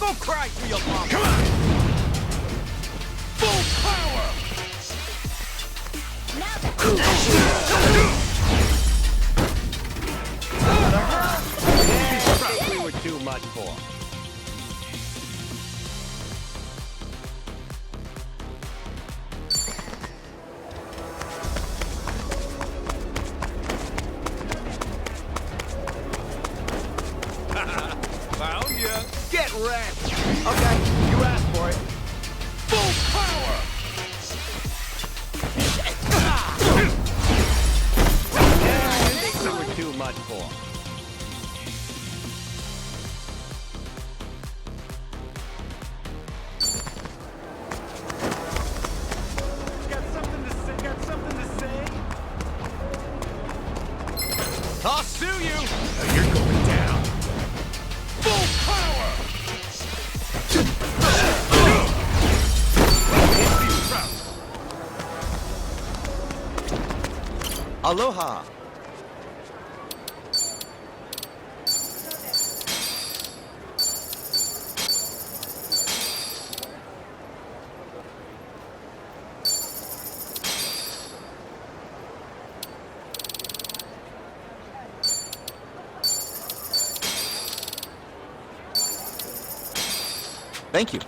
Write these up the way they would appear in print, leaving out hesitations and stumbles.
Go cry to your mom! Come on! Full power! I think we were too much for. Found ya! Get wrecked! Okay, you asked for it. Full power! I think we were too much for. Got something to say? Got something to say? I'll sue you! You're going down. Full power! Aloha! Thank you.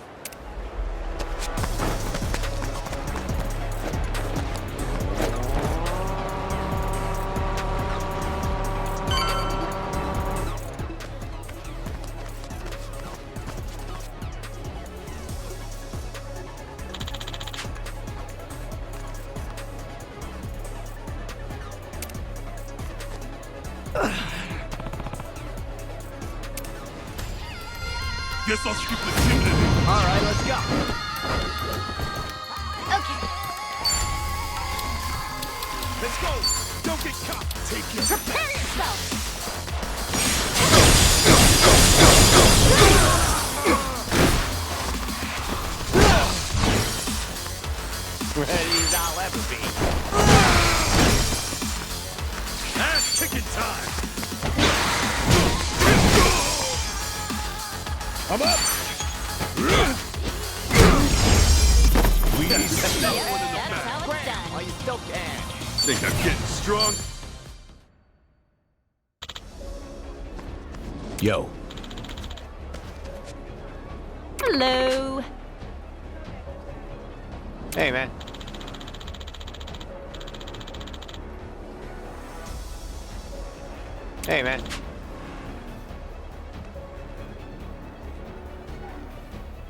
Guess I'll skip the timid. All right, let's go. Okay, Let's go. Don't get caught. Take your prepare yourself! Ready as I'll ever be. ass kicking time. I'm up. We need That's how it's done. While you still can. Think I'm getting strong? Yo. Hello. Hey, man. Hey, man.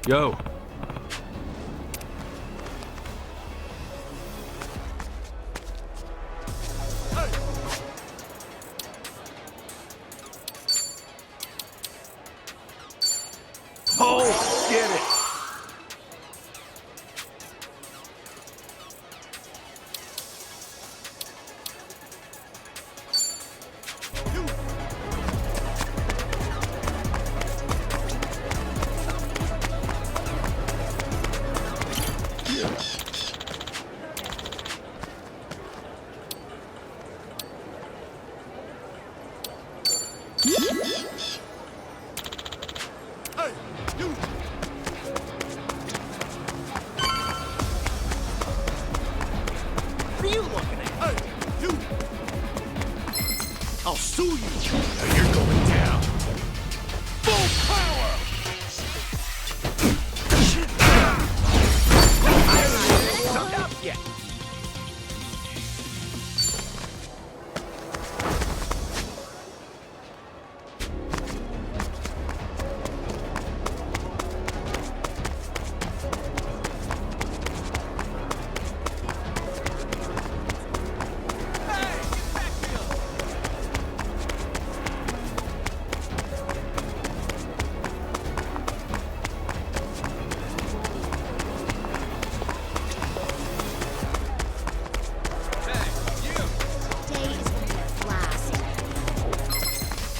Yo. Oh, get it. Hey, you. What are you looking at? Hey, you. I'll sue you. Now you're going down. Full power! Sucked up yet? Today is gonna be a blast.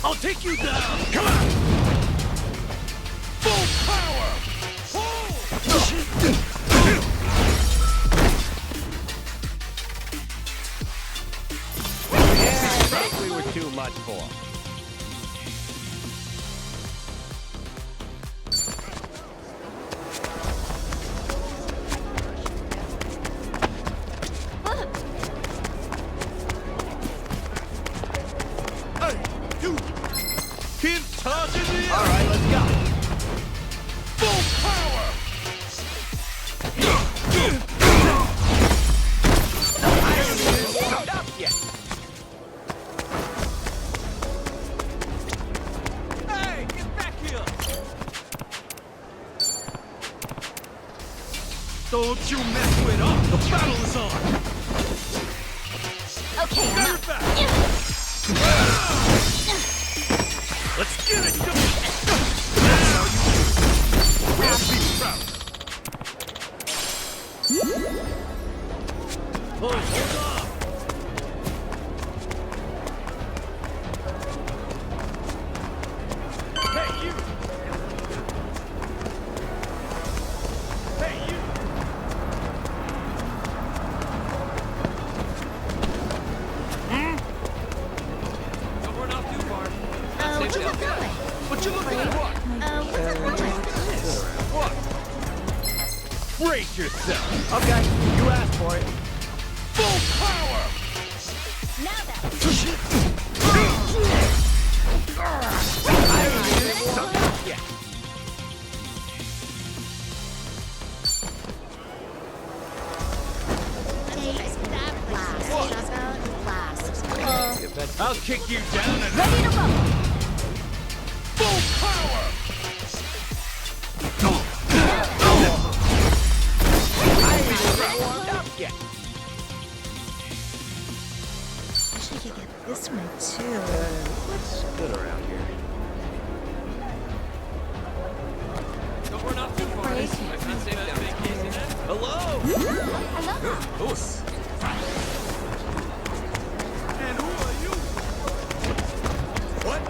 I'll take you down. Come on. Full power! I think we were too much for. Keep charging me All up! right, let's go. Full power! Summed up yet. Hey, get back here! Don't you mess with us! The battle is on! Okay, I'm Get up. it back! Let's get it! We'll be proud! Oh, hold on! Hey, you! Hey, you! So we're not too far. What's it that way? What you looking at? What? What's that way? What? Brace yourself! Okay, you asked for it. Full power! Now then. Summed up yet. Day is gonna last. I'll kick you down and Ready to rumble. full power! Warmed up yet. Wish I could get this one too. What's good around here? So we're not too far. Break. Hello? Hello. And who are you? What?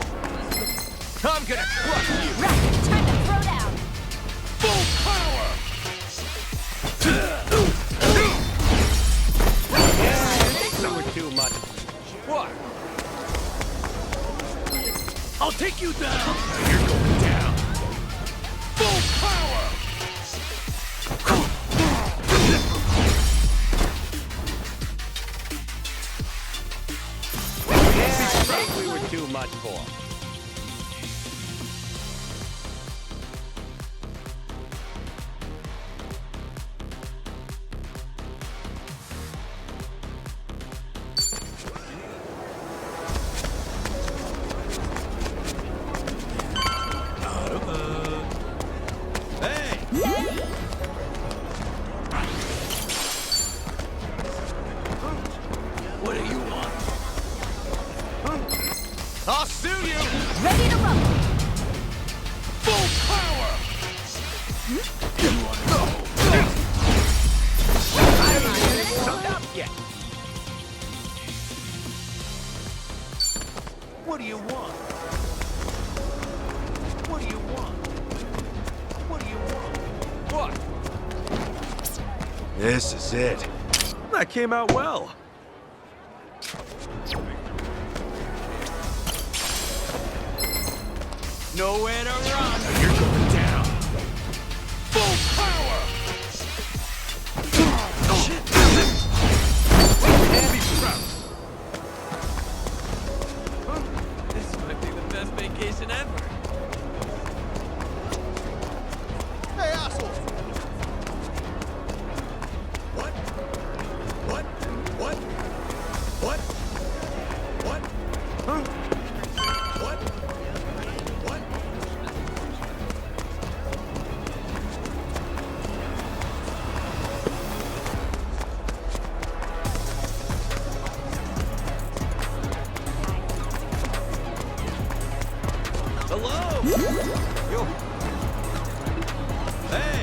I'm gonna crush you! Right, time to throw down. Full power! Some were too much. What? I'll take you down! You're going down! Full power! Yeah, I think we were too much for. Hey! What do you want? I'll sue you! Ready to rumble. Full power! Summed up yet. What do you want? What do you want? What do you want? What? This is it. That came out well. Nowhere to run. You're going down. Full power. Heavy crap. This might be the best vacation ever. Hey, asshole! What? What? What? What? What? Huh? What? What? Hello? Yo. Hey!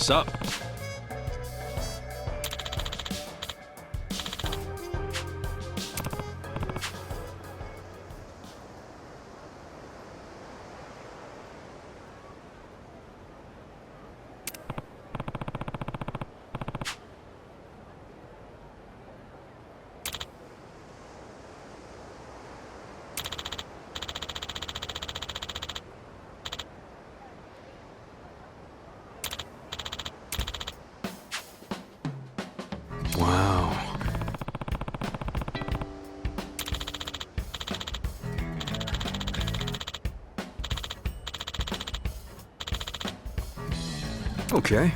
Sup? Wow. Okay.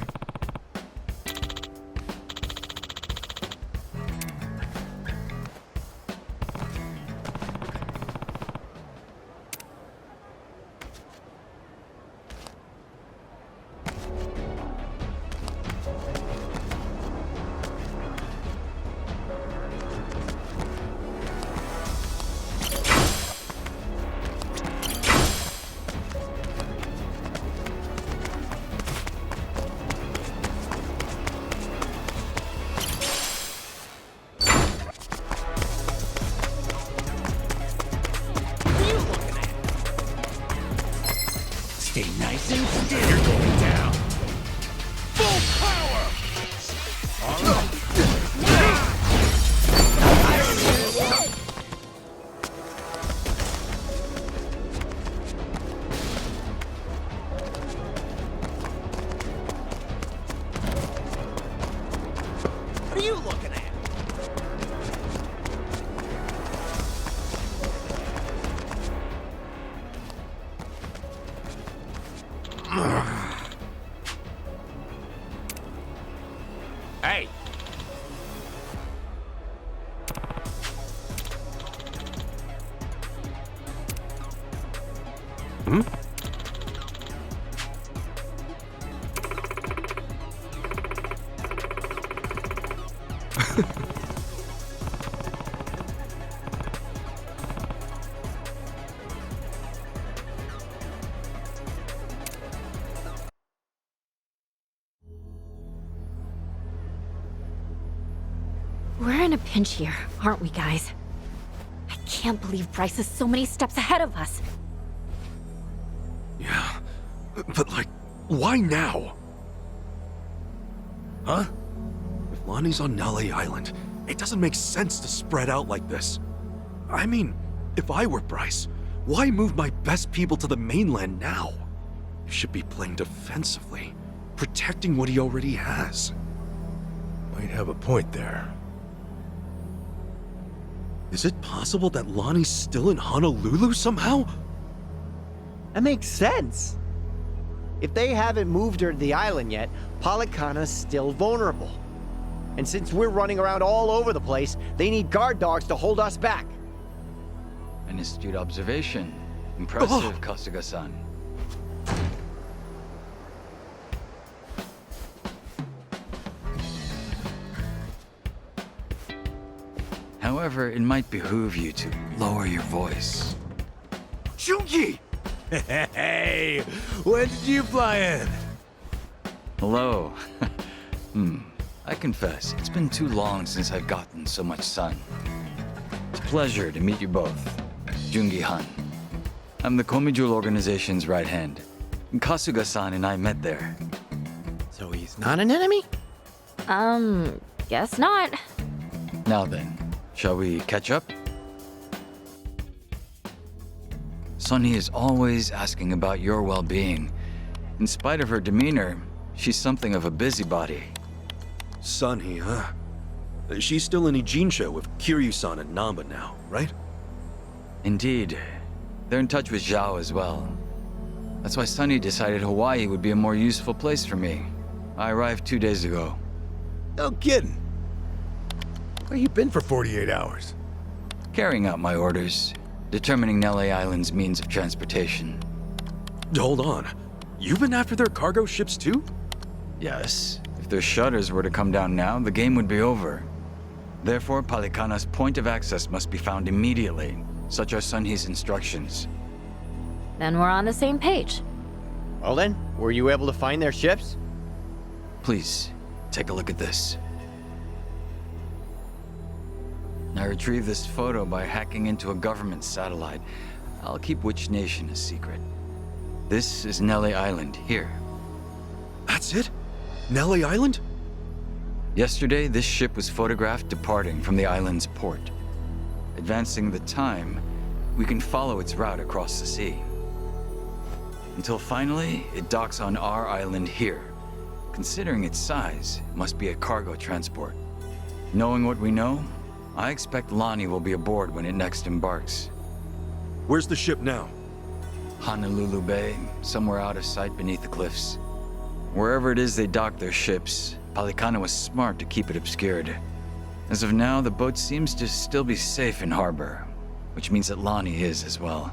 Stay nice and still. You're going down. Full power! What are you looking at? Hey! Hmm? We're in a pinch here, aren't we, guys? I can't believe Bryce is so many steps ahead of us. Yeah. But, like, why now? Huh? If Lonnie's on Nale Island, it doesn't make sense to spread out like this. I mean, if I were Bryce, why move my best people to the mainland now? He should be playing defensively, protecting what he already has. Might have a point there. Is it possible that Lonnie's still in Honolulu somehow? That makes sense. If they haven't moved her to the island yet, Polycana's still vulnerable. And since we're running around all over the place, they need guard dogs to hold us back. An astute observation. Impressive, Kasuga-san. However, it might behoove you to lower your voice. Jungi! Hey, when did you fly in? Hello. I confess, it's been too long since I've gotten so much sun. It's a pleasure to meet you both. Jungi Han. I'm the Komijul organization's right hand. Kasuga-san and I met there. So he's not an enemy? Guess not. Now then, shall we catch up? Sunny is always asking about your well-being. In spite of her demeanor, she's something of a busybody. Sunny, huh? She's still in Ijincho with Kiryu-san and Namba now, right? Indeed. They're in touch with Zhao as well. That's why Sunny decided Hawaii would be a more useful place for me. I arrived 2 days ago. No kidding. Where you been for 48 hours? Carrying out my orders, determining Nele Island's means of transportation. Hold on. You've been after their cargo ships too? Yes, if their shutters were to come down now, the game would be over. Therefore, Polycana's point of access must be found immediately. Such are Sunhee's instructions. Then we're on the same page. Well then, were you able to find their ships? Please, take a look at this. I retrieved this photo by hacking into a government satellite. I'll keep which nation a secret. This is Nelly Island, here. That's it? Nelly Island? Yesterday, this ship was photographed departing from the island's port. Advancing the time, we can follow its route across the sea. Until finally, it docks on our island here. Considering its size, it must be a cargo transport. Knowing what we know, I expect Lonnie will be aboard when it next embarks. Where's the ship now? Honolulu Bay, somewhere out of sight beneath the cliffs. Wherever it is they dock their ships, Palicana was smart to keep it obscured. As of now, the boat seems to still be safe in harbor, which means that Lonnie is as well.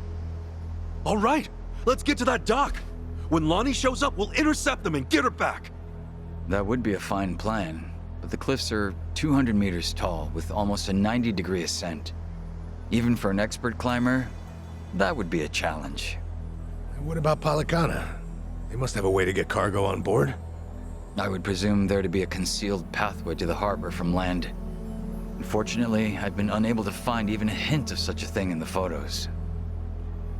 All right, let's get to that dock. When Lonnie shows up, we'll intercept them and get her back. That would be a fine plan, but the cliffs are 200 meters tall with almost a 90-degree ascent. Even for an expert climber, that would be a challenge. And what about Palicana? They must have a way to get cargo on board. I would presume there to be a concealed pathway to the harbor from land. Unfortunately, I've been unable to find even a hint of such a thing in the photos.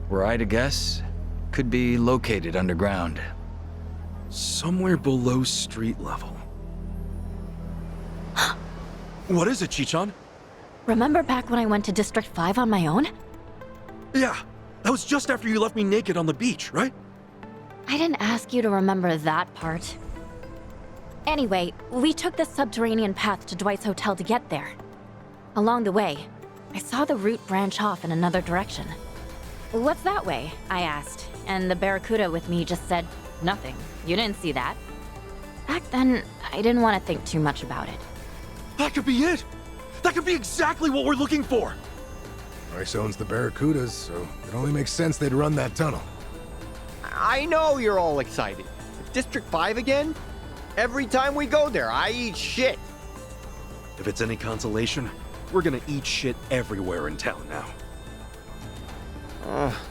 Were I to guess, could be located underground. Somewhere below street level. What is it, Chichan? Remember back when I went to District 5 on my own? Yeah, that was just after you left me naked on the beach, right? I didn't ask you to remember that part. Anyway, we took the subterranean path to Dwight's hotel to get there. Along the way, I saw the route branch off in another direction. What's that way? I asked, and the Barracuda with me just said, nothing. You didn't see that. Back then, I didn't want to think too much about it. That could be it! That could be exactly what we're looking for! Bryce owns the Barracudas, so it only makes sense they'd run that tunnel. I know you're all excited. District 5 again? Every time we go there, I eat shit. If it's any consolation, we're gonna eat shit everywhere in town now.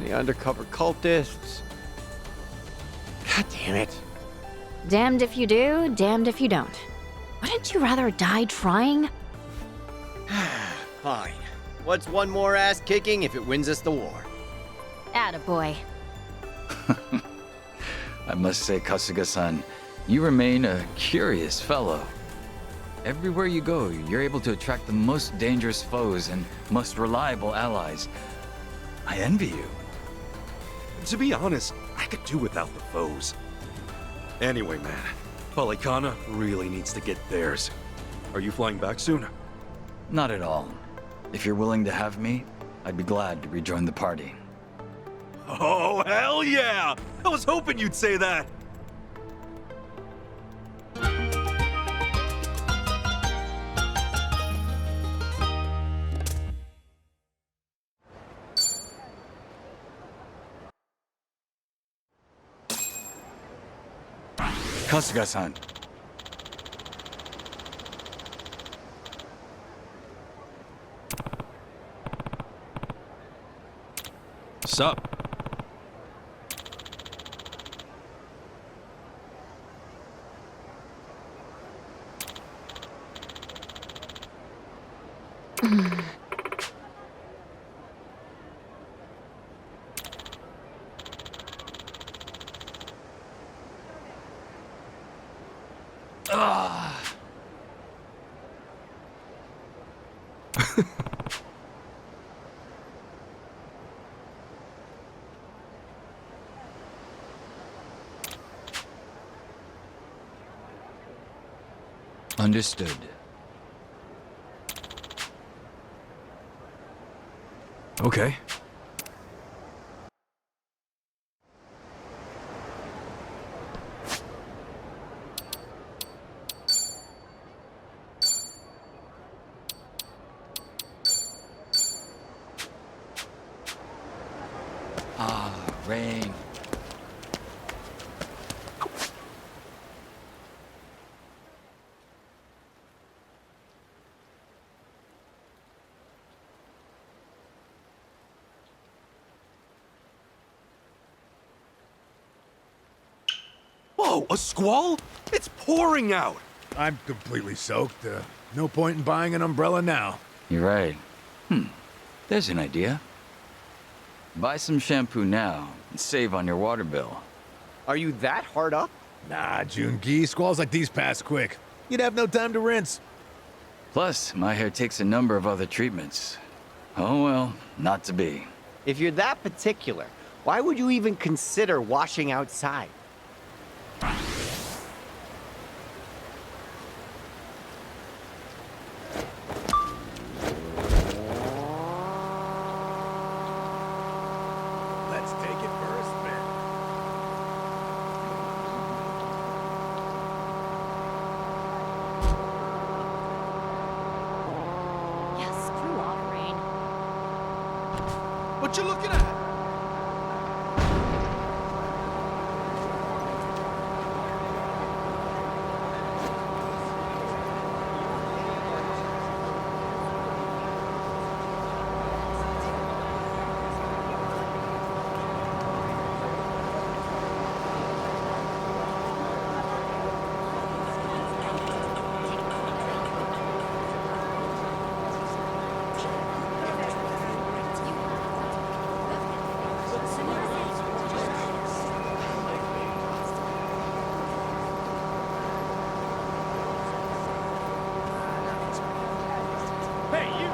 The undercover cultists. God damn it. Damned if you do, damned if you don't. Wouldn't you rather die trying? Fine. What's one more ass kicking if it wins us the war? Attaboy. I must say, Kasuga-san, you remain a curious fellow. Everywhere you go, you're able to attract the most dangerous foes and most reliable allies. I envy you. To be honest, I could do without the foes. Anyway, man, Palicana really needs to get theirs. Are you flying back soon? Not at all. If you're willing to have me, I'd be glad to rejoin the party. Oh, hell yeah! I was hoping you'd say that! Kasuga-san. Sup? Understood. Okay. Rain. Whoa, a squall? It's pouring out! I'm completely soaked. No point in buying an umbrella now. You're right. There's an idea. Buy some shampoo now and save on your water bill. Are you that hard up? Nah, Jungi, squalls like these pass quick. You'd have no time to rinse. Plus, my hair takes a number of other treatments. Oh well, not to be. If you're that particular, why would you even consider washing outside? Let's take it for a spin. Yeah, screw off, Rain. What you looking at? Hey, you!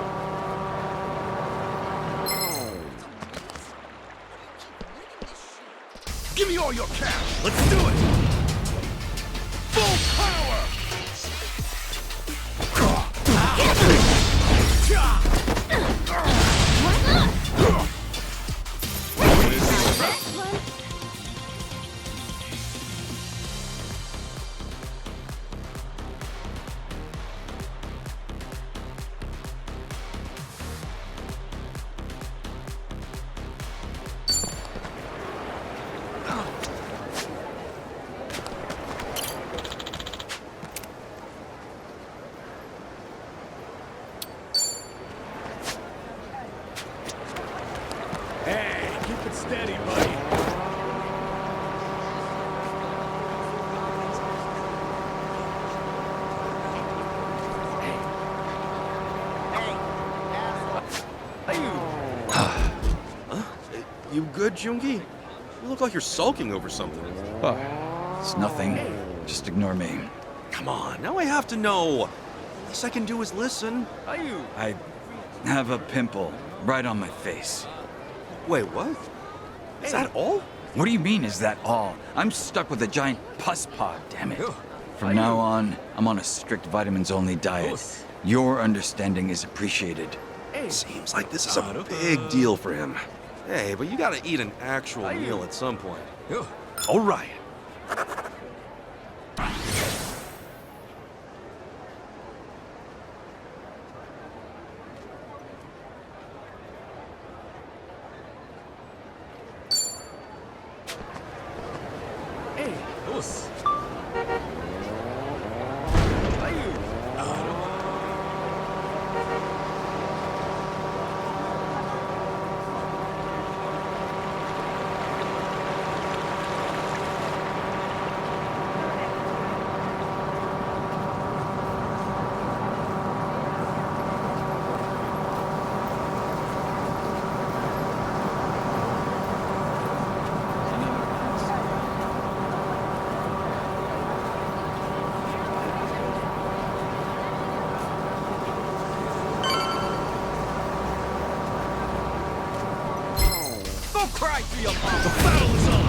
Give me all your cash. Let's do it. Full power. Hey, keep it steady, buddy. You good, Jungi? You look like you're sulking over something. Oh, it's nothing. Just ignore me. Come on, now I have to know. Least I can do is listen. I have a pimple right on my face. Wait, what? Is that all? What do you mean, is that all? I'm stuck with a giant pus pod, damn it. From now on, I'm on a strict vitamins-only diet. Your understanding is appreciated. Seems like this is a big deal for him. Hey, but you gotta eat an actual meal at some point. All right. Don't cry to your mom. The battle is on.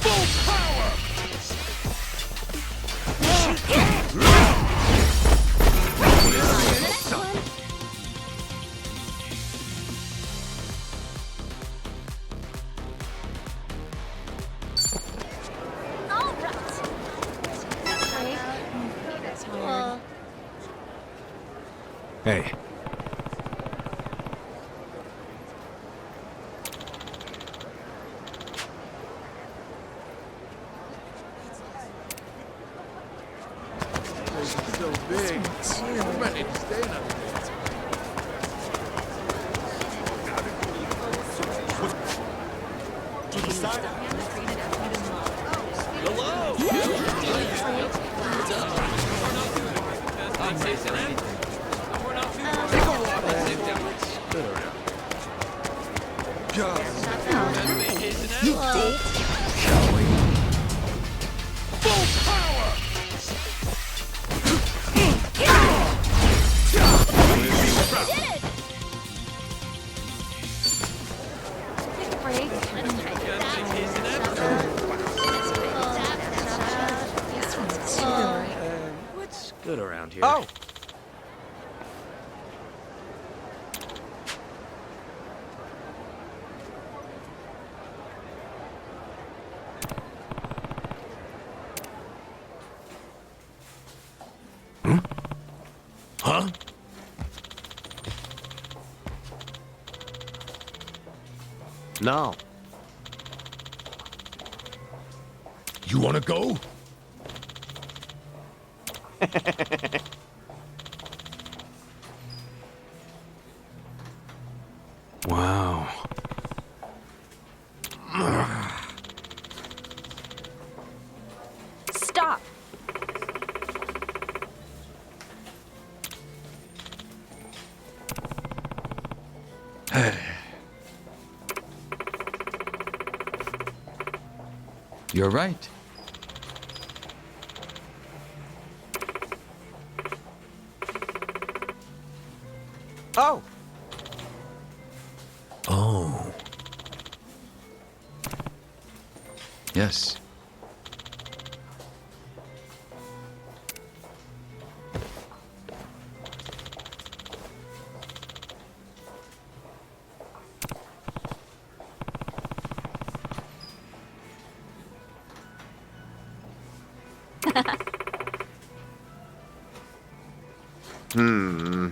Full power. Hey. So big. We might need to stay another day. To the side. What's good around here? Oh! Huh? No. You wanna go? Wow. Stop! You're right. Oh! Oh. Yes. Hmm.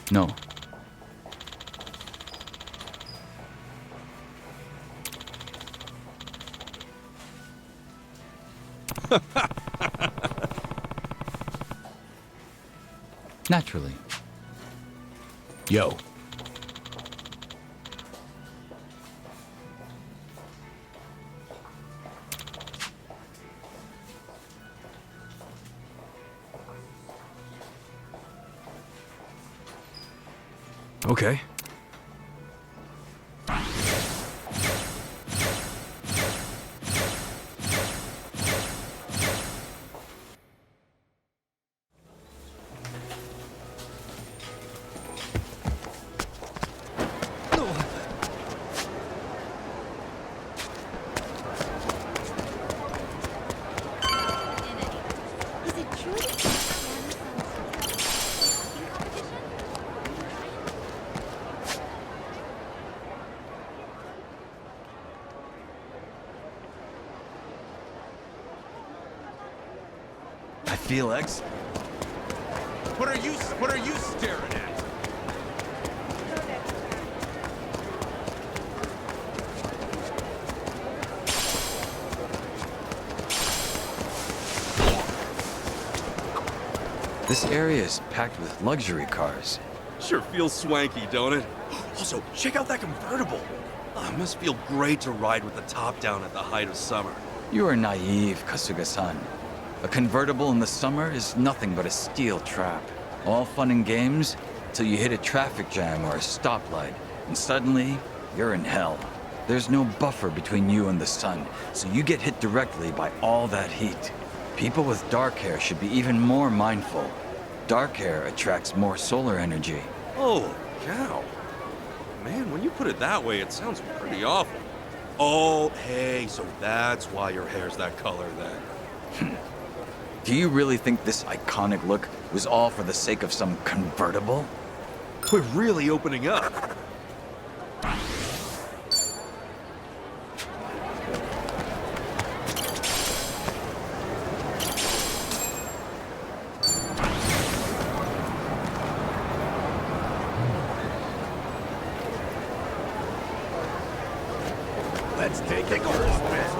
No. Naturally. Yo. Okay. Is it true that I feel X. What are you staring at? This area is packed with luxury cars. Sure feels swanky, don't it? Also, check out that convertible. It must feel great to ride with the top down at the height of summer. You are naive, Kasuga-san. A convertible in the summer is nothing but a steel trap. All fun and games till you hit a traffic jam or a stoplight, and suddenly, you're in hell. There's no buffer between you and the sun, so you get hit directly by all that heat. People with dark hair should be even more mindful. Dark hair attracts more solar energy. Oh, cow. Man, when you put it that way, it sounds pretty awful. Oh, hey, so that's why your hair's that color then. Do you really think this iconic look was all for the sake of some convertible? We're really opening up. Let's take a spin.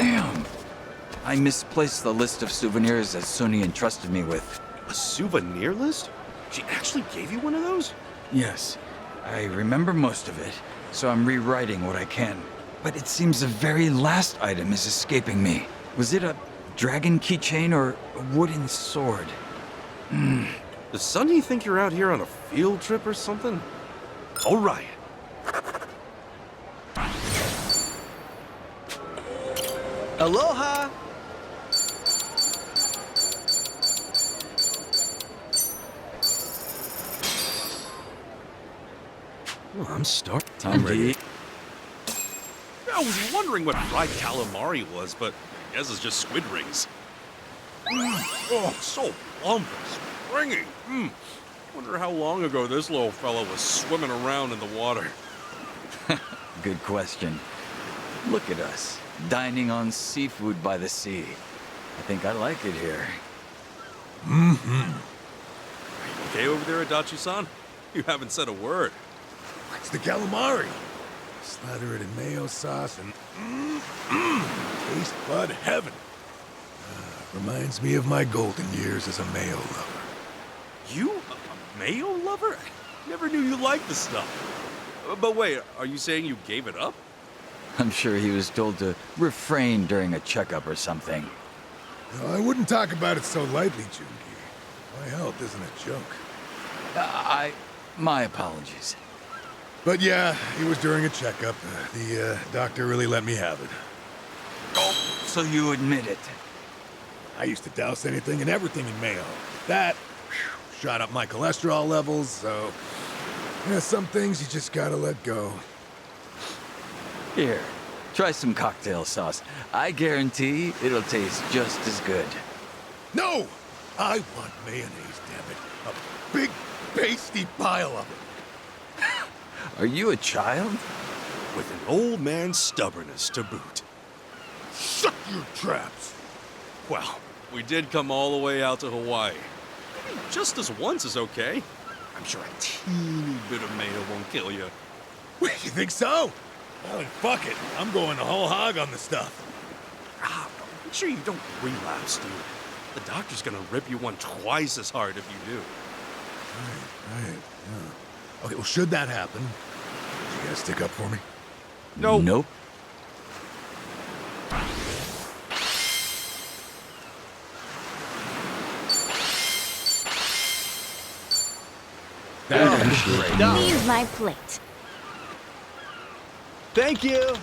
Damn! I misplaced the list of souvenirs that Sunny entrusted me with. A souvenir list? She actually gave you one of those? Yes, I remember most of it, so I'm rewriting what I can. But it seems the very last item is escaping me. Was it a dragon keychain or a wooden sword? Does Sunny think you're out here on a field trip or something? All right. Aloha! Well, I'm starved. Time to eat. I was wondering what fried calamari was, but I guess it's just squid rings. Oh, so plump and springy. Wonder how long ago this little fella was swimming around in the water. Good question. Look at us, dining on seafood by the sea. I think I like it here. Okay over there, Adachi-san? You haven't said a word. It's the calamari. Slather it in mayo sauce and taste bud heaven. Reminds me of my golden years as a mayo lover. You? A mayo lover? I never knew you liked the stuff. But wait, are you saying you gave it up? I'm sure he was told to refrain during a checkup or something. No, I wouldn't talk about it so lightly, Jungi. My health isn't a joke. My apologies. But yeah, it was during a checkup. The doctor really let me have it. Oh, so you admit it. I used to douse anything and everything in mayo. That shot up my cholesterol levels, so... Yeah, some things you just gotta let go. Here, try some cocktail sauce. I guarantee it'll taste just as good. No! I want mayonnaise, damn it. A big, pasty pile of it. Are you a child? With an old man's stubbornness to boot. Shut your traps! Well, we did come all the way out to Hawaii. Maybe just this once is okay. I'm sure a teeny bit of mayo won't kill you. Wait, you think so? Well, then fuck it. I'm going the whole hog on the stuff. Make sure you don't relapse, dude. The doctor's gonna rip you one twice as hard if you do. Right, yeah. Okay, well, should that happen, you guys stick up for me? Nope. Nope. Leave my plate. Thank you!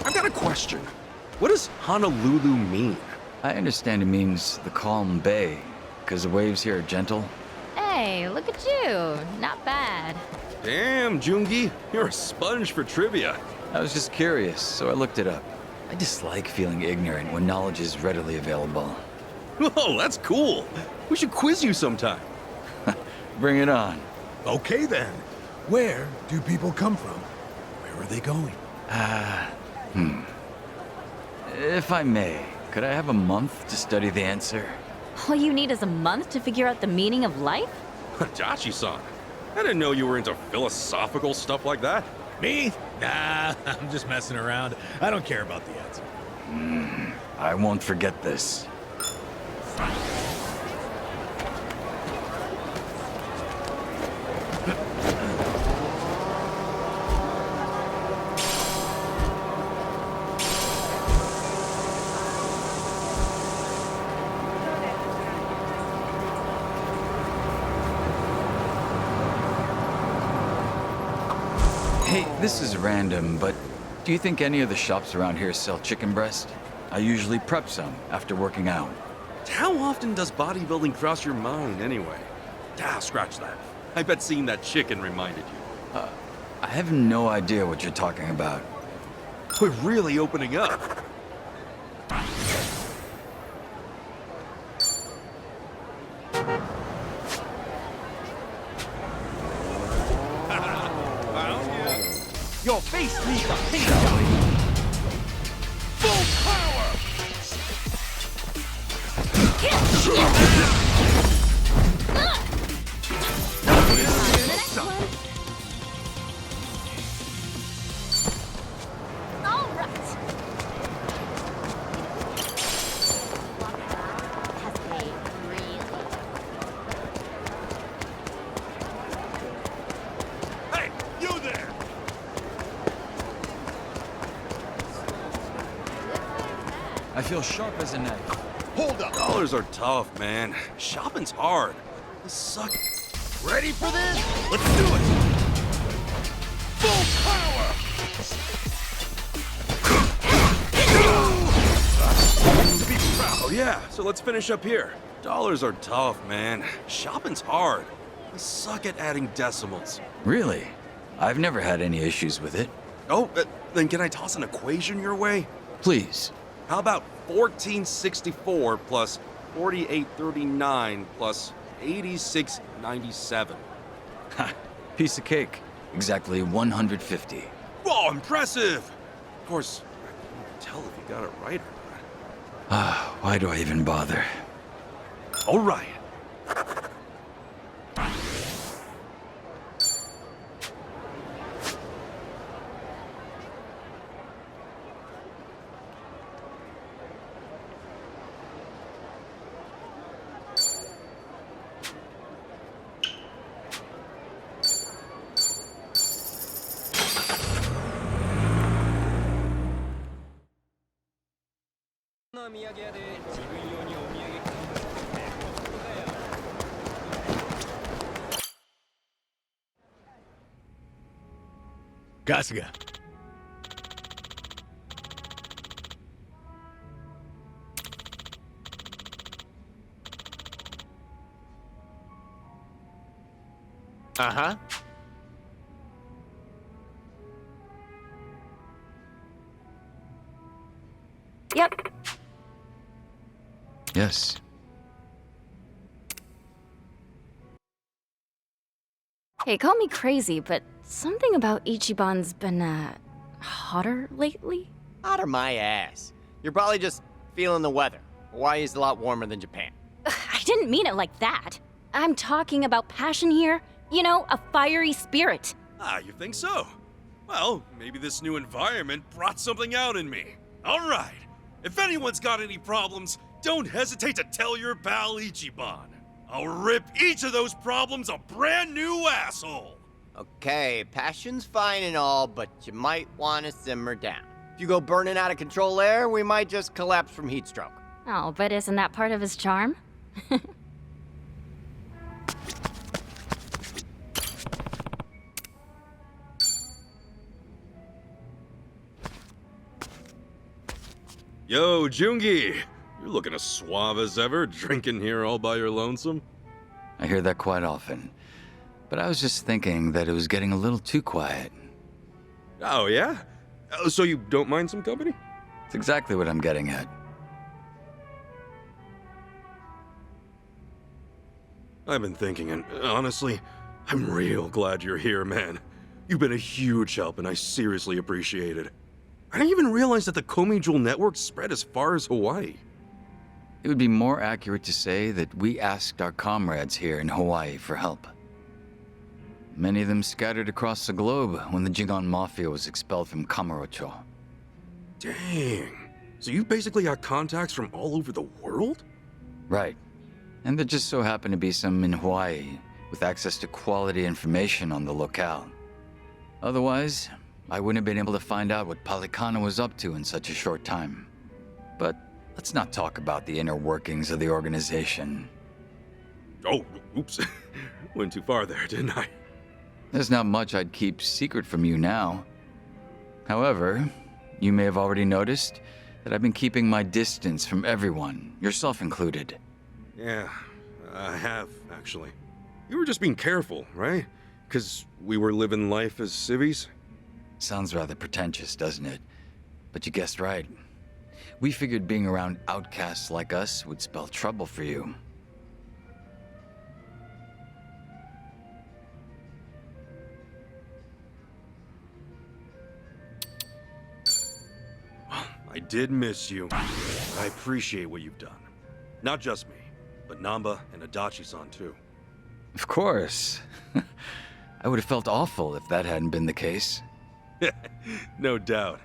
I've got a question. What does Honolulu mean? I understand it means the calm bay, because the waves here are gentle. Hey, look at you. Not bad. Damn, Jungi, you're a sponge for trivia. I was just curious, so I looked it up. I dislike feeling ignorant when knowledge is readily available. Oh, that's cool. We should quiz you sometime. Bring it on. Okay, then. Where do people come from? Where are they going? If I may, could I have a month to study the answer? All you need is a month to figure out the meaning of life? Dachi-san, I didn't know you were into philosophical stuff like that. Me? Nah, I'm just messing around. I don't care about the answer. I won't forget this. Hey, this is random, but do you think any of the shops around here sell chicken breast? I usually prep some after working out. How often does bodybuilding cross your mind anyway? Scratch that. I bet seeing that chicken reminded you. I have no idea what you're talking about. We're really opening up. Your face needs a paint job. Full power! Hey, you there! I feel sharp as a knife. Hold up! Dollars are tough, man. Shopping's hard. This sucks. Ready for this? Let's do it! Full power! Oh yeah, so let's finish up here. Dollars are tough, man. Shopping's hard. I suck at adding decimals. Really? I've never had any issues with it. Oh, then can I toss an equation your way? Please. How about 1464 plus 4839 plus 8697? Ha! Piece of cake. Exactly 150. Whoa, impressive! Of course, I can't tell if you got it right or Ah, why do I even bother? not. All right. Kasuga. Uh-huh. Yep. Yes. Hey, call me crazy, but something about Ichiban's been, hotter lately? Out of my ass. You're probably just feeling the weather. Hawaii's a lot warmer than Japan. I didn't mean it like that. I'm talking about passion here. You know, a fiery spirit. Ah, you think so? Well, maybe this new environment brought something out in me. All right. If anyone's got any problems, don't hesitate to tell your pal Ichiban. I'll rip each of those problems a brand new asshole. Okay, passion's fine and all, but you might want to simmer down. If you go burning out of control there, we might just collapse from heat stroke. Oh, but isn't that part of his charm? Yo, Jungi, you're looking as suave as ever, drinking here all by your lonesome. I hear that quite often. But I was just thinking that it was getting a little too quiet. Oh, yeah? So you don't mind some company? It's exactly what I'm getting at. I've been thinking, and honestly, I'm real glad you're here, man. You've been a huge help, and I seriously appreciate it. I didn't even realize that the Komi Jewel network spread as far as Hawaii. It would be more accurate to say that we asked our comrades here in Hawaii for help. Many of them scattered across the globe when the Jigon Mafia was expelled from Kamurocho. Dang. So you basically got contacts from all over the world? Right. And there just so happened to be some in Hawaii with access to quality information on the locale. Otherwise, I wouldn't have been able to find out what Palikana was up to in such a short time. But let's not talk about the inner workings of the organization. Oh, oops. Went too far there, didn't I? There's not much I'd keep secret from you now. However, you may have already noticed that I've been keeping my distance from everyone, yourself included. Yeah, I have, actually. You were just being careful, right? 'Cause we were living life as civvies? Sounds rather pretentious, doesn't it? But you guessed right. We figured being around outcasts like us would spell trouble for you. I did miss you. I appreciate what you've done. Not just me, but Namba and Adachi-san too. Of course. I would have felt awful if that hadn't been the case. No doubt.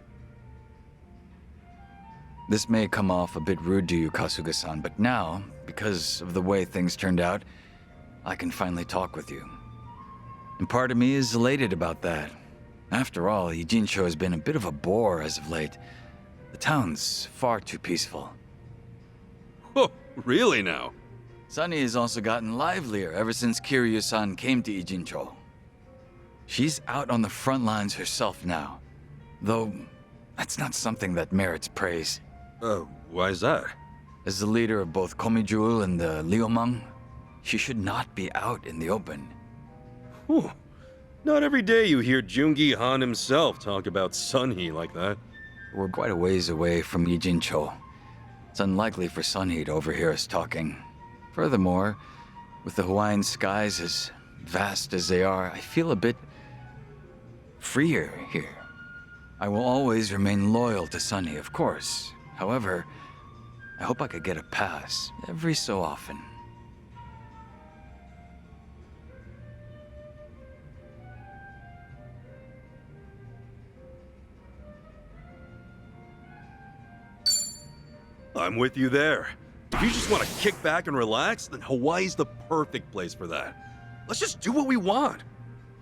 This may come off a bit rude to you, Kasuga-san, but now, because of the way things turned out, I can finally talk with you. And part of me is elated about that. After all, Ijincho has been a bit of a bore as of late. The town's far too peaceful. Oh, really now? Sunny has also gotten livelier ever since Kiryu-san came to Ijincho. She's out on the front lines herself now, though that's not something that merits praise. Why is that? As the leader of both Komijul and the Liumang, she should not be out in the open. Whew. Not every day you hear Jungi Han himself talk about Sunhee like that. We're quite a ways away from Ijincho. It's unlikely for Sunhee to overhear us talking. Furthermore, with the Hawaiian skies as vast as they are, I feel a bit freer here. I will always remain loyal to Sunny, of course. However, I hope I could get a pass every so often. I'm with you there. If you just want to kick back and relax, then Hawaii's the perfect place for that. Let's just do what we want.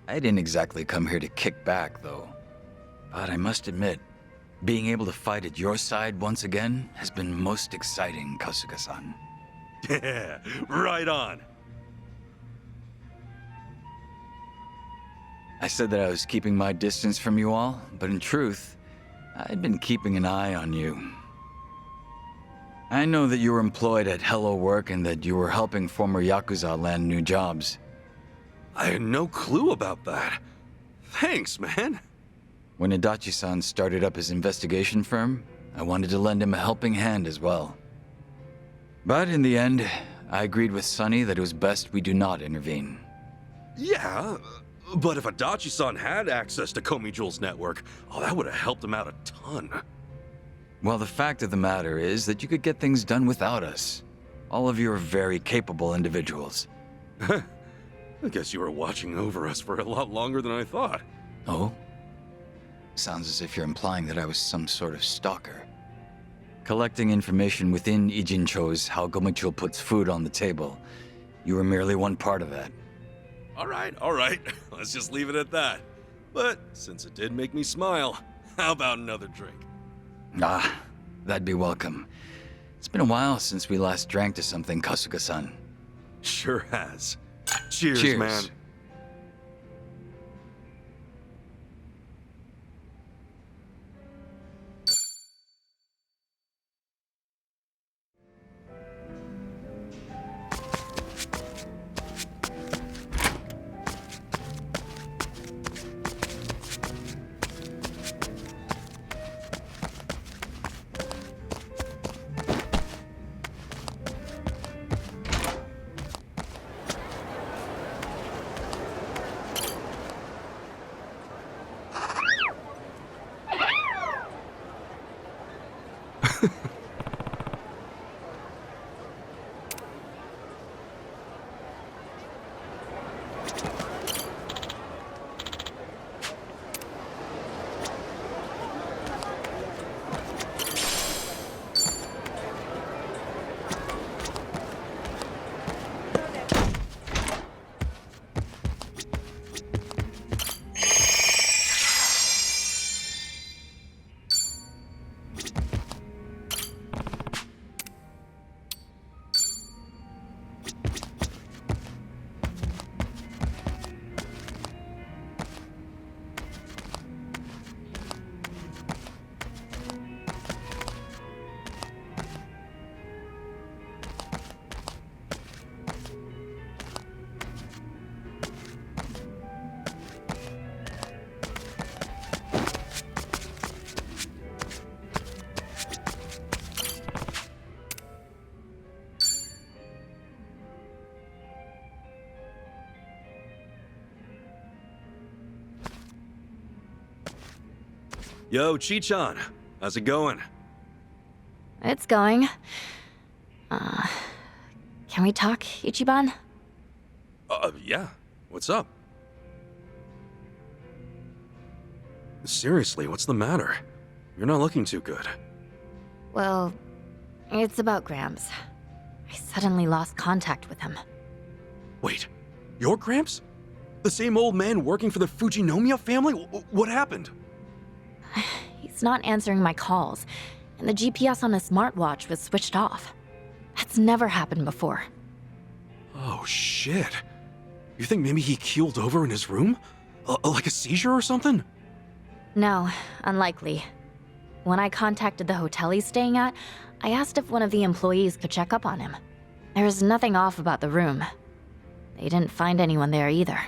I didn't exactly come here to kick back, though. But I must admit, being able to fight at your side once again has been most exciting, Kasuga-san. Yeah, right on. I said that I was keeping my distance from you all, but in truth, I'd been keeping an eye on you. I know that you were employed at Hello Work and that you were helping former Yakuza land new jobs. I had no clue about that. Thanks, man. When Adachi-san started up his investigation firm, I wanted to lend him a helping hand as well. But in the end, I agreed with Sunny that it was best we do not intervene. Yeah, but if Adachi-san had access to Komijul's network, that would have helped him out a ton. Well, the fact of the matter is that you could get things done without us. All of you are very capable individuals. I guess you were watching over us for a lot longer than I thought. Oh? Sounds as if you're implying that I was some sort of stalker. Collecting information within Ijincho's how Komijul puts food on the table. You were merely one part of that. All right. Let's just leave it at that. But since it did make me smile, how about another drink? Ah, that'd be welcome. It's been a while since we last drank to something, Kasuga-san. Sure has. Cheers, Cheers. man. Yo, Chichan. How's it going? It's going. Can we talk, Ichiban? Yeah. What's up? Seriously, what's the matter? You're not looking too good. Well, it's about Gramps. I suddenly lost contact with him. Wait, your Gramps? The same old man working for the Fujinomiya family? What happened? He's not answering my calls, and the GPS on his smartwatch was switched off. That's never happened before. Oh, shit. You think maybe he keeled over in his room? Like a seizure or something? No, unlikely. When I contacted the hotel he's staying at, I asked if one of the employees could check up on him. There was nothing off about the room. They didn't find anyone there either.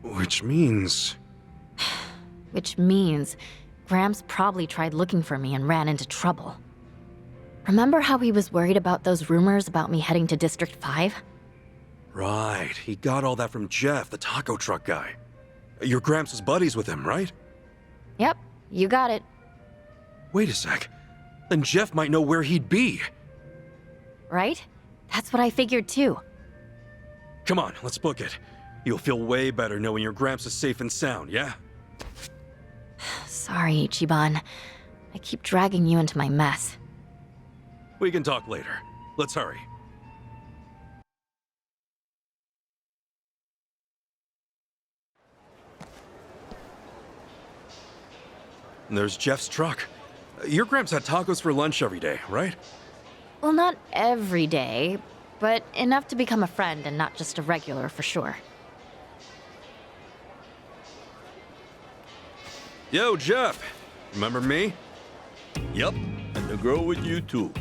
Which means... Which means Gramps probably tried looking for me and ran into trouble. Remember how he was worried about those rumors about me heading to District 5? Right, he got all that from Jeff, the taco truck guy. Your Gramps was buddies with him, right? Yep, you got it. Wait a sec. Then Jeff might know where he'd be. Right? That's what I figured too. Come on, let's book it. You'll feel way better knowing your Gramps is safe and sound, yeah? Sorry, Ichiban. I keep dragging you into my mess. We can talk later. Let's hurry. There's Jeff's truck. Your Gramps had tacos for lunch every day, right? Well, not every day, but enough to become a friend and not just a regular for sure. Yo, Jeff. Remember me? Yup, and the girl with you too.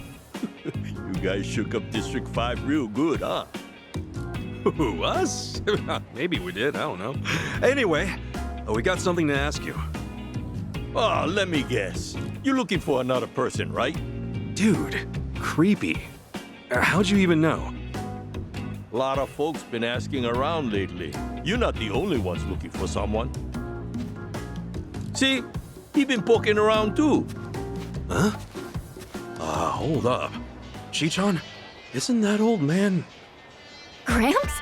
You guys shook up District 5 real good, huh? Who, us? Maybe we did, I don't know. Anyway, we got something to ask you. Oh, let me guess. You're looking for another person, right? Dude, creepy. How'd you even know? A lot of folks been asking around lately. You're not the only ones looking for someone. See, he been poking around too. Huh? Hold up. Chichan, isn't that old man... Gramps?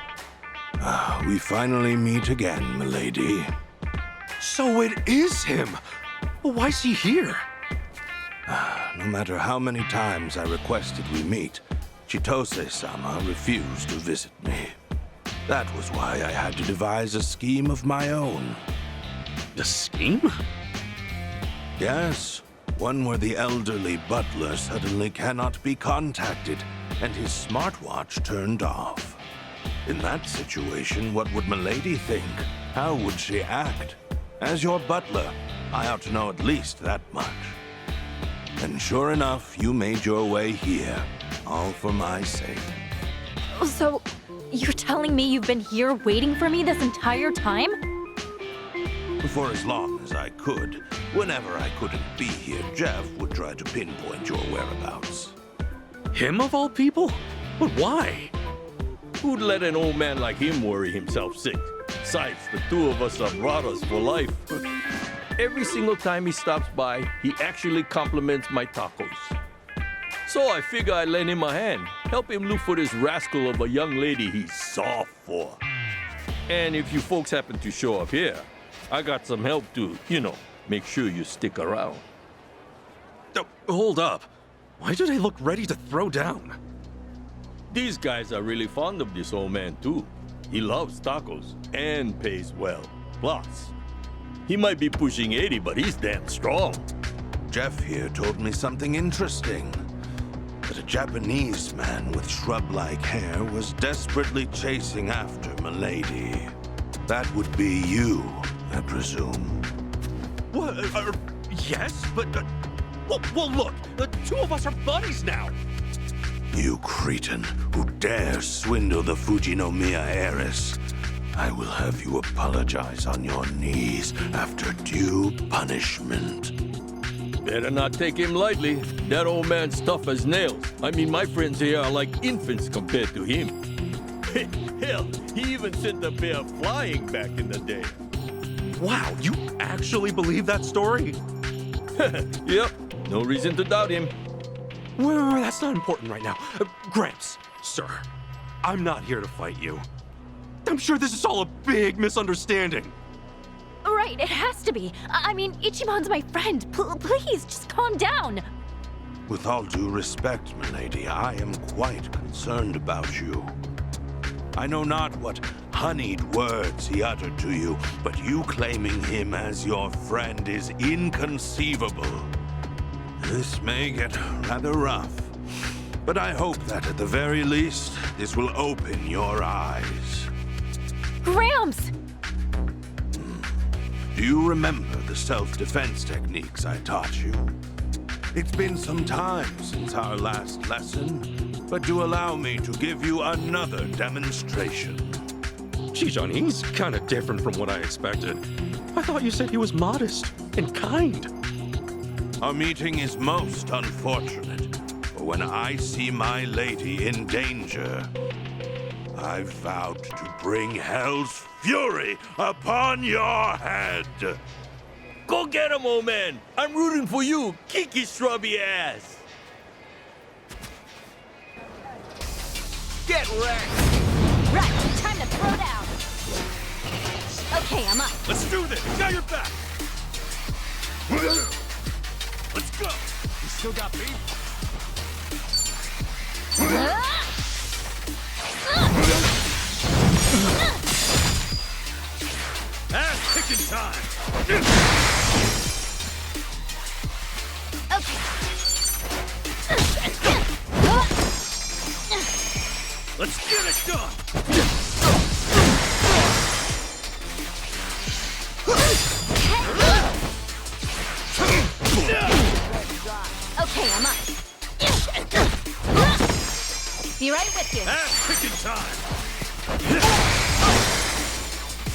We finally meet again, milady. So it is him! Well, why's he here? No matter how many times I requested we meet, Chitose-sama refused to visit me. That was why I had to devise a scheme of my own. The scheme? Yes, one where the elderly butler suddenly cannot be contacted and his smartwatch turned off. In that situation, what would Milady think? How would she act? As your butler, I ought to know at least that much. And sure enough, you made your way here, all for my sake. So, you're telling me you've been here waiting for me this entire time? For as long as I could. Whenever I couldn't be here, Jeff would try to pinpoint your whereabouts. Him of all people? But why? Who'd let an old man like him worry himself sick? Besides, the two of us are brothers for life. Every single time he stops by, he actually compliments my tacos. So I figure I'd lend him a hand, help him look for this rascal of a young lady he's soft for. And if you folks happen to show up here, I got some help to, make sure you stick around. Oh, hold up. Why do they look ready to throw down? These guys are really fond of this old man, too. He loves tacos and pays well. Plus, he might be pushing 80, but he's damn strong. Jeff here told me something interesting. That a Japanese man with shrub-like hair was desperately chasing after Milady. That would be you, I presume. What? Yes, but... well, look, the two of us are buddies now. You cretin who dares swindle the Fujinomiya heiress. I will have you apologize on your knees after due punishment. Better not take him lightly. That old man's tough as nails. I mean, my friends here are like infants compared to him. Hell, he even sent a bear flying back in the day. Wow, you actually believe that story? Yep, no reason to doubt him. Well, that's not important right now. Gramps, sir, I'm not here to fight you. I'm sure this is all a big misunderstanding. Right, it has to be. I mean, Ichiban's my friend. Please, just calm down. With all due respect, milady, I am quite concerned about you. I know not what honeyed words he uttered to you, but you claiming him as your friend is inconceivable. This may get rather rough, but I hope that at the very least, this will open your eyes. Gramps! Do you remember the self-defense techniques I taught you? It's been some time since our last lesson, but do allow me to give you another demonstration. Chijon, he's kind of different from what I expected. I thought you said he was modest and kind. Our meeting is most unfortunate, for when I see my lady in danger, I've vowed to bring hell's fury upon your head. Go get him, old man. I'm rooting for you, Kiki Strubby ass. Get wrecked! Right, time to throw down. Okay, I'm up. Let's do this! Got your back! Let's go! You still got beef? Ass kicking time! Okay. Let's get it done! Okay, I'm up. Be right with you. Ass kicking time!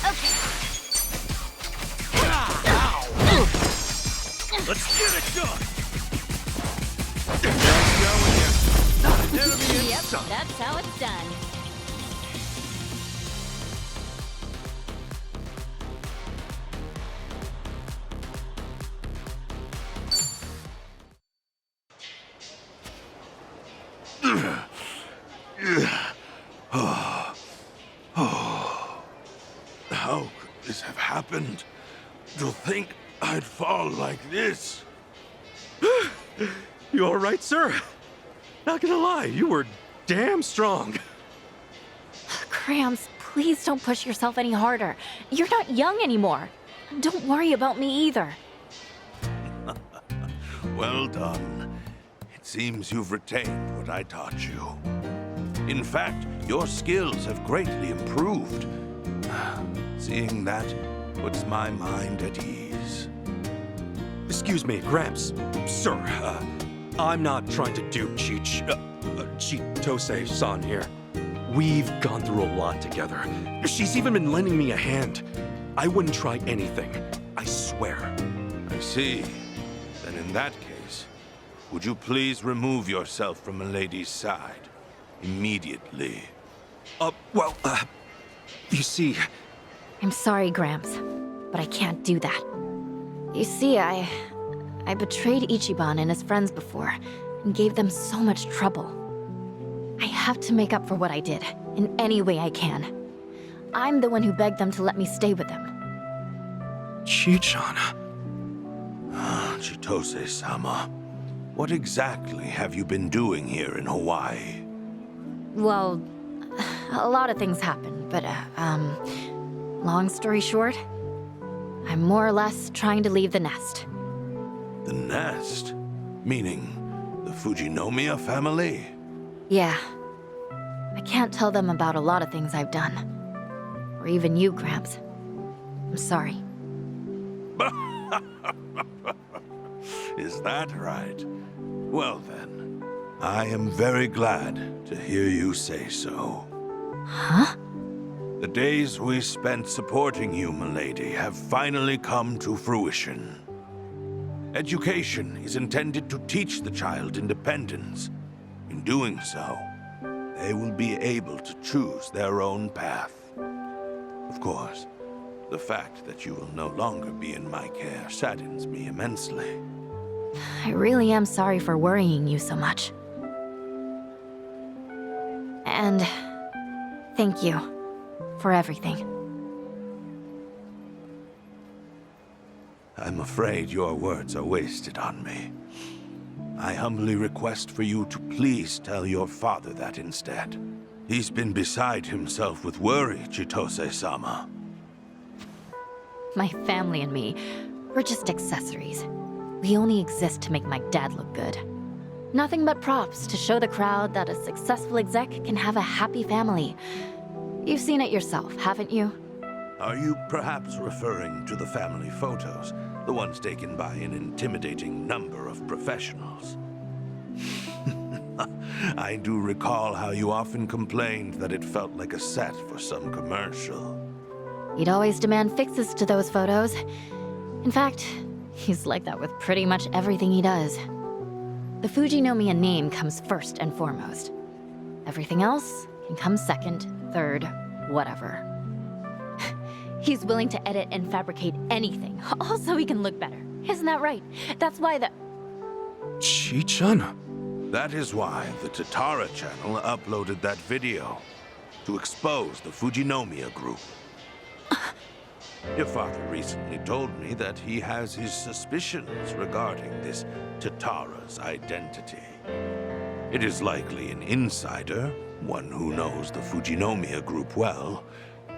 Okay. Let's get it done! Yep, that's how it's done. How could this have happened? To think I'd fall like this. You all right, sir? Not gonna lie, you were damn strong. Gramps, please don't push yourself any harder. You're not young anymore. Don't worry about me either. Well done. It seems you've retained what I taught you. In fact, your skills have greatly improved. Seeing that puts my mind at ease. Excuse me, Gramps. Sir, I'm not trying to dupe Chitose-san here. We've gone through a lot together. She's even been lending me a hand. I wouldn't try anything. I swear. I see. Then in that case, would you please remove yourself from Milady's side? Immediately. You see... I'm sorry, Gramps, but I can't do that. You see, I betrayed Ichiban and his friends before, and gave them so much trouble. I have to make up for what I did, in any way I can. I'm the one who begged them to let me stay with them. Chijon... Chitose-sama, what exactly have you been doing here in Hawaii? Well, a lot of things happened, but, long story short, I'm more or less trying to leave the nest. The nest? Meaning the Fujinomiya family? Yeah. I can't tell them about a lot of things I've done. Or even you, Gramps. I'm sorry. Is that right? Well then, I am very glad to hear you say so. Huh? The days we spent supporting you, milady, have finally come to fruition. Education is intended to teach the child independence. In doing so, they will be able to choose their own path. Of course, the fact that you will no longer be in my care saddens me immensely. I really am sorry for worrying you so much. And thank you for everything. I'm afraid your words are wasted on me. I humbly request for you to please tell your father that instead. He's been beside himself with worry, Chitose-sama. My family and me, we're just accessories. We only exist to make my dad look good. Nothing but props to show the crowd that a successful exec can have a happy family. You've seen it yourself, haven't you? Are you perhaps referring to the family photos? The ones taken by an intimidating number of professionals? I do recall how you often complained that it felt like a set for some commercial. He'd always demand fixes to those photos. In fact, he's like that with pretty much everything he does. The Fujinomiya name comes first and foremost. Everything else can come second, third, whatever. He's willing to edit and fabricate anything, all so he can look better. Isn't that right? That's why the... Chi-chan? That is why the Tatara channel uploaded that video, to expose the Fujinomiya group. Your father recently told me that he has his suspicions regarding this Tatara's identity. It is likely an insider, one who knows the Fujinomiya group well,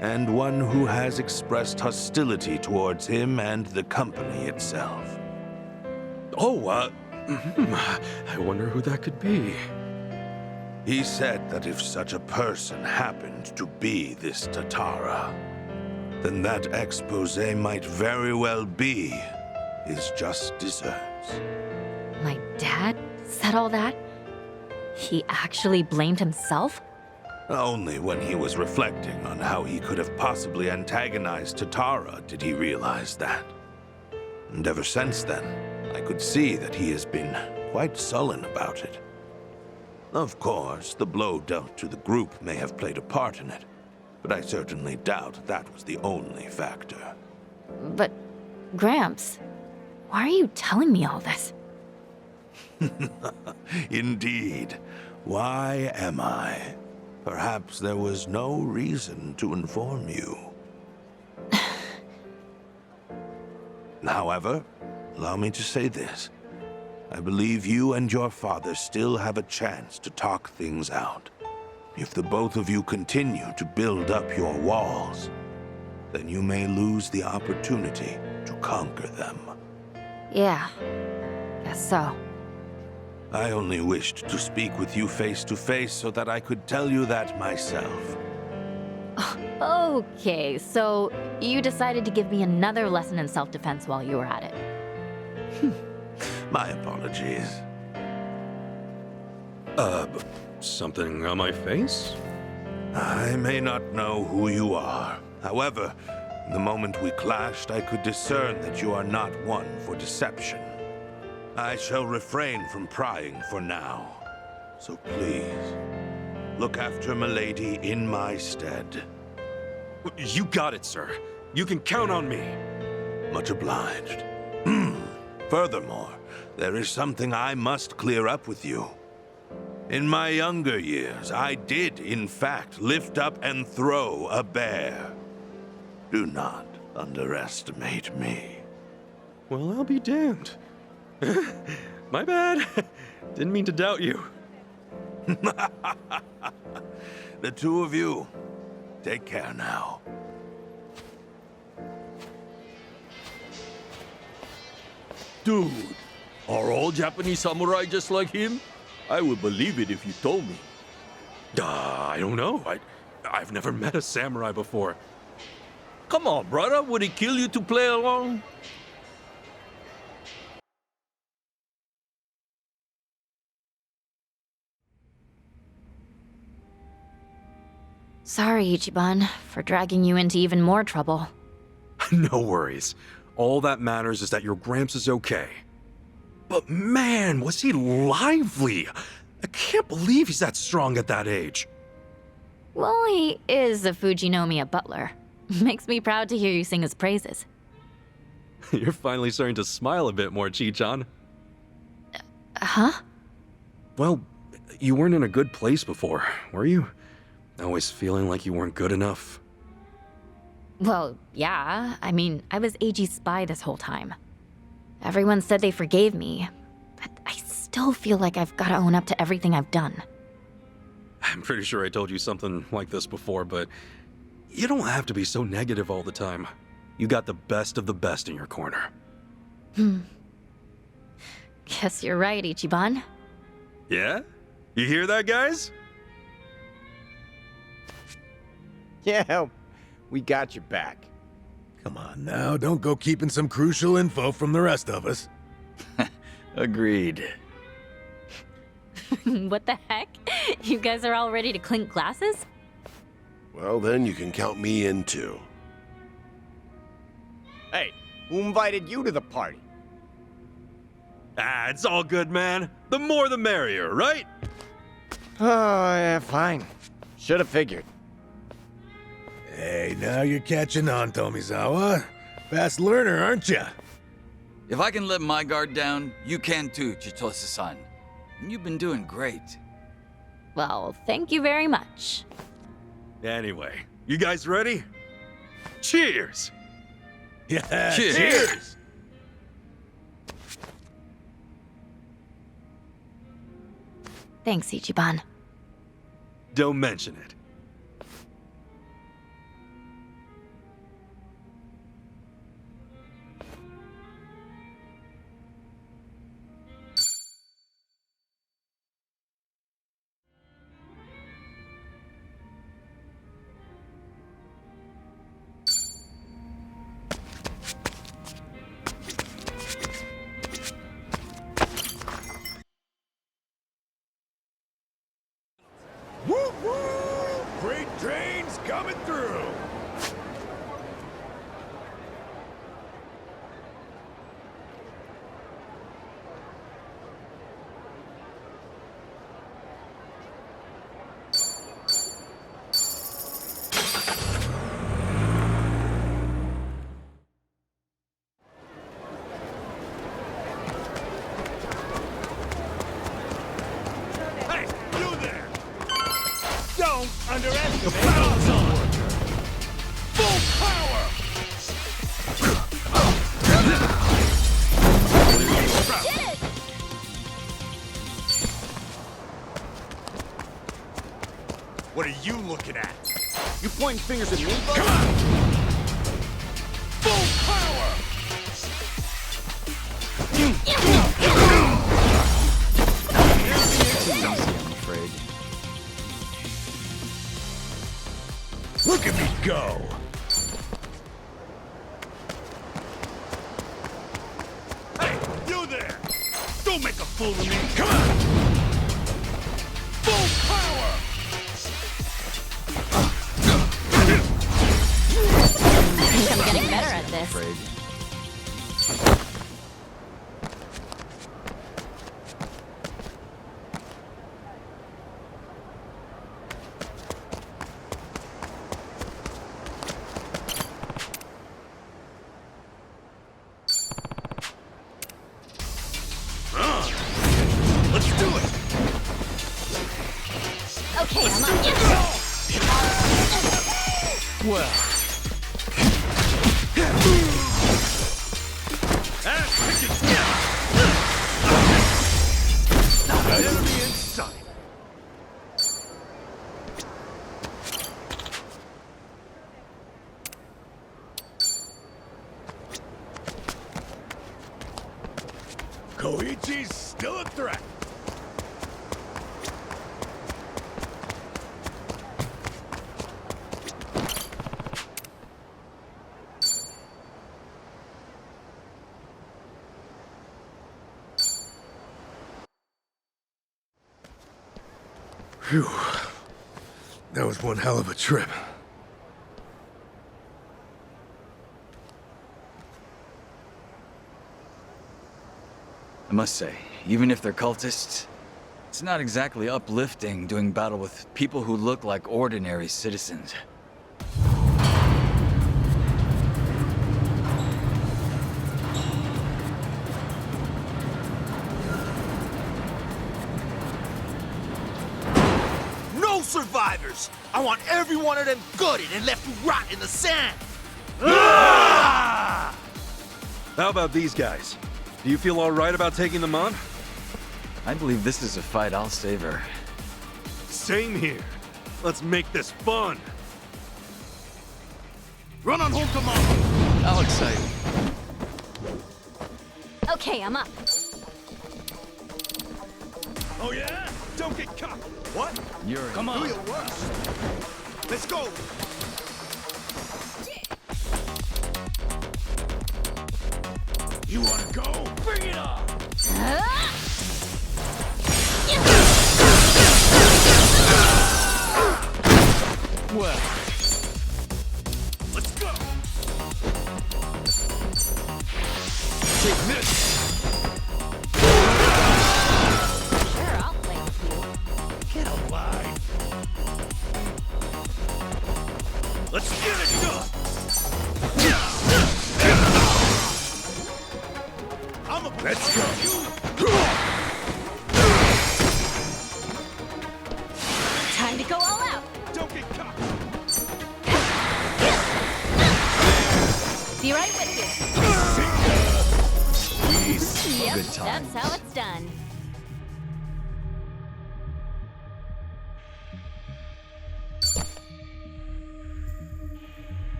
and one who has expressed hostility towards him and the company itself. Oh, I wonder who that could be. He said that if such a person happened to be this Tatara, then that expose might very well be his just desserts. My dad said all that? He actually blamed himself? Only when he was reflecting on how he could have possibly antagonized Tatara did he realize that. And ever since then, I could see that he has been quite sullen about it. Of course, the blow dealt to the group may have played a part in it, but I certainly doubt that was the only factor. But, Gramps, why are you telling me all this? Indeed. Why am I? Perhaps there was no reason to inform you. However, allow me to say this. I believe you and your father still have a chance to talk things out. If the both of you continue to build up your walls, then you may lose the opportunity to conquer them. Yeah, guess so. I only wished to speak with you face to face so that I could tell you that myself. Okay, so you decided to give me another lesson in self-defense while you were at it. My apologies. Something on my face? I may not know who you are. However, the moment we clashed, I could discern that you are not one for deception. I shall refrain from prying for now. So please, look after Milady in my stead. You got it, sir. You can count on me. Much obliged. Furthermore, there is something I must clear up with you. In my younger years, I did, in fact, lift up and throw a bear. Do not underestimate me. Well, I'll be damned. My bad. Didn't mean to doubt you. The two of you, take care now. Dude, are all Japanese samurai just like him? I would believe it if you told me. I don't know. I've never met a samurai before. Come on, brother. Would he kill you to play along? Sorry, Ichiban, for dragging you into even more trouble. No worries. All that matters is that your Gramps is okay. But man, was he lively! I can't believe he's that strong at that age. Well, he is a Fujinomiya butler. Makes me proud to hear you sing his praises. You're finally starting to smile a bit more, Chi-chan. Huh? Well, you weren't in a good place before, were you? Always feeling like you weren't good enough? Well, yeah. I mean, I was AG's spy this whole time. Everyone said they forgave me, but I still feel like I've got to own up to everything I've done. I'm pretty sure I told you something like this before, but you don't have to be so negative all the time. You got the best of the best in your corner. Guess you're right, Ichiban. Yeah? You hear that, guys? Yeah, we got your back. Come on now, don't go keeping some crucial info from the rest of us. Agreed. What the heck? You guys are all ready to clink glasses? Well, then you can count me in too. Hey, who invited you to the party? Ah, it's all good, man. The more the merrier, right? Oh, yeah, fine. Should have figured. Hey, now you're catching on, Tomizawa. Fast learner, aren't you? If I can let my guard down, you can too, Chitose-san. And you've been doing great. Well, thank you very much. Anyway, you guys ready? Cheers! Yeah, Cheers. cheers! Thanks, Ichiban. Don't mention it. Woo woo! Freight trains coming through! Hey, you there! Don't underestimate the power worker! Full power! What are you looking at? You pointing fingers at me? Come on! Full power! Easy, I'm afraid. Look at me go! Hey, you there! Don't make a fool of me! Come on! Full power! I think I'm getting better at this. Afraid. Let's do it! Okay, I'm on. Well, Enemy in sight! Koichi's still a threat! Phew. That was one hell of a trip. I must say, even if they're cultists, it's not exactly uplifting doing battle with people who look like ordinary citizens. survivors. I want every one of them gutted and left to rot in the sand. How about these guys? Do you feel all right about taking them on? I believe this is a fight I'll savor. Same here. Let's make this fun. Run on home tomorrow. How exciting. Okay, I'm up. Oh yeah? Don't get caught. What? You're Come on. Do your worst. Let's go. You wanna go? Bring it on. well. Let's go. Take this. Sure, I'll play with you. Get alive. Let's get it done. Let's go. Time to go all out. Don't get caught. Be right with you. Yep, Good times. that's how it's done.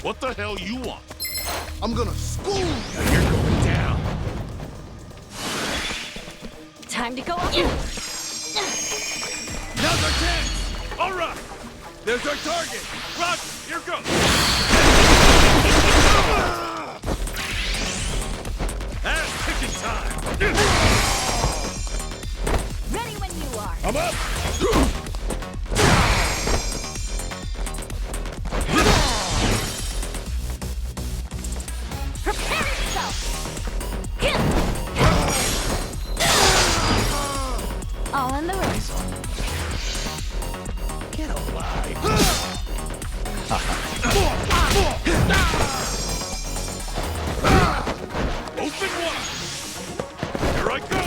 What the hell you want? I'm gonna school you. You're going down. Time to go all out. Now's our chance. All right. There's our target. Roger. Here goes. Ass kicking time. Ready when you are. I'm up. Prepare yourself. All in the race. Get alive. Open wide. Here I go.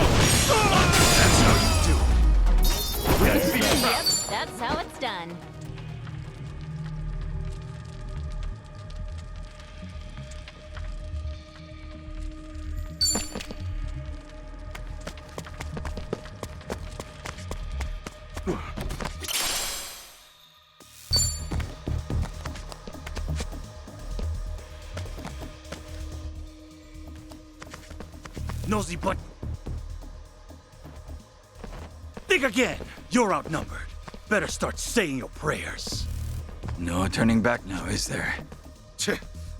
That's how you do it. Gotta be Yep, proud. that's how it's done. Nosy butt. Think again. You're outnumbered. Better start saying your prayers. No turning back now, is there? Tch,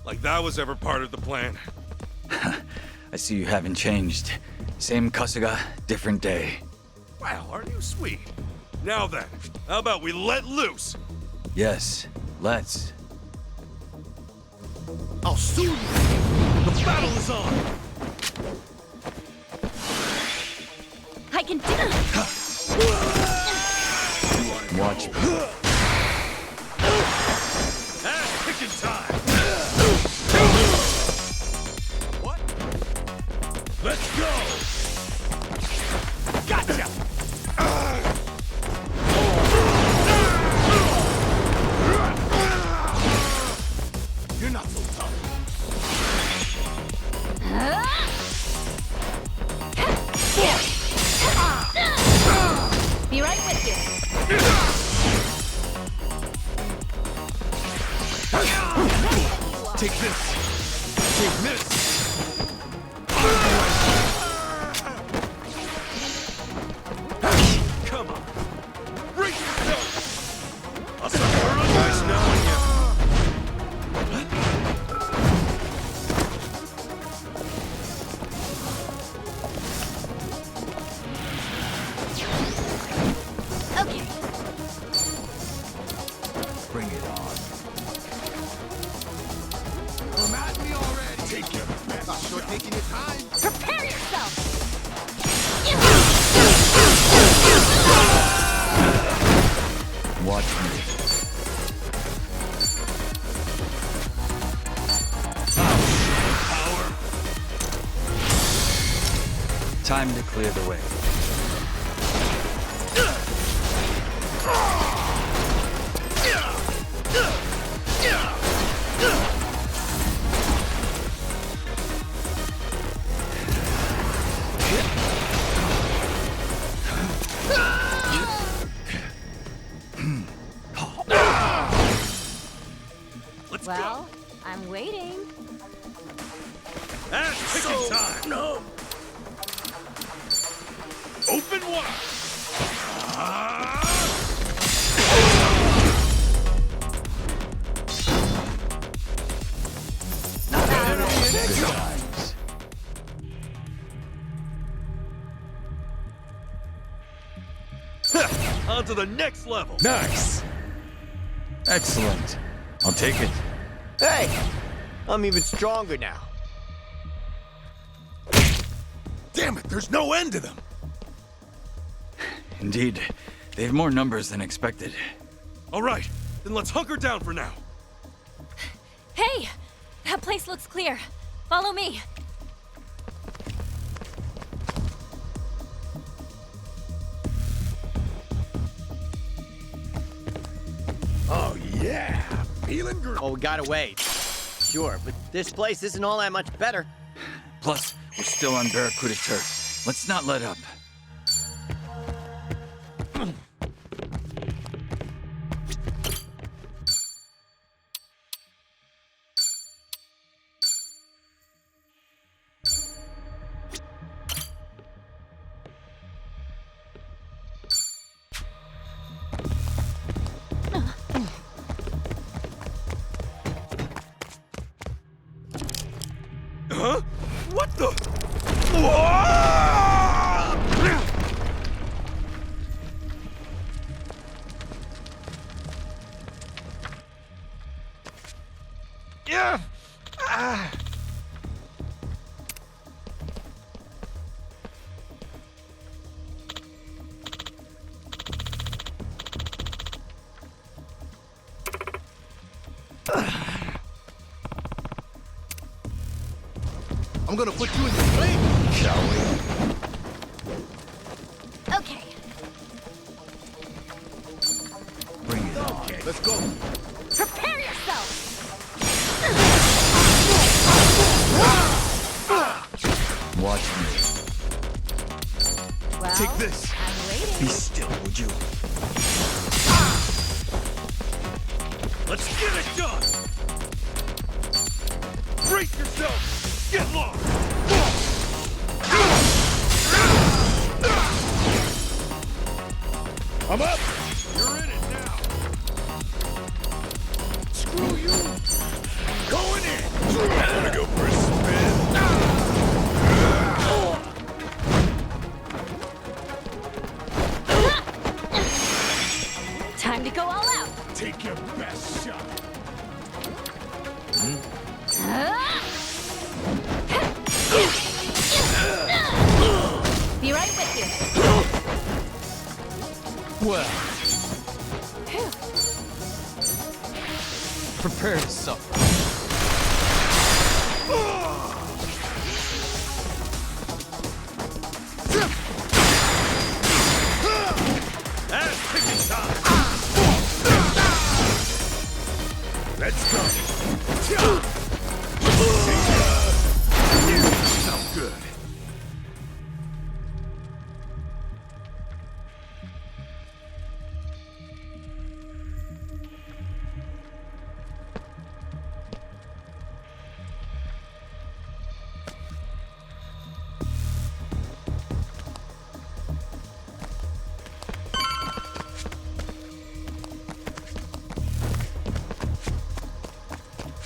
like that was ever part of the plan. I see you haven't changed. Same Kasuga, different day. Wow, aren't you sweet? Now then, how about we let loose? Yes, let's. I'll sue you. The battle is on. I can do it. Watch me. Ass kicking time. What? Let's go. Gotcha. You're not so tough. Be right with you. Take this. Take this. Come on. Brace yourself. I'll suck her on nice knowing you. Okay. Bring it on. Come at me already. Take your Time to clear the way. Well, I'm waiting. And picking time! No. Open wide! Good times. On to the next level! Nice. Excellent. I'll take it. Hey, I'm even stronger now. Damn it, there's no end to them. Indeed, they have more numbers than expected. All right, then let's hunker down for now. Hey! That place looks clear. Follow me. Oh, yeah. Feeling good. Oh, we gotta wait. Sure, but this place isn't all that much better. Plus, we're still on Barracuda turf. Let's not let up. Huh? What the? Yeah. I'm gonna put you in your place, shall we? Okay. Bring it on. Okay, let's go. Prepare yourself! Watch me. Well, Take this. I'm waiting. Be still, would you? Let's get it done! Brace yourself! Get lost! I'm up. You're in it now! Screw you. Going in. Wanna go for a spin? Time to go all out. Take your best shot. Be right with you. Well, prepare to suffer. And picking time! Let's go. Sounds good.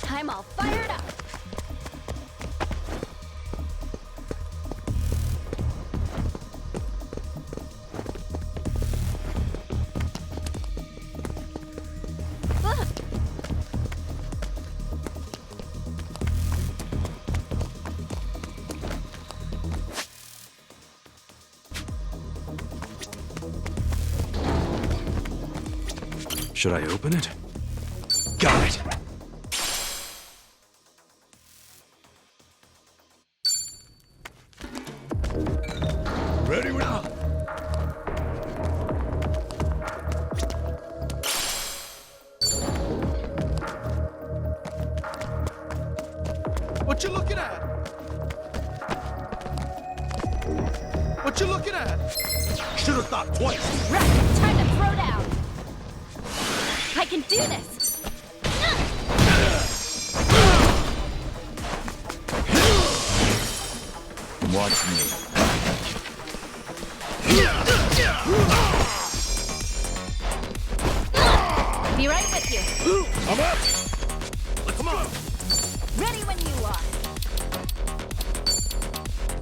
I'm all fired up. Look. Should I open it? Got it! Ready when What you looking at? What you looking at? Should have thought twice. Right, time to throw down. I can do this. Watch me. Be right with you. I'm up! Come on. Ready when you are.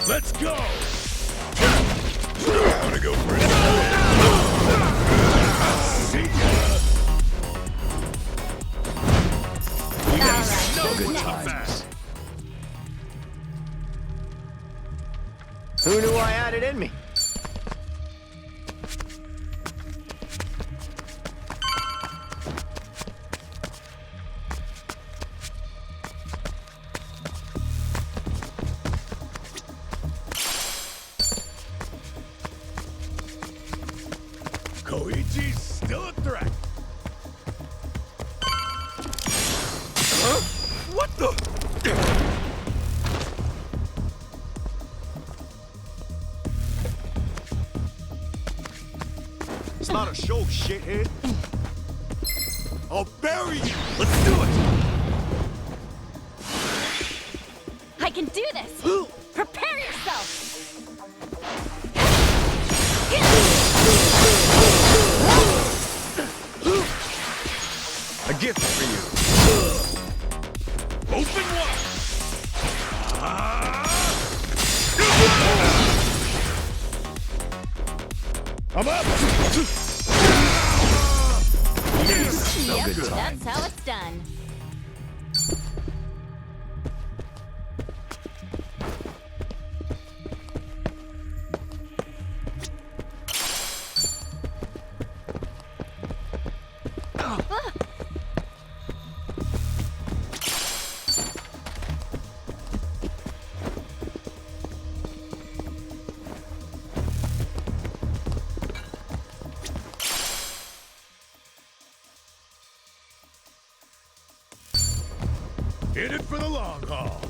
Let's go! Wanna go for it? See ya! All right, Good who's next? times. Who knew I had it in me? Koichi's still a threat. Huh? What the? It's not a show, shithead. I'll bury you! Let's do it. I can do this. Prepare yourself. A gift for you. Open wide! I'm up! Yep, good that's how it's done. In it for the long haul.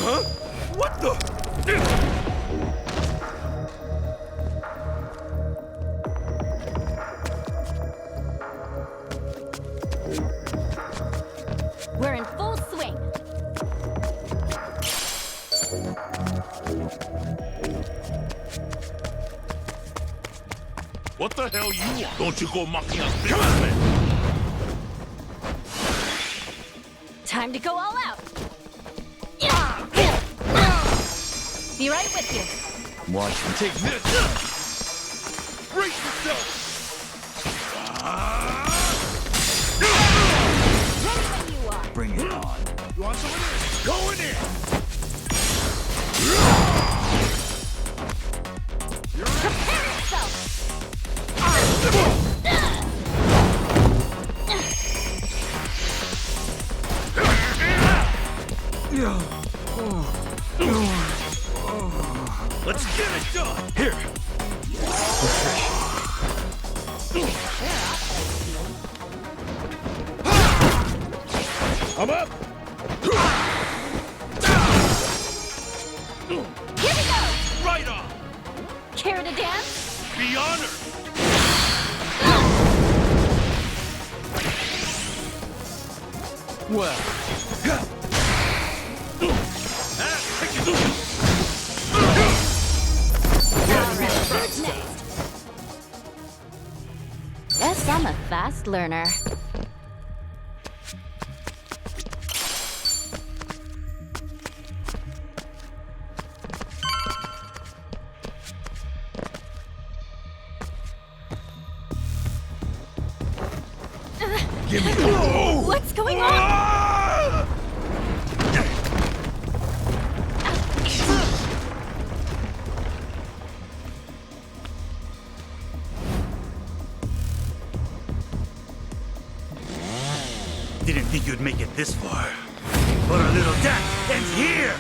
Huh? What the? We're in full swing. What the hell you want? Don't you go mocking us. Come on, man. Time to go all out. Be right with you. Watch me. Take this! Brace yourself! Ready when you are. Bring it on. You want some of this? Going in! Prepare yourself. Let's get it done. Here. I'm up! Here we go. Right on. Care to dance? Be honored. Well. Who's next? I'm a fast learner. Give me What's going on? Didn't think you'd make it this far. But our little dance ends here!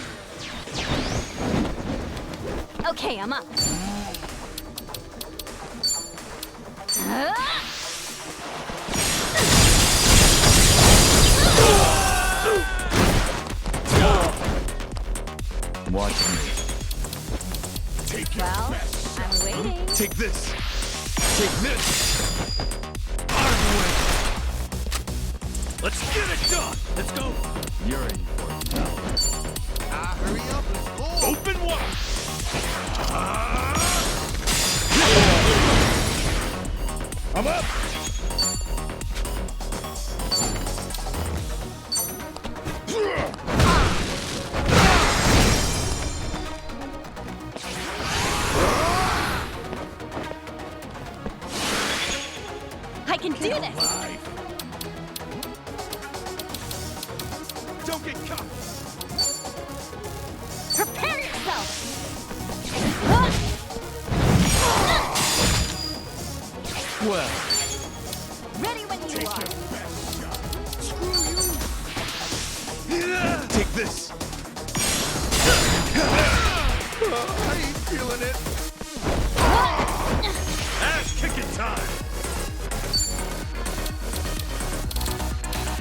Okay, I'm up. Watch me. Take your Well, best. I'm waiting. Take this. Take this. Let's get it done! Let's go! You're in for it now. Hurry up. Let's go. Open wide! I'm up. I can do this! Live. Don't get caught. Prepare yourself! Well, Ready when you are. Best shot. Screw you. Take this. I ain't feeling it. Ass kicking time!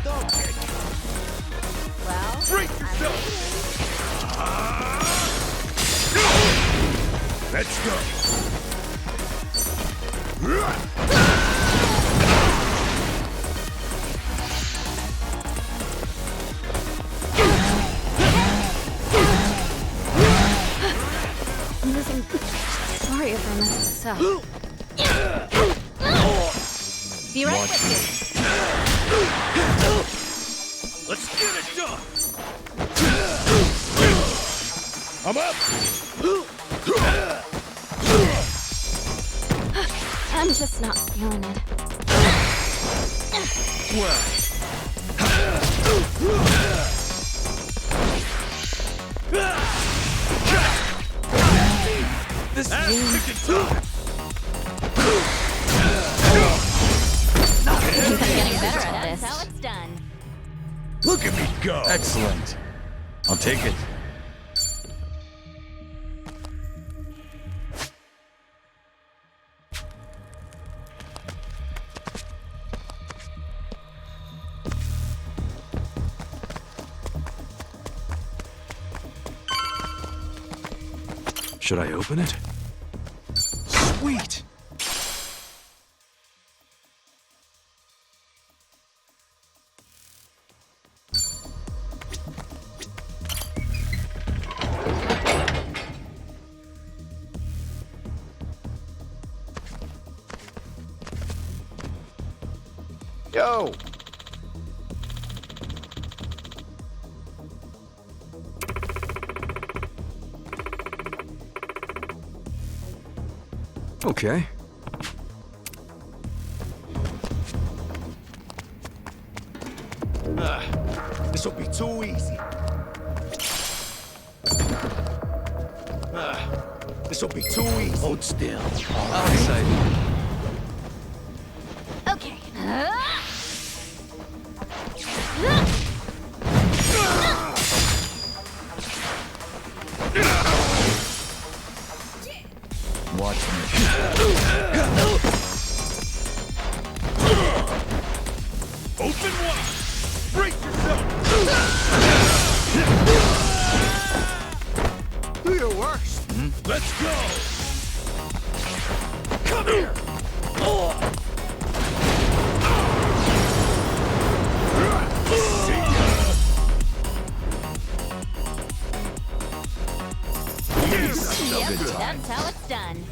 Don't get caught. Well, Break I'm yourself. waiting. Let's go. I'm losing. Sorry if I messed this up. Be right with Let's get it done! I'm up. you. I'm just not feeling it. This Ass kicking time! I think I'm getting better at this. That's how it's done. Look at me go. excellent. I'll take it. Should I open it? Sweet! Yo! Okay. This'll be too easy. This'll be too easy. Hold still. How exciting. Okay. Watch me. Open wide. Break yourself. Do your worst. Let's go. Come here. See ya. Yep, that's how it's done.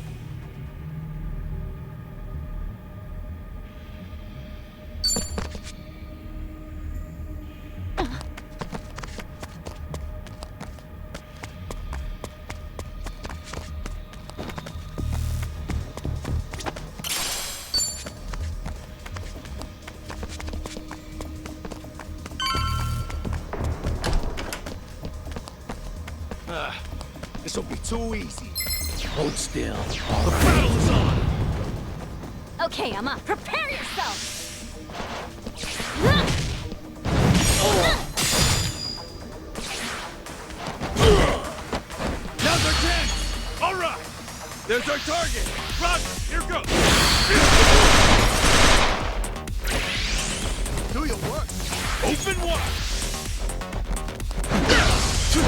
This'll be too easy. Hold still. The battle is on! Okay, Emma, prepare yourself! Now's our chance! All right! There's our target! Run! Here goes! Do your work. Open wide! Sure.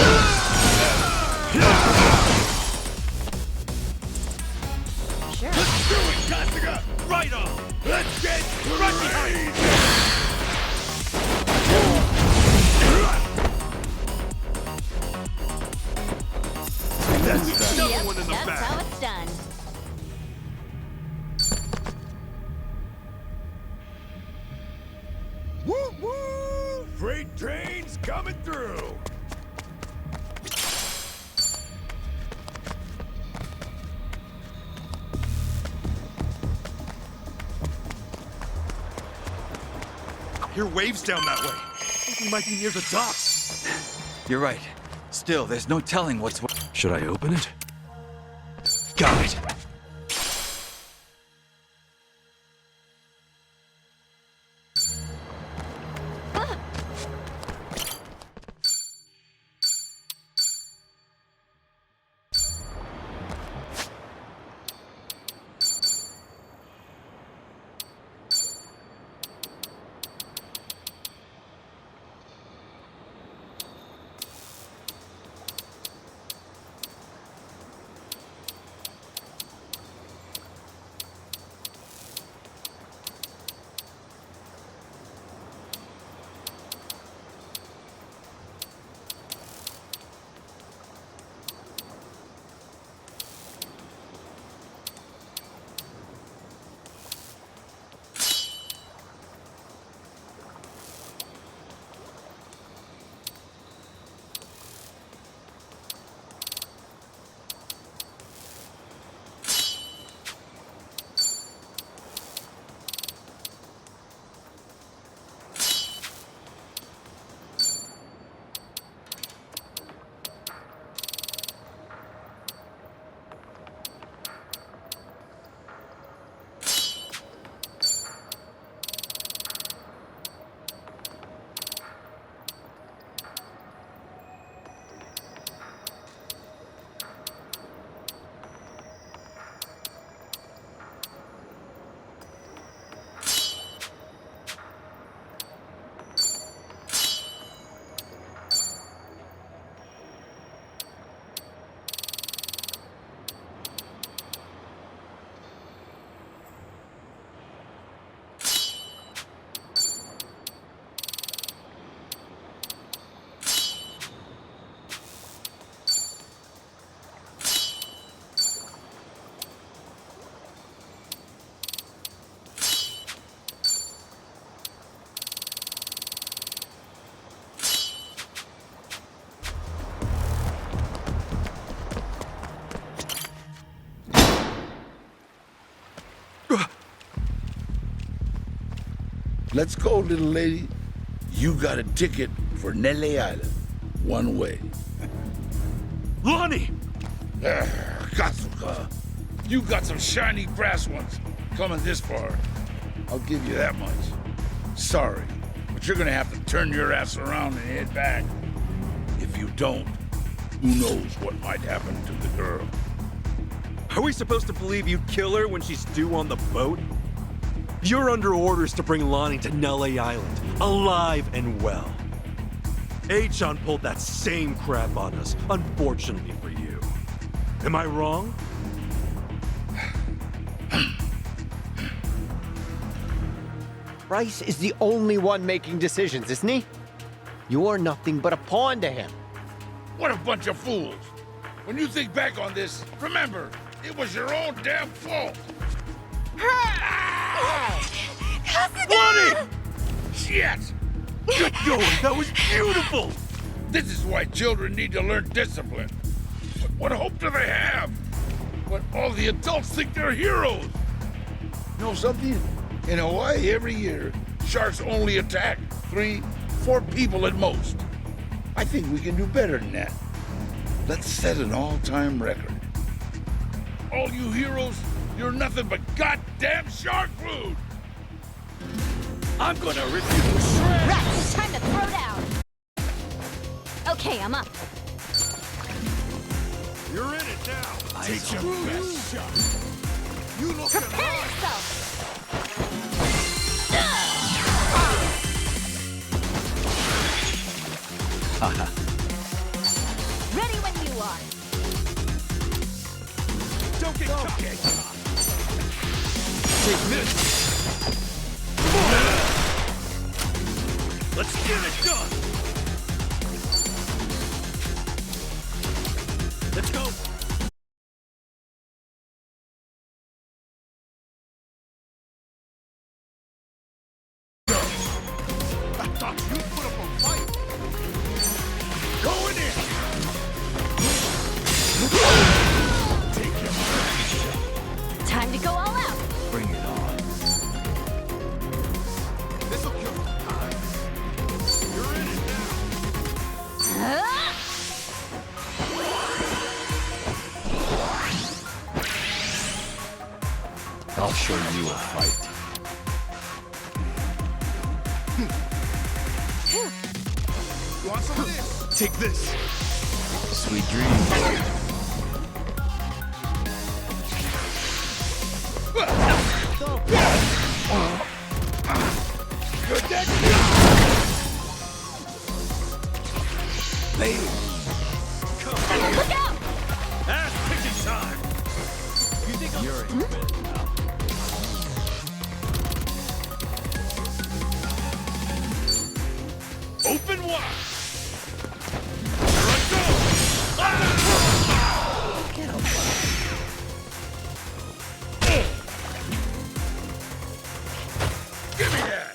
Let's do it, Kasuga! Right on! Let's get right behind you! That's another Yep, one in the that's back. how it's done. Woo woo! Freight trains coming through. Hear waves down that way. I think we might be near the docks. You're right. Still, there's no telling what's... Should I open it? Got it. Let's go, little lady. You got a ticket for Nele Island. One way. Lonnie! Kasuga, you got some shiny brass ones coming this far. I'll give you that much. Sorry, but you're gonna have to turn your ass around and head back. If you don't, who knows what might happen to the girl. Are we supposed to believe you'd kill her when she's due on the boat? You're under orders to bring Lonnie to Nele Island, alive and well. Achan pulled that same crap on us, unfortunately for you. Am I wrong? Bryce is the only one making decisions, isn't he? You're nothing but a pawn to him. What a bunch of fools! When you think back on this, remember, it was your own damn fault! Lonnie! Shit! Good going, that was beautiful! This is why children need to learn discipline. But what hope do they have when all the adults think they're heroes? You know something? In Hawaii every year, sharks only attack 3-4 people at most. I think we can do better than that. Let's set an all-time record. All you heroes, you're nothing but goddamn shark food! I'm gonna rip you to shreds! Rex, it's time to throw down! Okay, I'm up. You're in it now. Take your best shot. You look Prepare yourself! Ready when you are. Don't get caught. Take this! Let's get it done. Let's go. I thought you'd put up a fight. Going in. Take your best shot. Time to go all out. Bring it on. This'll kill some time. You're in it now. I'll show you a fight. Want some of this? Take this. Sweet dreams. Good deck. Lady. Look out! Ass kicking time. You think I'm... You're in bed now. Open wide. Here I go. Get Give me that.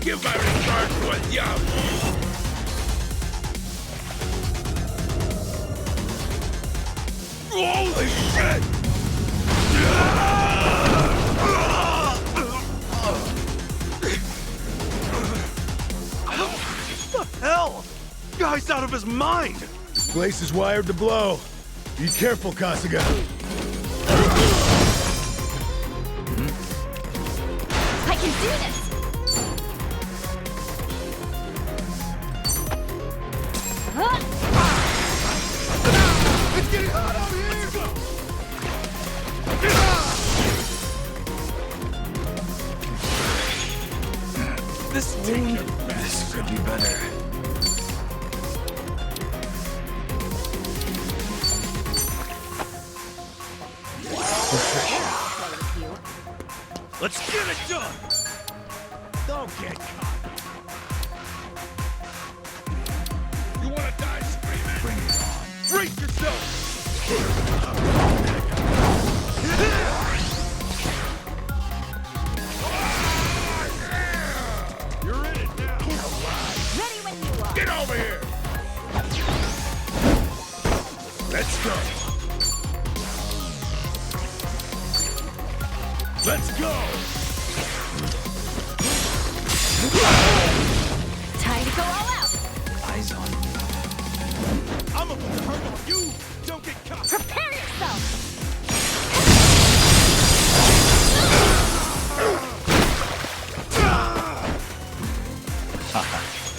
Give my regards to a young. Holy shit! Hell! Guy's out of his mind! This place is wired to blow. Be careful, Kasuga. I can do this! It's getting hot out here! This could be better. Let's get it done! Don't get caught. You wanna die screaming? Bring it on. Brace yourself! You're in it now. Ready when you are. Get over here! Let's go! Let's go! Time to go all out. Eyes on me. I'm gonna put the hurt on you! Don't get caught! Prepare yourself.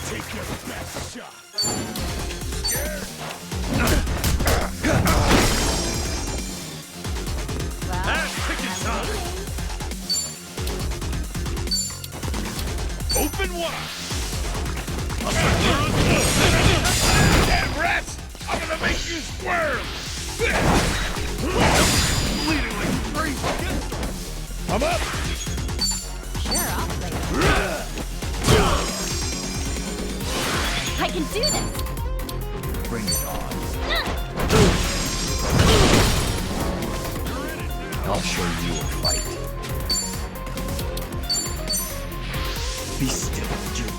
Take your best shot! Scared? Well, Ass kicking time! Open wide! Damn rats! I'm gonna make you squirm! Bleeding like crazy! I'm up! sure, I'll play. I can do this. Bring it on. I'll show you a fight. Be still, June.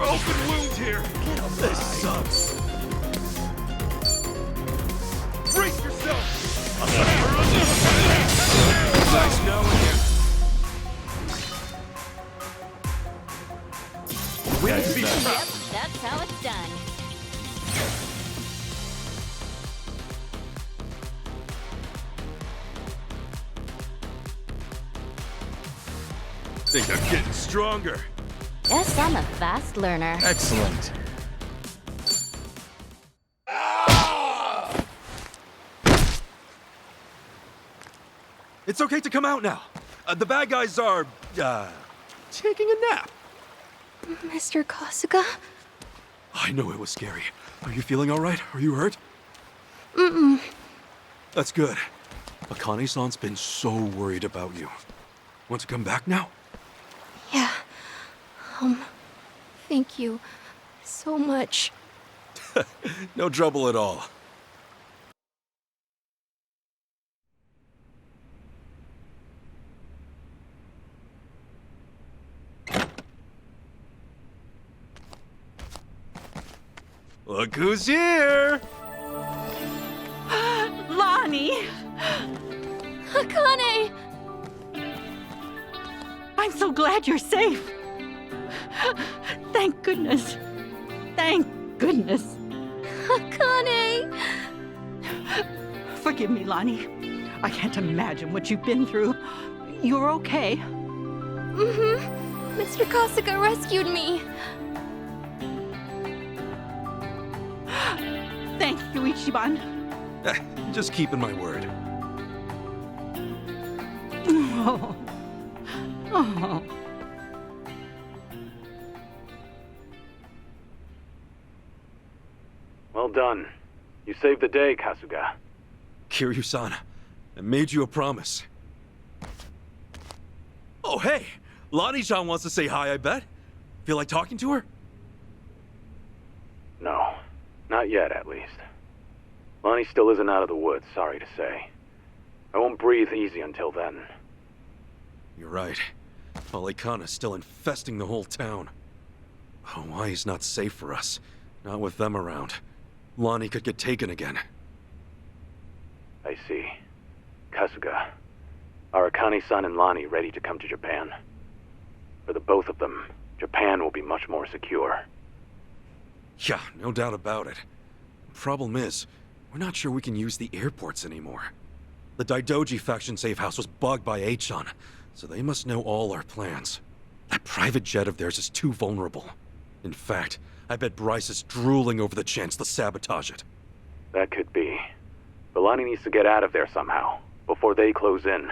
Open wound here! This sucks! Brace yourself! Nice knowing you. Think I'm getting stronger. Guess I'm a fast learner. Excellent. It's okay to come out now. The bad guys are, taking a nap. Mr. Kasuga? I know it was scary. Are you feeling all right? Are you hurt? Mm-mm. That's good. Akane-san's been so worried about you. Want to come back now? Yeah. Thank you so much. No trouble at all. Look who's here! Lonnie! Akane! I'm so glad you're safe. Thank goodness. Thank goodness. Akane! Forgive me, Lonnie. I can't imagine what you've been through. You're okay. Mm-hmm. Mr. Kasuga rescued me. Thank you, Ichiban. Just keeping my word. Oh. Oh. Well done. You saved the day, Kasuga. Kiryu-san, I made you a promise. Oh, hey! Lonnie-chan wants to say hi, I bet. Feel like talking to her? No. Not yet, at least. Lonnie still isn't out of the woods, sorry to say. I won't breathe easy until then. You're right. Polycana's still infesting the whole town. Hawaii's not safe for us. Not with them around. Lonnie could get taken again. I see. Kasuga, are Akane-san and Lonnie ready to come to Japan? For the both of them, Japan will be much more secure. Yeah, no doubt about it. Problem is, we're not sure we can use the airports anymore. The Daidoji faction safe house was bugged by Achan, so they must know all our plans. That private jet of theirs is too vulnerable. In fact, I bet Bryce is drooling over the chance to sabotage it. That could be. But Lonnie needs to get out of there somehow, before they close in.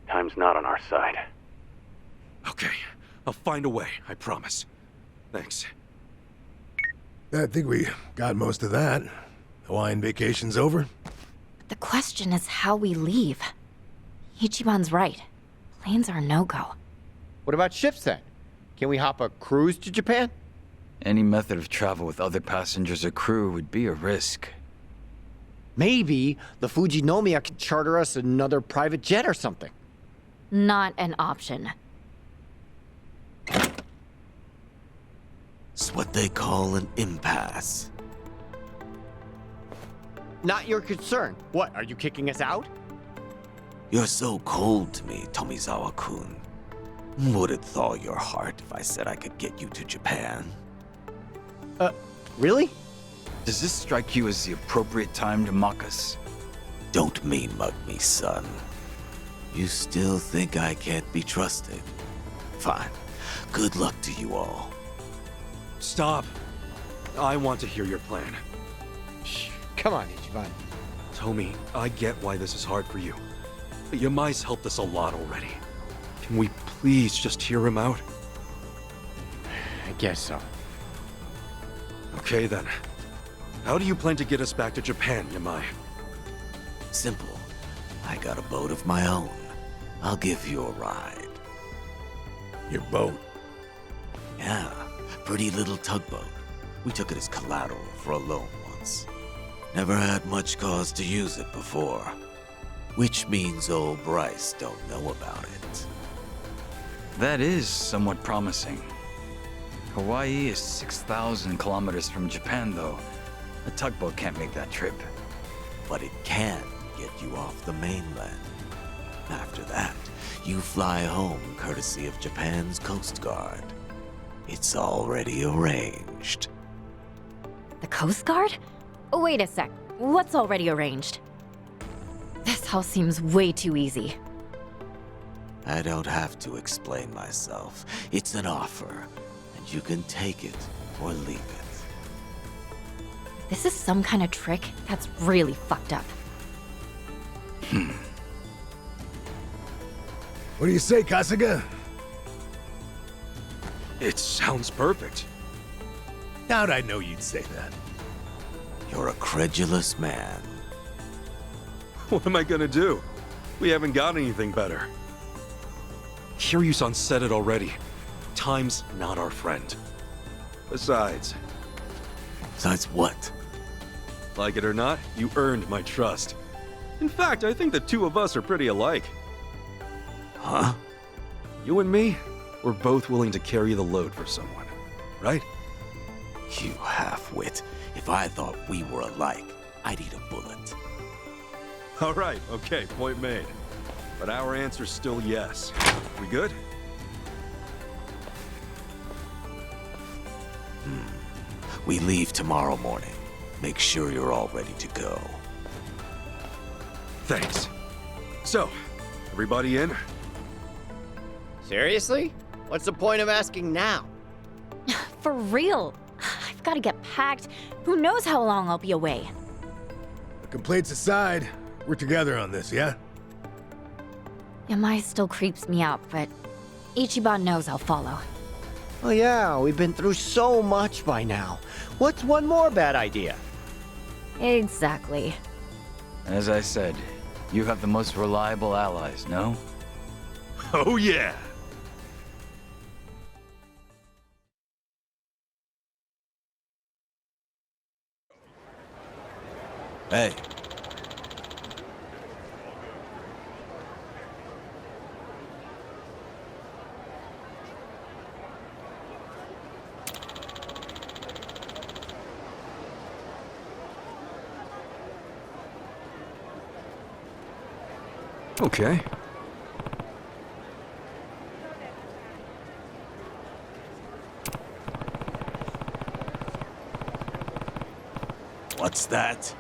Time's not on our side. Okay, I'll find a way, I promise. Thanks. I think we got most of that. Hawaiian vacation's over? The question is how we leave. Ichiban's right. Planes are no-go. What about ships then? Can we hop a cruise to Japan? Any method of travel with other passengers or crew would be a risk. Maybe the Fujinomiya could charter us another private jet or something. Not an option. It's what they call an impasse. Not your concern. What, are you kicking us out? You're so cold to me, Tomizawa-kun. Would it thaw your heart if I said I could get you to Japan? Really? Does this strike you as the appropriate time to mock us? Don't mean mug me, son. You still think I can't be trusted? Fine. Good luck to you all. Stop. I want to hear your plan. Shh. Come on, Ichiban. Tomi, I get why this is hard for you. But Yamai's helped us a lot already. Can we please just hear him out? I guess so. Okay then. How do you plan to get us back to Japan, Yamai? Simple. I got a boat of my own. I'll give you a ride. Your boat? Yeah, pretty little tugboat. We took it as collateral for a loan once. Never had much cause to use it before. Which means old Bryce don't know about it. That is somewhat promising. Hawaii is 6,000 kilometers from Japan, though. A tugboat can't make that trip. But it can get you off the mainland. After that, you fly home courtesy of Japan's Coast Guard. It's already arranged. The Coast Guard? Wait a sec. What's already arranged? This all seems way too easy. I don't have to explain myself. It's an offer, and you can take it or leave it. This is some kind of trick that's really fucked up. What do you say, Kasuga? It sounds perfect. How'd I know you'd say that? You're a credulous man. What am I gonna do? We haven't got anything better. Kiryu-san said it already. Time's not our friend. Besides, Besides what? like it or not, you earned my trust. In fact, I think the two of us are pretty alike. Huh? You and me, we're both willing to carry the load for someone, right? You half-wit. If I thought we were alike, I'd eat a bullet. All right, okay, point made. But our answer's still yes. We good? We leave tomorrow morning. Make sure you're all ready to go. Thanks. So, everybody in? Seriously? What's the point of asking now? For real. I've got to get packed. Who knows how long I'll be away? The complaints aside, we're together on this, yeah? Yamai still creeps me out, but Ichiban knows I'll follow. Oh yeah, we've been through so much by now. What's one more bad idea? Exactly. As I said, you have the most reliable allies, no? Oh, yeah. Hey. Okay. What's that?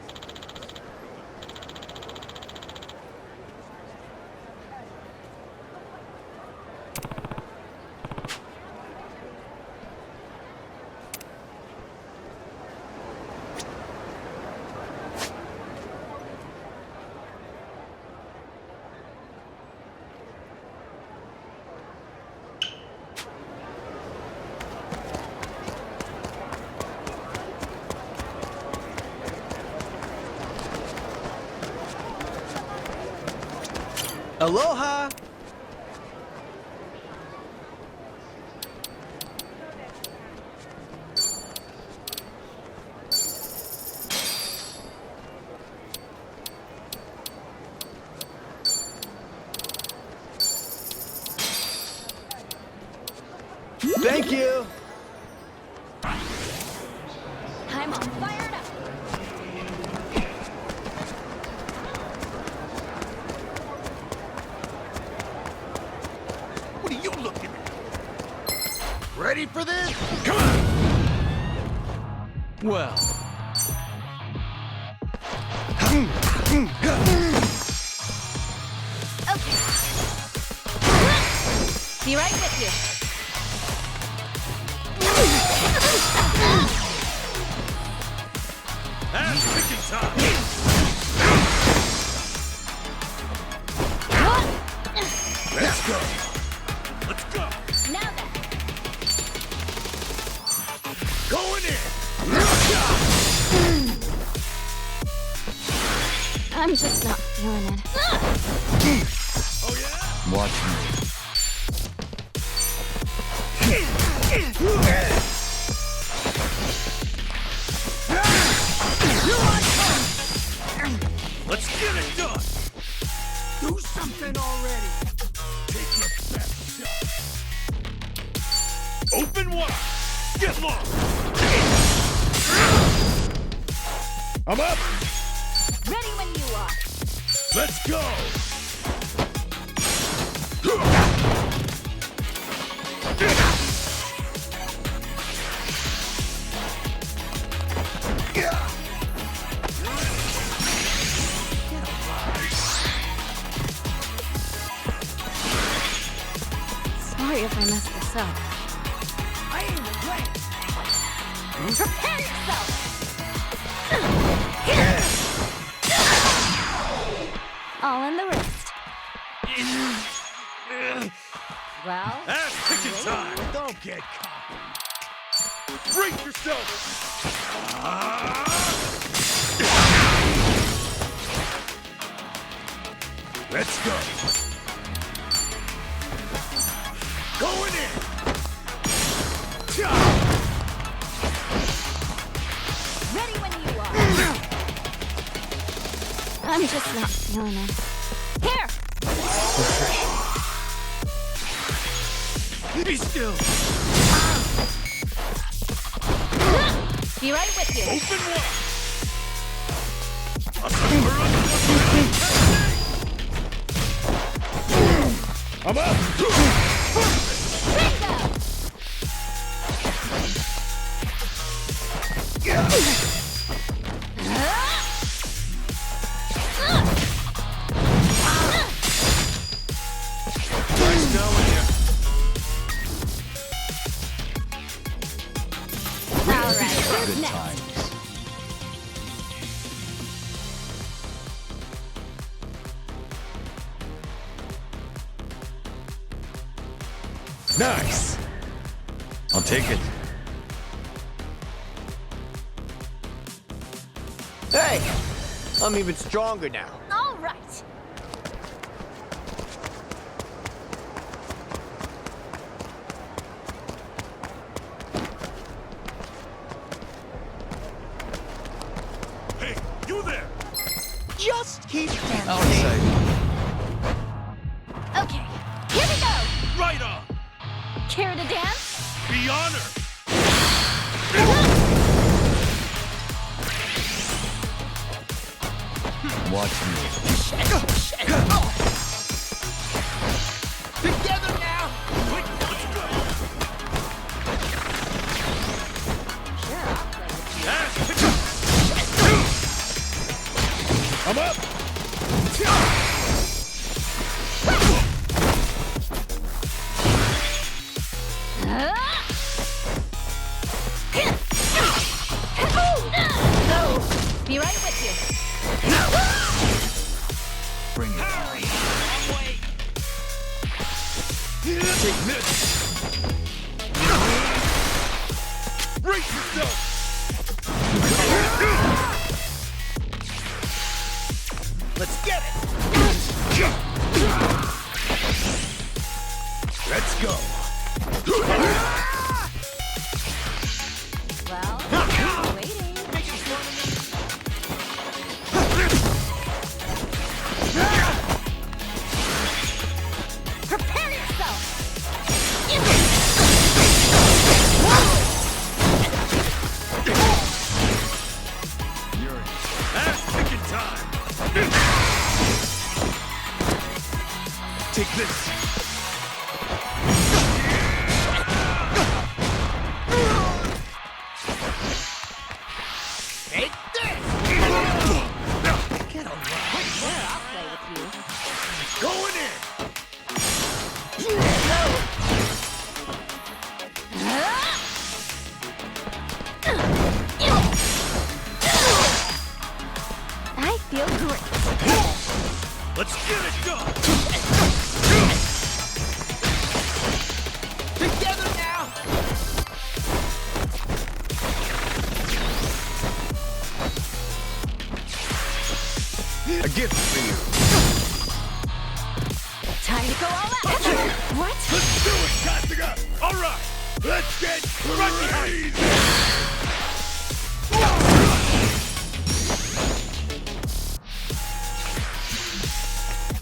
Aloha! Thank you! I'm all fired up. What are you looking at? Ready for this? Come on! Well, Be right with you. That's picking time. Let's go! Let's go. Now then. Going in! I'm just not feeling it. Oh yeah? watch me. Let's get it done. Do something already! Take your best shot! Open wide. Get lost. I'm up! Ready when you are. Let's go! sorry if I messed this up. I ain't playing. Prepare yourself! All in the wrist. Well, That's picking time. Don't get cocky. Brace yourself. Let's go. Going in. ready when you are. I'm just not feeling it. Here! Be still. Be right with you. Open wide. I'm up. Bingo! Nice knowing you. All right, who's Good next? times. Nice. I'll take it. Hey! I'm even stronger now. All right. Hey, you there. Just keep dancing. Outside. Okay, here we go. Right on. Care to dance? Be honored. Watch me. Together now! Quick, let's go. Sure, I'll play with you. Ass kicker. I'm up. Go! Be right with you. Bring it on. Take this. Brace yourself. Let's get it. Let's go. Well, waiting. Prepare yourself. Ass kicking time. Take this. Take this. Get away. Sure, I'll play with you. Going in. I feel great. Let's get it done. Together now! A gift for you. Time to go all out. What? Let's do it, Kasuga. All right. Let's get crazy.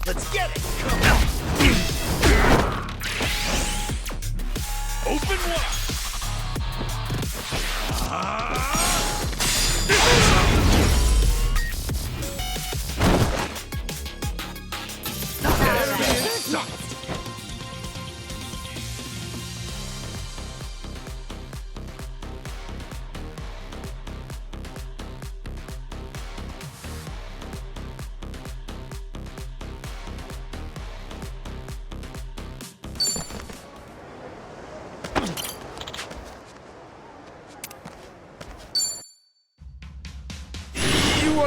Let's get it. Open wide.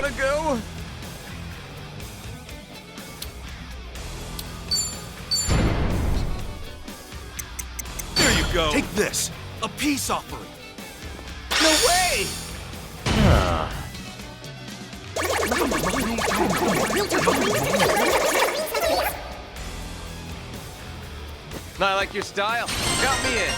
wanna go? There you go. Take this! A peace offering! No way! Not like your style. Got me in.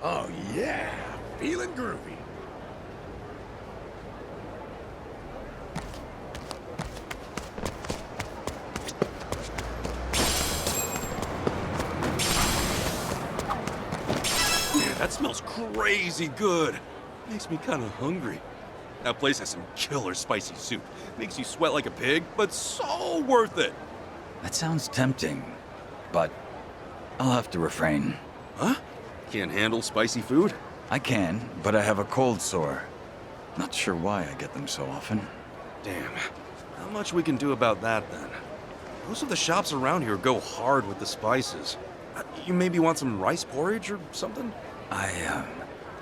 Oh, yeah. Feeling groovy. Man, that smells crazy good. Makes me kind of hungry. That place has some killer spicy soup. Makes you sweat like a pig, but so worth it. That sounds tempting, but I'll have to refrain. Huh? Can't handle spicy food? I can, but I have a cold sore. Not sure why I get them so often. Damn. Not much we can do about that then. Most of the shops around here go hard with the spices. You maybe want some rice porridge or something?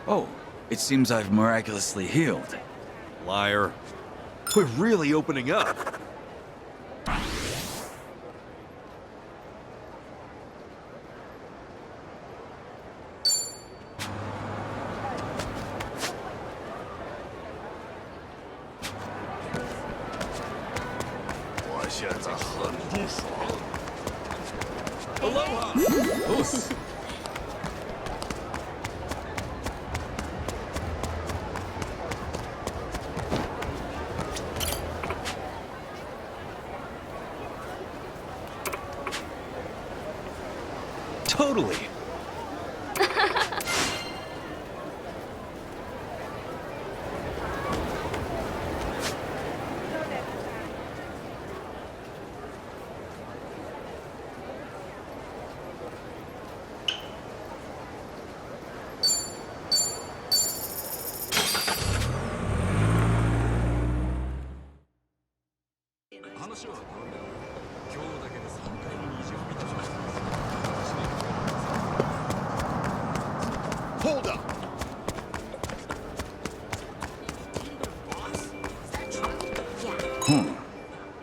Oh, it seems I've miraculously healed. Liar. We're really opening up. Aloha! Oos. Totally! Hold up.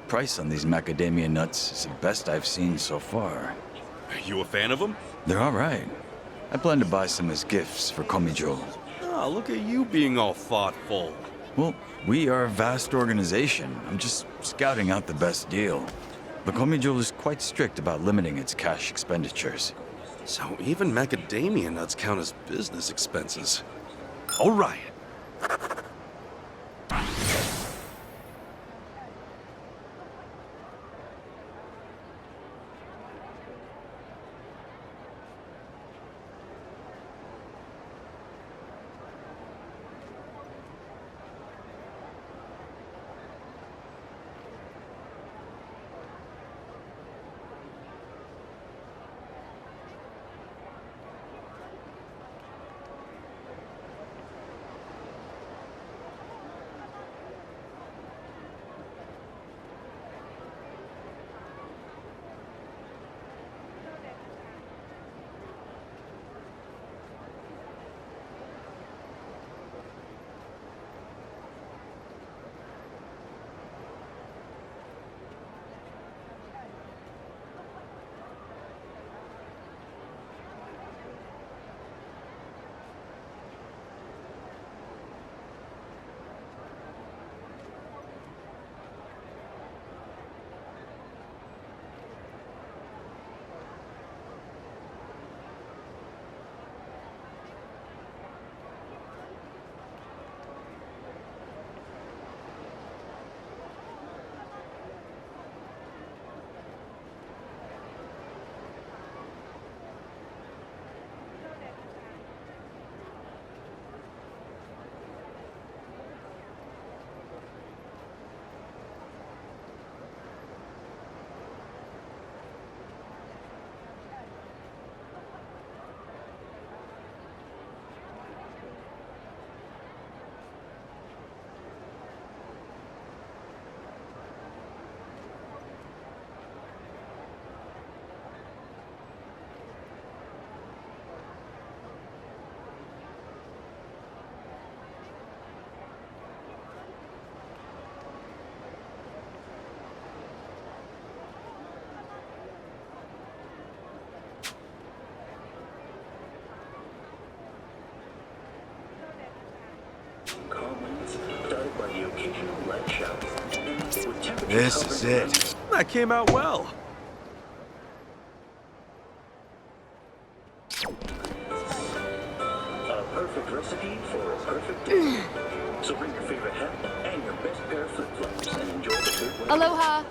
Price on these macadamia nuts is the best I've seen so far. You a fan of them? They're all right. I plan to buy some as gifts for Komijo. Ah, look at you being all thoughtful. Well, we are a vast organization. I'm just scouting out the best deal. The Komijo is quite strict about limiting its cash expenditures. So even macadamia nuts count as business expenses. All right. This is it. That came out well. A perfect recipe for a perfect day. So bring your favorite hat and your best pair of flip-flops and enjoy the good weather. Aloha.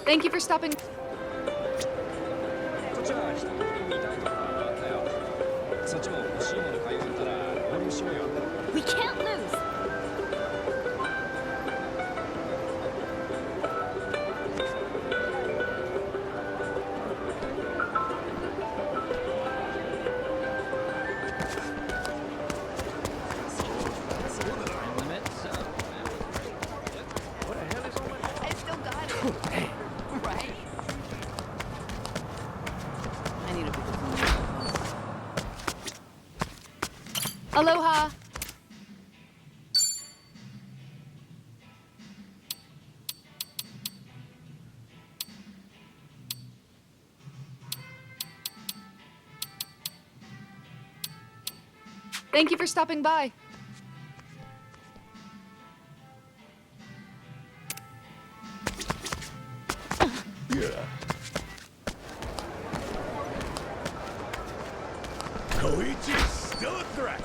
Thank you for stopping. We can't lose. I still got it. Right? I need a Aloha. Thank you for stopping by. Yeah. Koichi's still a threat.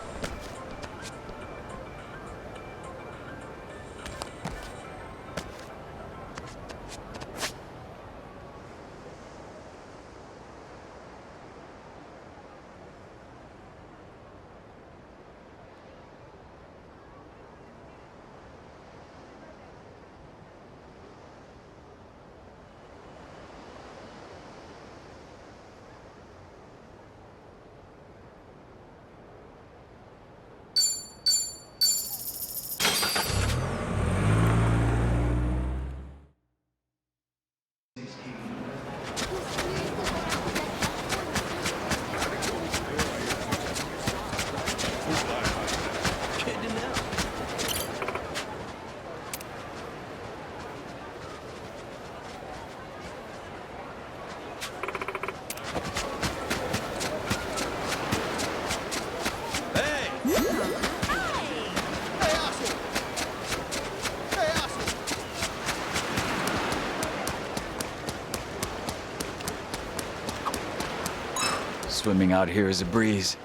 Swimming out here is a breeze.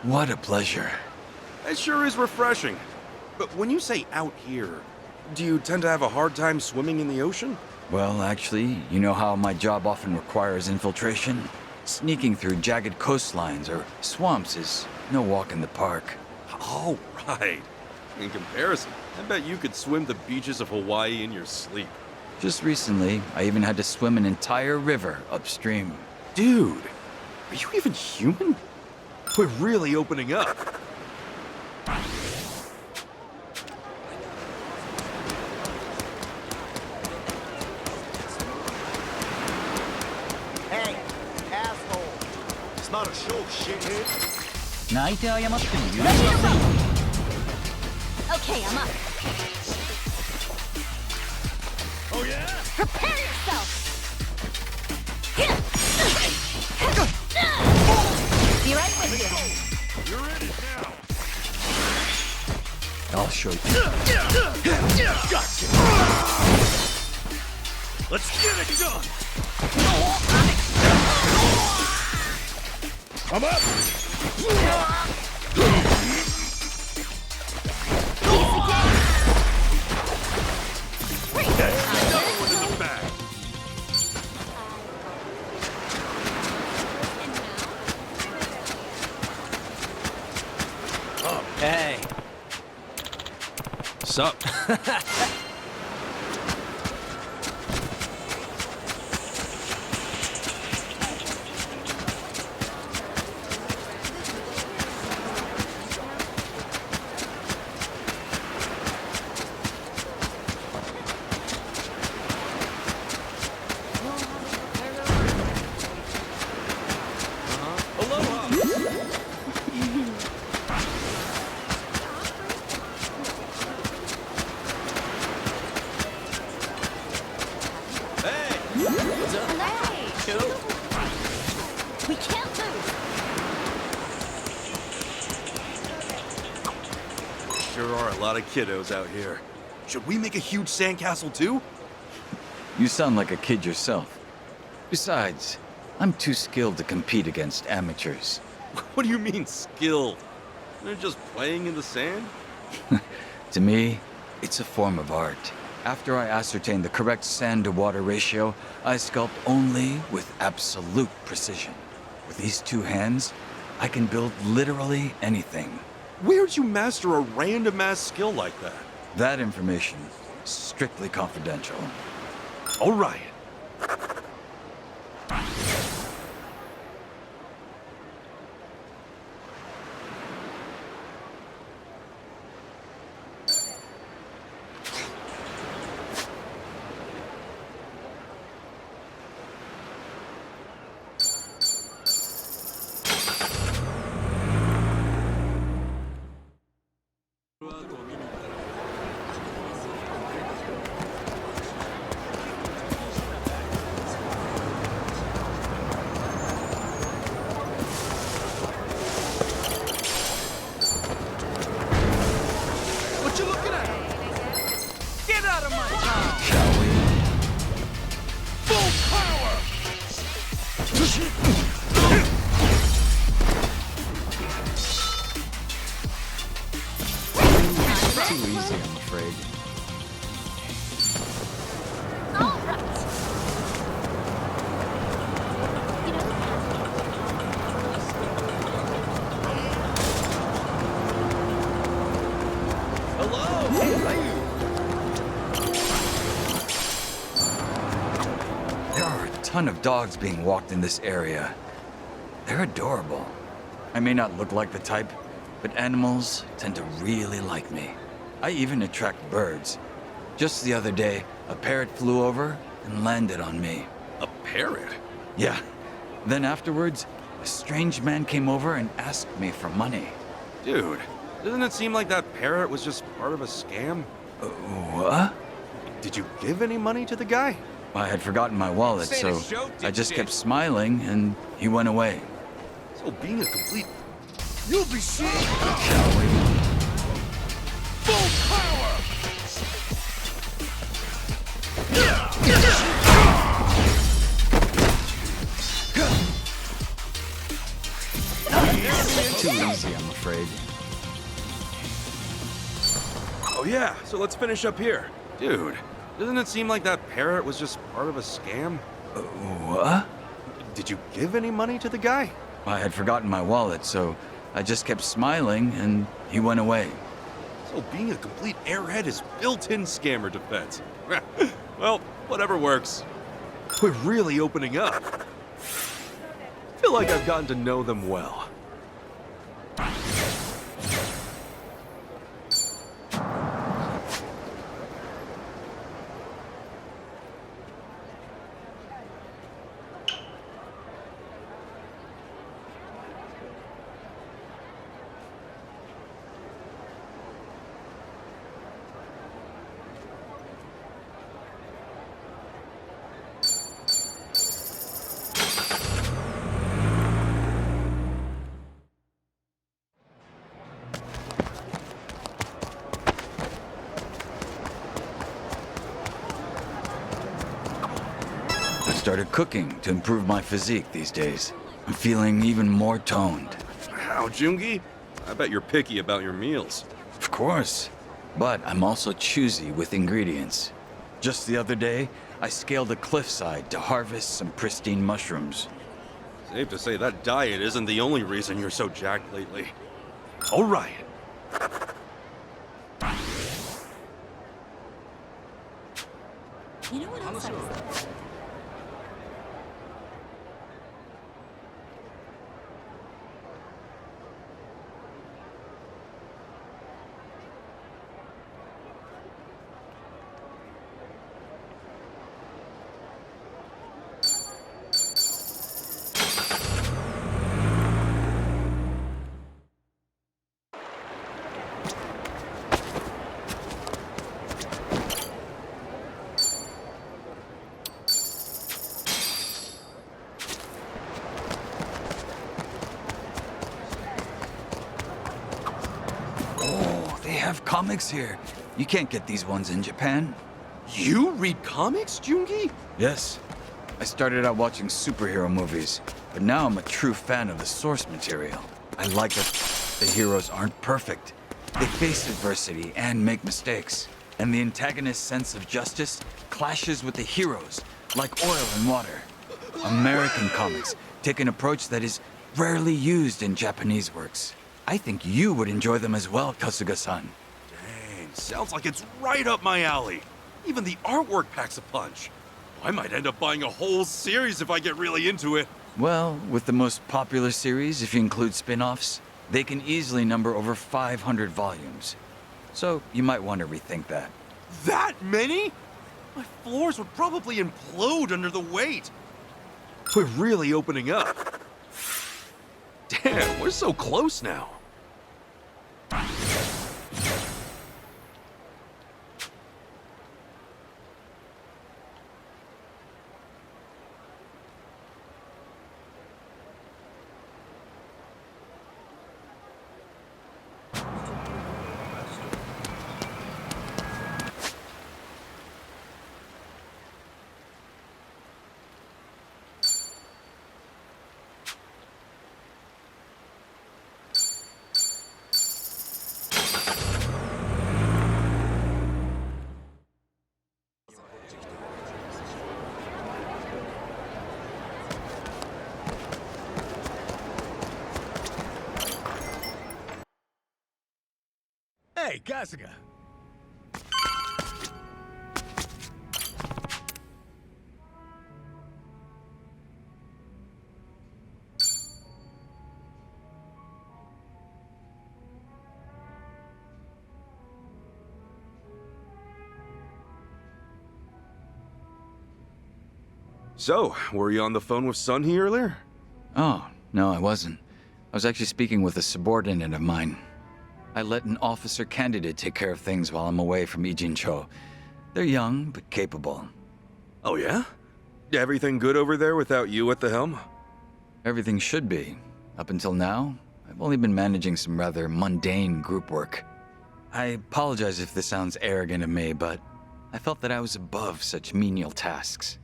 What a pleasure. It sure is refreshing. But when you say out here, do you tend to have a hard time swimming in the ocean? Well, actually, you know how my job often requires infiltration? Sneaking through jagged coastlines or swamps is no walk in the park. Oh, right. In comparison, I bet you could swim the beaches of Hawaii in your sleep. Just recently, I even had to swim an entire river upstream. Dude, are you even human? We're really opening up. Hey, asshole. It's not a show, shithead. 泣いて謝っても許し Ready ま to せん roll. Okay, I'm up. Oh yeah? Prepare yourself. Be right with you. You're in it now. I'll show you. Gotcha. Let's get it done. I'm up. Hey. Sup? too. We can't lose. Sure are a lot of kiddos out here. Should we make a huge sandcastle too? You sound like a kid yourself. Besides, I'm too skilled to compete against amateurs. What do you mean, skilled? They're just playing in the sand? To me, it's a form of art. After I ascertain the correct sand-to-water ratio, I sculpt only with absolute precision. With these two hands, I can build literally anything. Where'd you master a random-ass skill like that? That information is strictly confidential. All right. What you looking at? Get out of my town! Shall we? Full power! Too easy, I'm afraid. All right. There are a ton of dogs being walked in this area. They're adorable. I may not look like the type, but animals tend to really like me. I even attract birds. Just the other day, a parrot flew over and landed on me. A parrot? Yeah. Then afterwards, a strange man came over and asked me for money. Dude, doesn't it seem like that parrot was just part of a scam? What? Did you give any money to the guy? I had forgotten my wallet, so I just kept smiling and he went away. So being a complete... You'll be seeing Shall we? full power! Too easy, I'm afraid. Oh yeah, so let's finish up here. Dude, doesn't it seem like that parrot was just part of a scam? What? Did you give any money to the guy? I had forgotten my wallet, so I just kept smiling and he went away. So being a complete airhead is built-in scammer defense. Well, whatever works. We're really opening up. Feel like I've gotten to know them well. I started cooking to improve my physique these days. I'm feeling even more toned. How, Jungi? I bet you're picky about your meals. Of course. But I'm also choosy with ingredients. Just the other day, I scaled a cliffside to harvest some pristine mushrooms. Safe to say that diet isn't the only reason you're so jacked lately. All right. You know what else I was... comics here. You can't get these ones in Japan. You read comics, Jungi? Yes. I started out watching superhero movies, but now I'm a true fan of the source material. I like that the heroes aren't perfect. They face adversity and make mistakes. And the antagonist's sense of justice clashes with the heroes, like oil and water. American comics take an approach that is rarely used in Japanese works. I think you would enjoy them as well, Kasuga-san. Dang, sounds like it's right up my alley. Even the artwork packs a punch. I might end up buying a whole series if I get really into it. Well, with the most popular series, if you include spin-offs, they can easily number over 500 volumes. So you might want to rethink that. That many? My floors would probably implode under the weight. We're really opening up. Damn, we're so close now. Hey, Kasuga. So, were you on the phone with Sunhee earlier? Oh, no, I wasn't. I was actually speaking with a subordinate of mine. I let an officer candidate take care of things while I'm away from Ijincho. They're young, but capable. Oh yeah? Everything good over there without you at the helm? Everything should be. Up until now, I've only been managing some rather mundane group work. I apologize if this sounds arrogant of me, but I felt that I was above such menial tasks.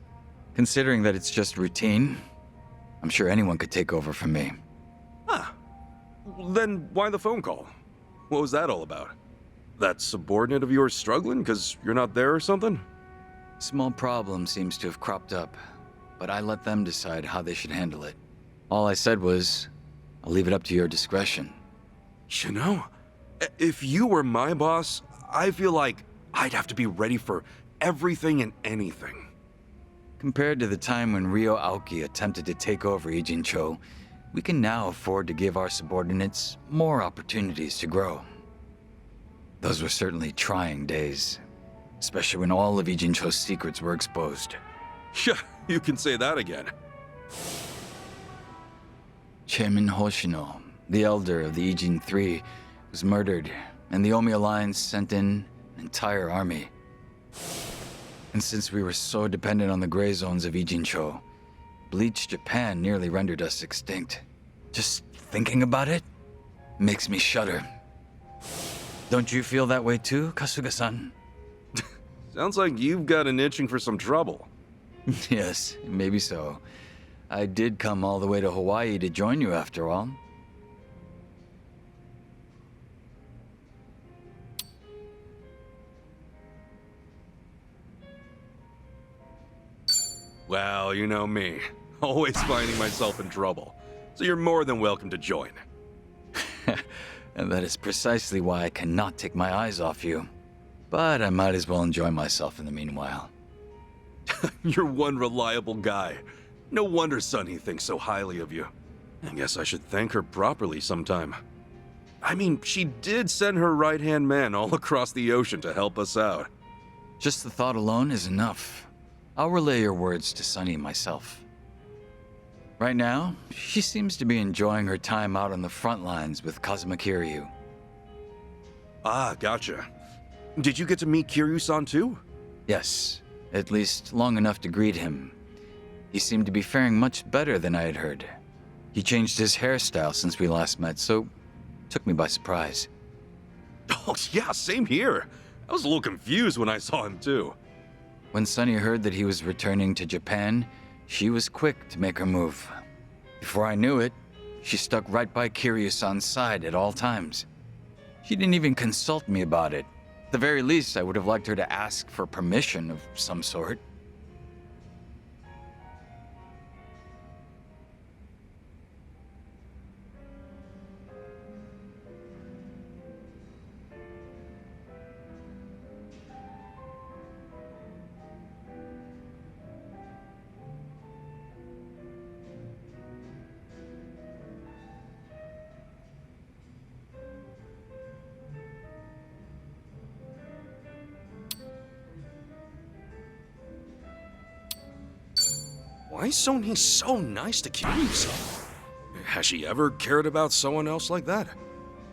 Considering that it's just routine, I'm sure anyone could take over from me. Huh. Then why the phone call? What was that all about? That subordinate of yours struggling because you're not there or something? Small problem seems to have cropped up, but I let them decide how they should handle it. All I said was, I'll leave it up to your discretion. You know, if you were my boss, I feel like I'd have to be ready for everything and anything. Compared to the time when Ryo Aoki attempted to take over Ijincho, we can now afford to give our subordinates more opportunities to grow. Those were certainly trying days, especially when all of Ijincho's secrets were exposed. Yeah, you can say that again. Chairman Hoshino, the elder of the Ijin III, was murdered, and the Omi Alliance sent in an entire army. And since we were so dependent on the gray zones of Ijincho, Bleach Japan nearly rendered us extinct. Just thinking about it makes me shudder. Don't you feel that way too, Kasuga-san? Sounds like you've got an itching for some trouble. Yes, maybe so. I did come all the way to Hawaii to join you after all. Well, you know me. Always finding myself in trouble. So you're more than welcome to join. And that is precisely why I cannot take my eyes off you. But I might as well enjoy myself in the meanwhile. You're one reliable guy. No wonder Sunhee thinks so highly of you. I guess I should thank her properly sometime. I mean, she did send her right-hand man all across the ocean to help us out. Just the thought alone is enough. I'll relay your words to Sunny myself. Right now, she seems to be enjoying her time out on the front lines with Kazuma Kiryu. Ah, gotcha. Did you get to meet Kiryu-san too? Yes, at least long enough to greet him. He seemed to be faring much better than I had heard. He changed his hairstyle since we last met, so took me by surprise. Oh, yeah, same here. I was a little confused when I saw him, too. When Sunny heard that he was returning to Japan, she was quick to make her move. Before I knew it, she stuck right by Kiryu-san's side at all times. She didn't even consult me about it. At the very least, I would have liked her to ask for permission of some sort. Why is Sony so nice to Kiryu-san? Has she ever cared about someone else like that?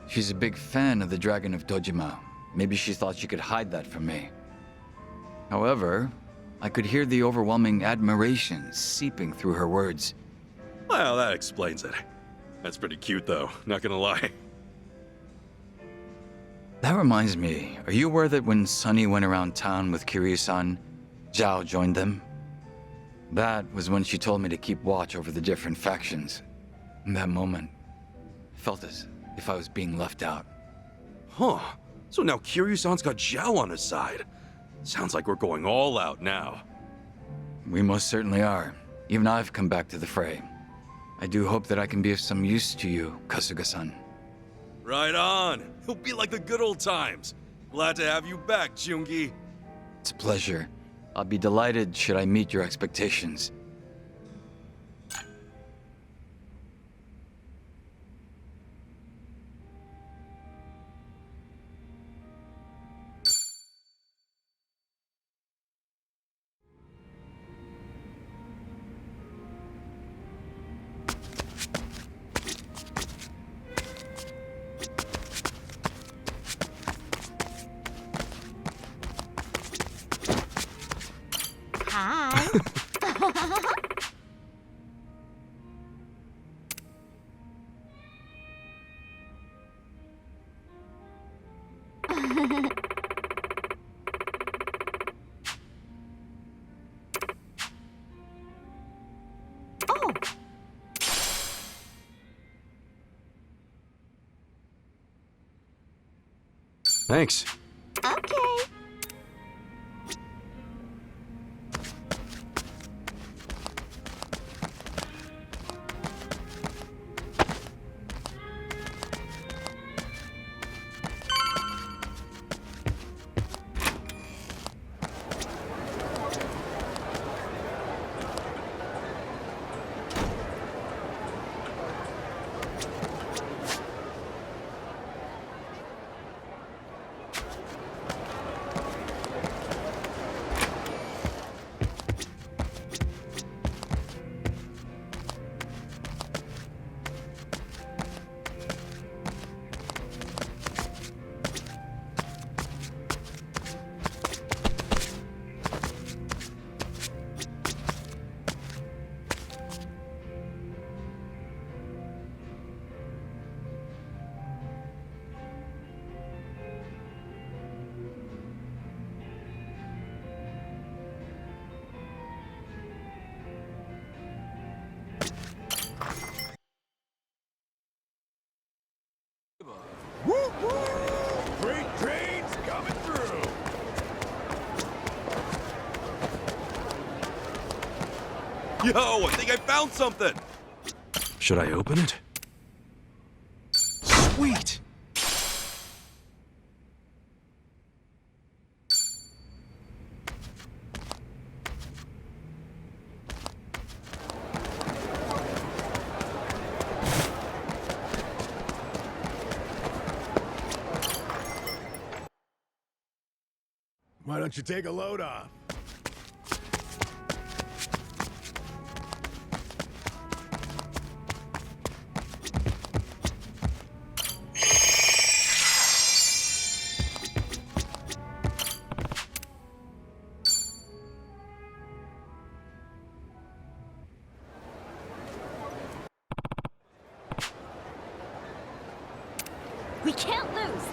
She's a big fan of the Dragon of Dojima. Maybe she thought she could hide that from me. However, I could hear the overwhelming admiration seeping through her words. Well, that explains it. That's pretty cute, though, not gonna lie. That reminds me, are you aware that when Sunny went around town with Kiryu-san, Zhao joined them? That was when she told me to keep watch over the different factions. In that moment, I felt as if I was being left out. Huh. So now Kiryu-san's got Zhao on his side. Sounds like we're going all out now. We most certainly are. Even I've come back to the fray. I do hope that I can be of some use to you, Kasuga-san. Right on. It'll be like the good old times. Glad to have you back, Jungi. It's a pleasure. I'll be delighted should I meet your expectations. Hi. Oh. Thanks. Okay. Freight trains coming through. Yo, I think I found something! Should I open it? Sweet! Why don't you take a load off? We can't lose!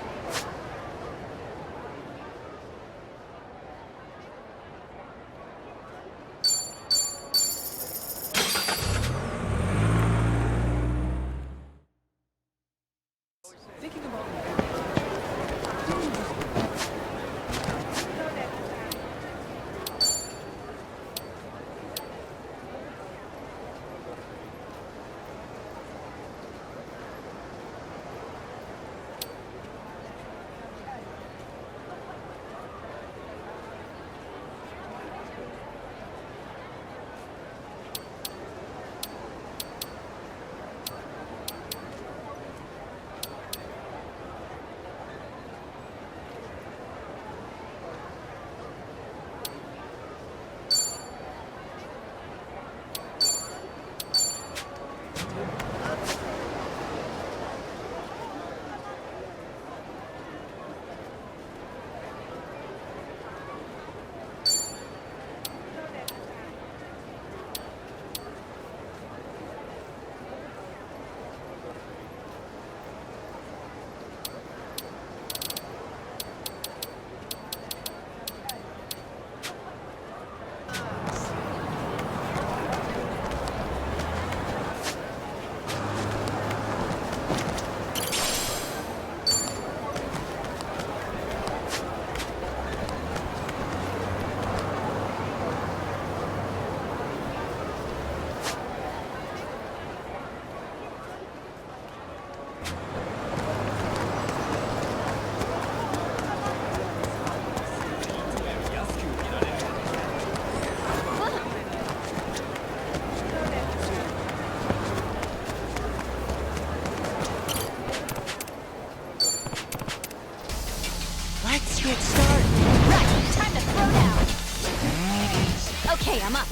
Okay, I'm up.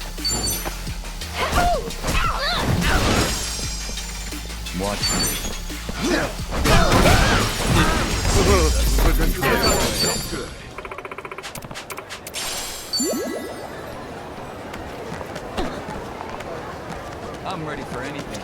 Watch I'm ready for anything.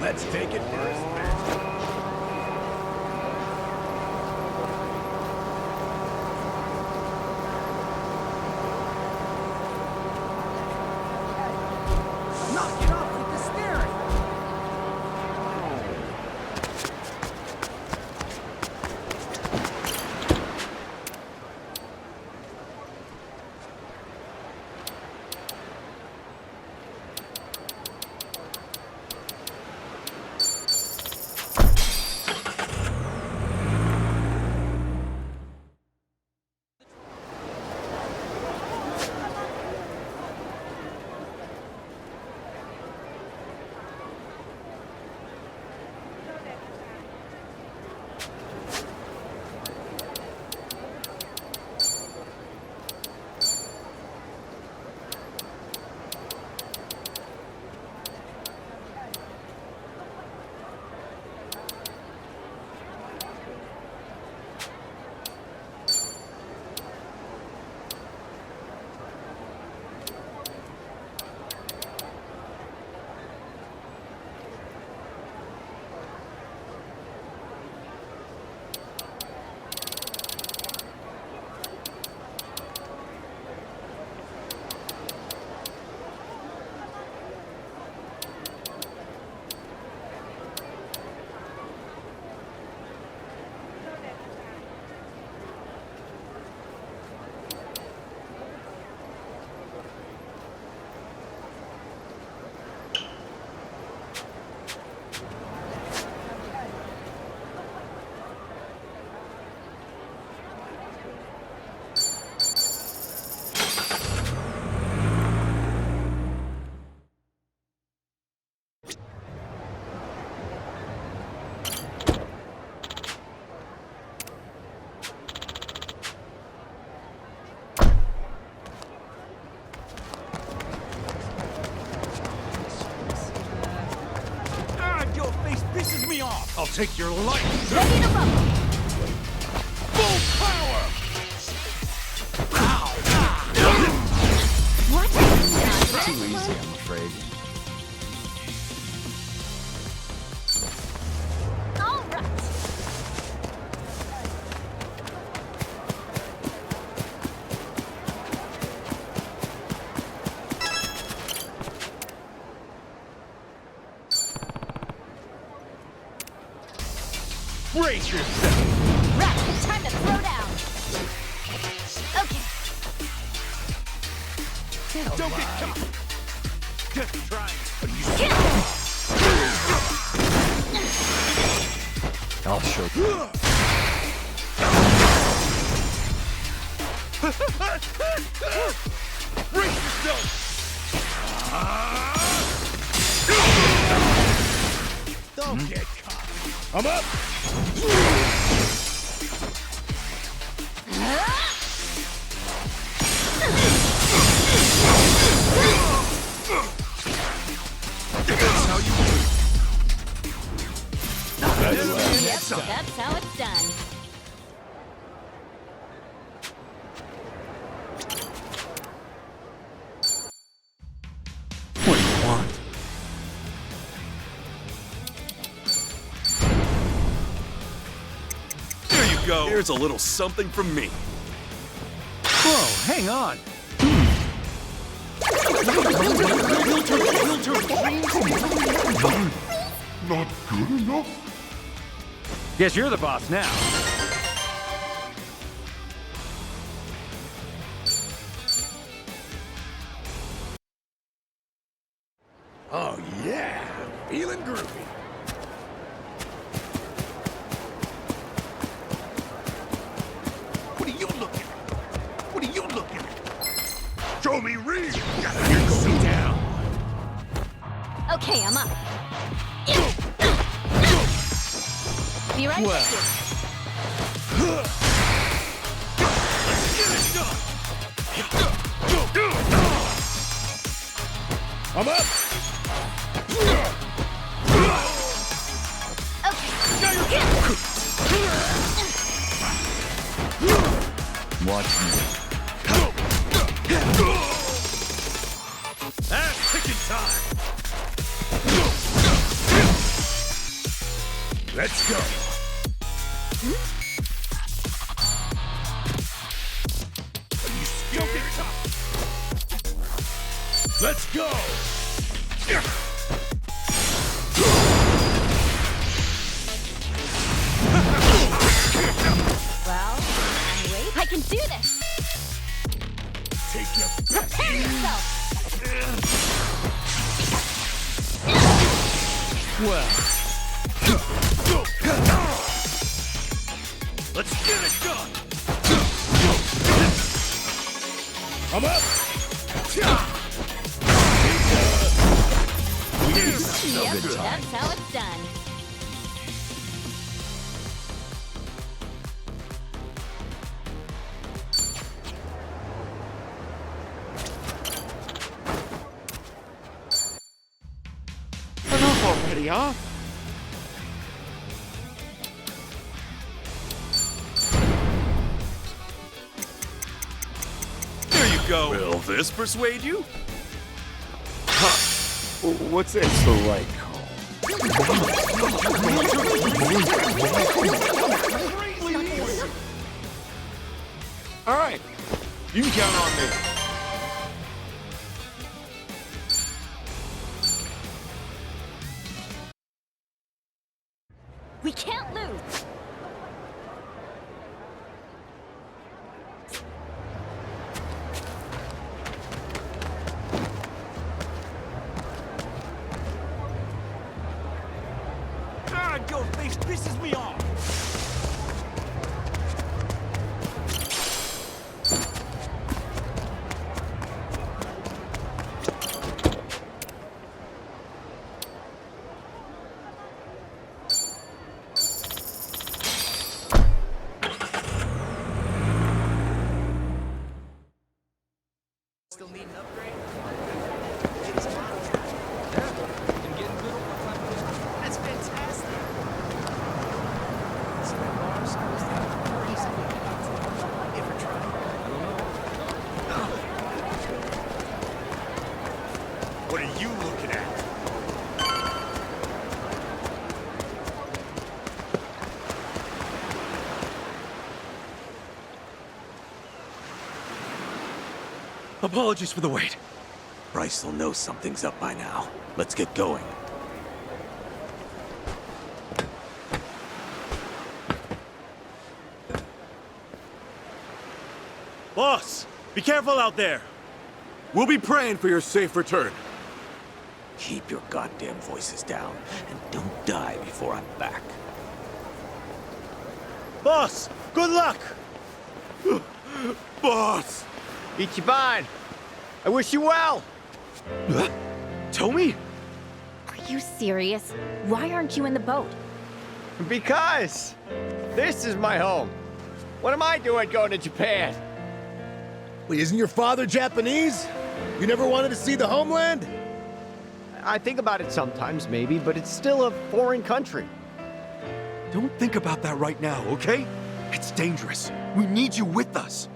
Let's take it for a spin. Knock it off with the steering! Your face pisses me off! I'll take your life. Ready to rumble. Full power. What? Too easy, I'm afraid. All right. Brace yourself. Right, it's time to throw down. Okay. Don't get caught. Just trying. I'll show you. Brace yourself. Don't get caught. I'm up. That's how you do. Yep, that's how it's done. What do you want? There you go. Here's a little something from me. Whoa, hang on! Not good enough? Guess you're the boss now. Oh yeah, feeling groovy. What are you looking at? What are you looking at? Show me real! You're going down. Okay, I'm up. Be right with you. I'm up! Watch me. That's picking time. Let's go! Are you scared? Let's go! Well, wait. I can do this. Take your Prepare yourself. Well, let's get it done. I'm up! Yep, that's how it's done. Enough already, huh? There you go. Will this persuade you? What's it? It's the right call. All right, you can count on me. We can't lose. God, your face pisses me off. Still need an upgrade? That's fantastic. So that bar supposed to have crazy looking outside. Ever tried? I don't know. What are you looking at? Apologies for the wait. Bryce will know something's up by now. Let's get going. Boss, be careful out there. We'll be praying for your safe return. Keep your goddamn voices down, and don't die before I'm back. Boss, good luck. Boss! Ichiban, I wish you well. Tommy? Are you serious? Why aren't you in the boat? Because this is my home. What am I doing going to Japan? Wait, isn't your father Japanese? You never wanted to see the homeland? I think about it sometimes, maybe, but it's still a foreign country. Don't think about that right now, okay? It's dangerous. We need you with us.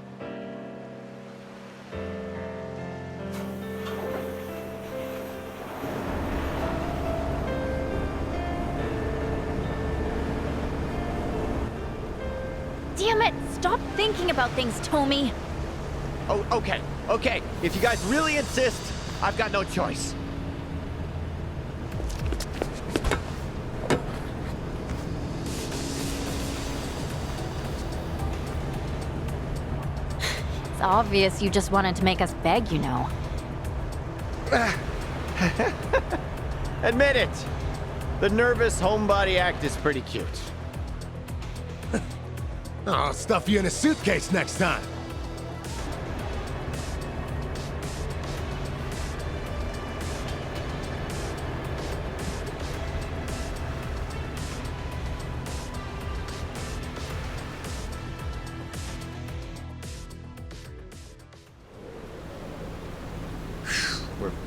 Damn it! Stop thinking about things, Tommy. Oh, okay. If you guys really insist, I've got no choice. It's obvious you just wanted to make us beg, you know. Admit it. The nervous homebody act is pretty cute. I'll stuff you in a suitcase next time.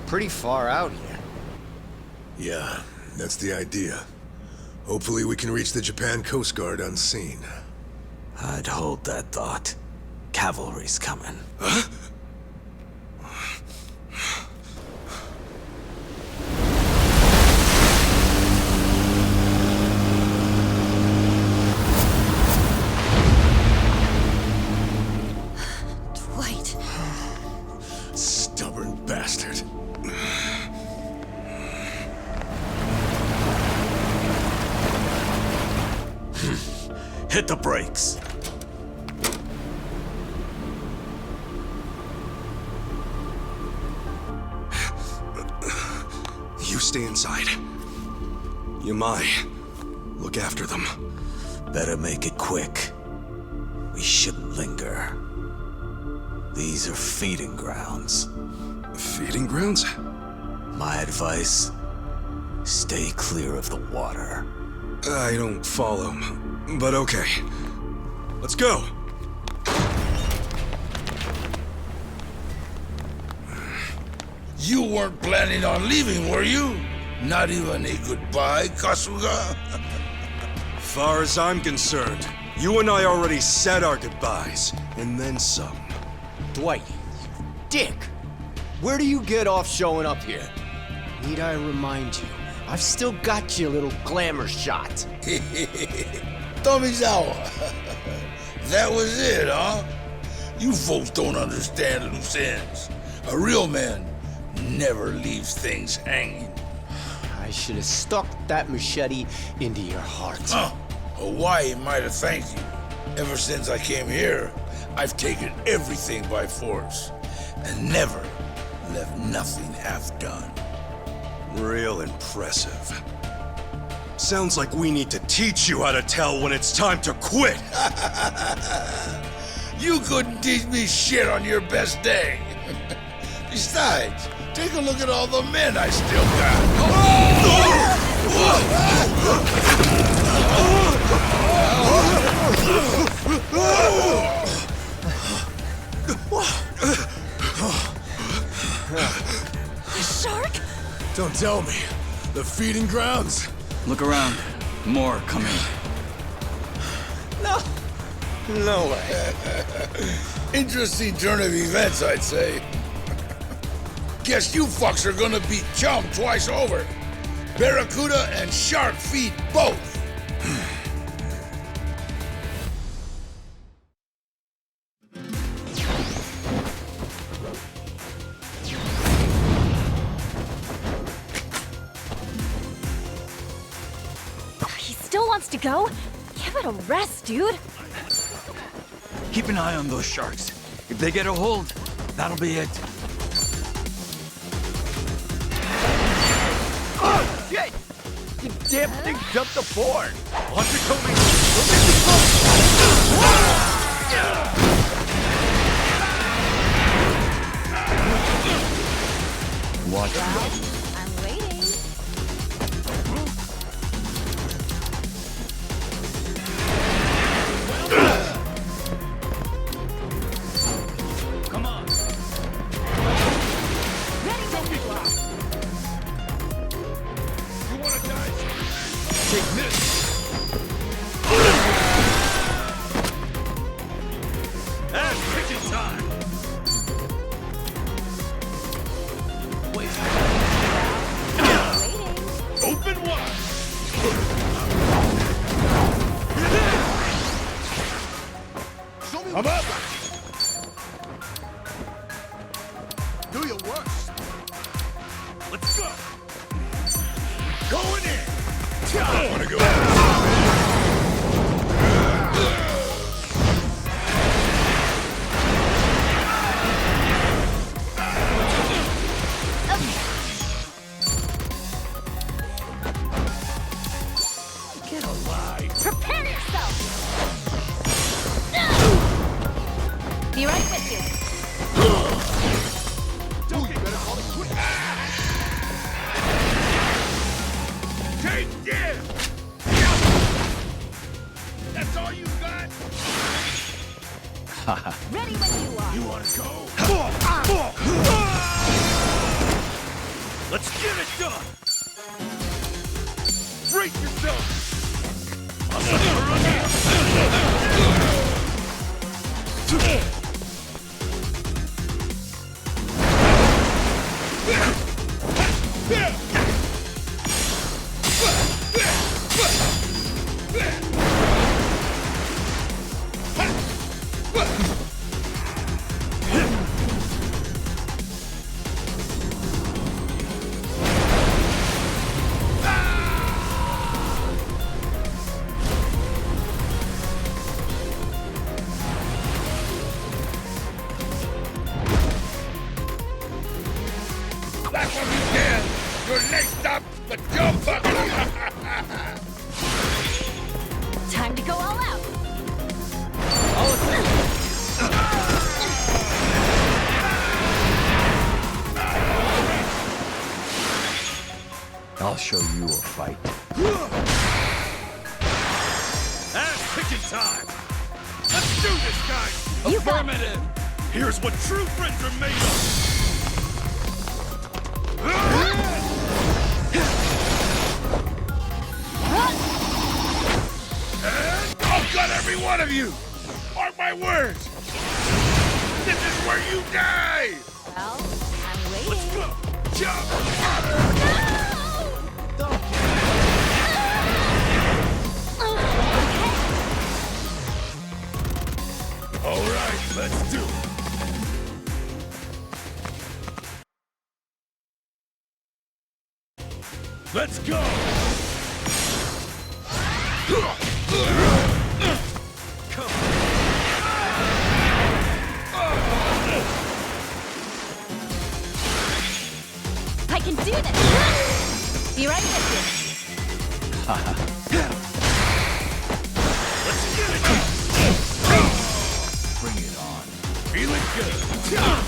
pretty far out here. Yeah, that's the idea. Hopefully we can reach the Japan Coast Guard unseen. I'd hold that thought. Cavalry's coming. Huh? Dwight. Stubborn bastard. Hit the brakes. You stay inside. Yamai, look after them. Better make it quick. We shouldn't linger. These are feeding grounds. Feeding grounds? My advice, stay clear of the water. I don't follow, but okay. Let's go! You weren't planning on leaving, were you? Not even a goodbye, Kasuga? Far as I'm concerned, you and I already said our goodbyes, and then some. Dwight, dick! Where do you get off showing up here? Need I remind you, I've still got your little glamour shot. Tomizawa. That was it, huh? You folks don't understand loose ends. A real man never leaves things hanging. I should have stuck that machete into your heart. Hawaii might have thanked you. Ever since I came here, I've taken everything by force and never left nothing half done. Real impressive. Sounds like we need to teach you how to tell when it's time to quit. You couldn't teach me shit on your best day. Besides, take a look at all the men I still Shark? Don't tell me. The feeding grounds? Look around. More coming. No. No way. Interesting turn of events, I'd say. Guess you fucks are gonna beat Chum twice over. Barracuda and Shark feed both. He still wants to go? Give it a rest, dude. Keep an eye on those sharks. If they get a hold, that'll be it. Oh, shit! You damn thing jumped the board! Watch it, Toby! Watch it. I'm waiting. Come on. Ready when you are. You wanna die? Take this! That's kitchen time. Open wide! I'm up! Do your worst. Let's go! Going in! I wanna go. Get alive! Prepare yourself! Be right with you. Dude, you better call it quits. Take this! That's all you got? Ready when you are. You wanna go? Let's get it done! Brace yourself! That's what you can! Your next stop, the jump button! Time to go all out. I'll show you a fight. Ass kicking time! Let's do this, guys! You got it. Affirmative! Here's what true friends are made of! I'll gut every one of you! Mark my words! This is where you die! Well, I'm waiting. Let's go! Jump! All right, let's do it! Let's go! I can do this. Be right with you. Let's get it! Bring it on. Feeling good! Yep,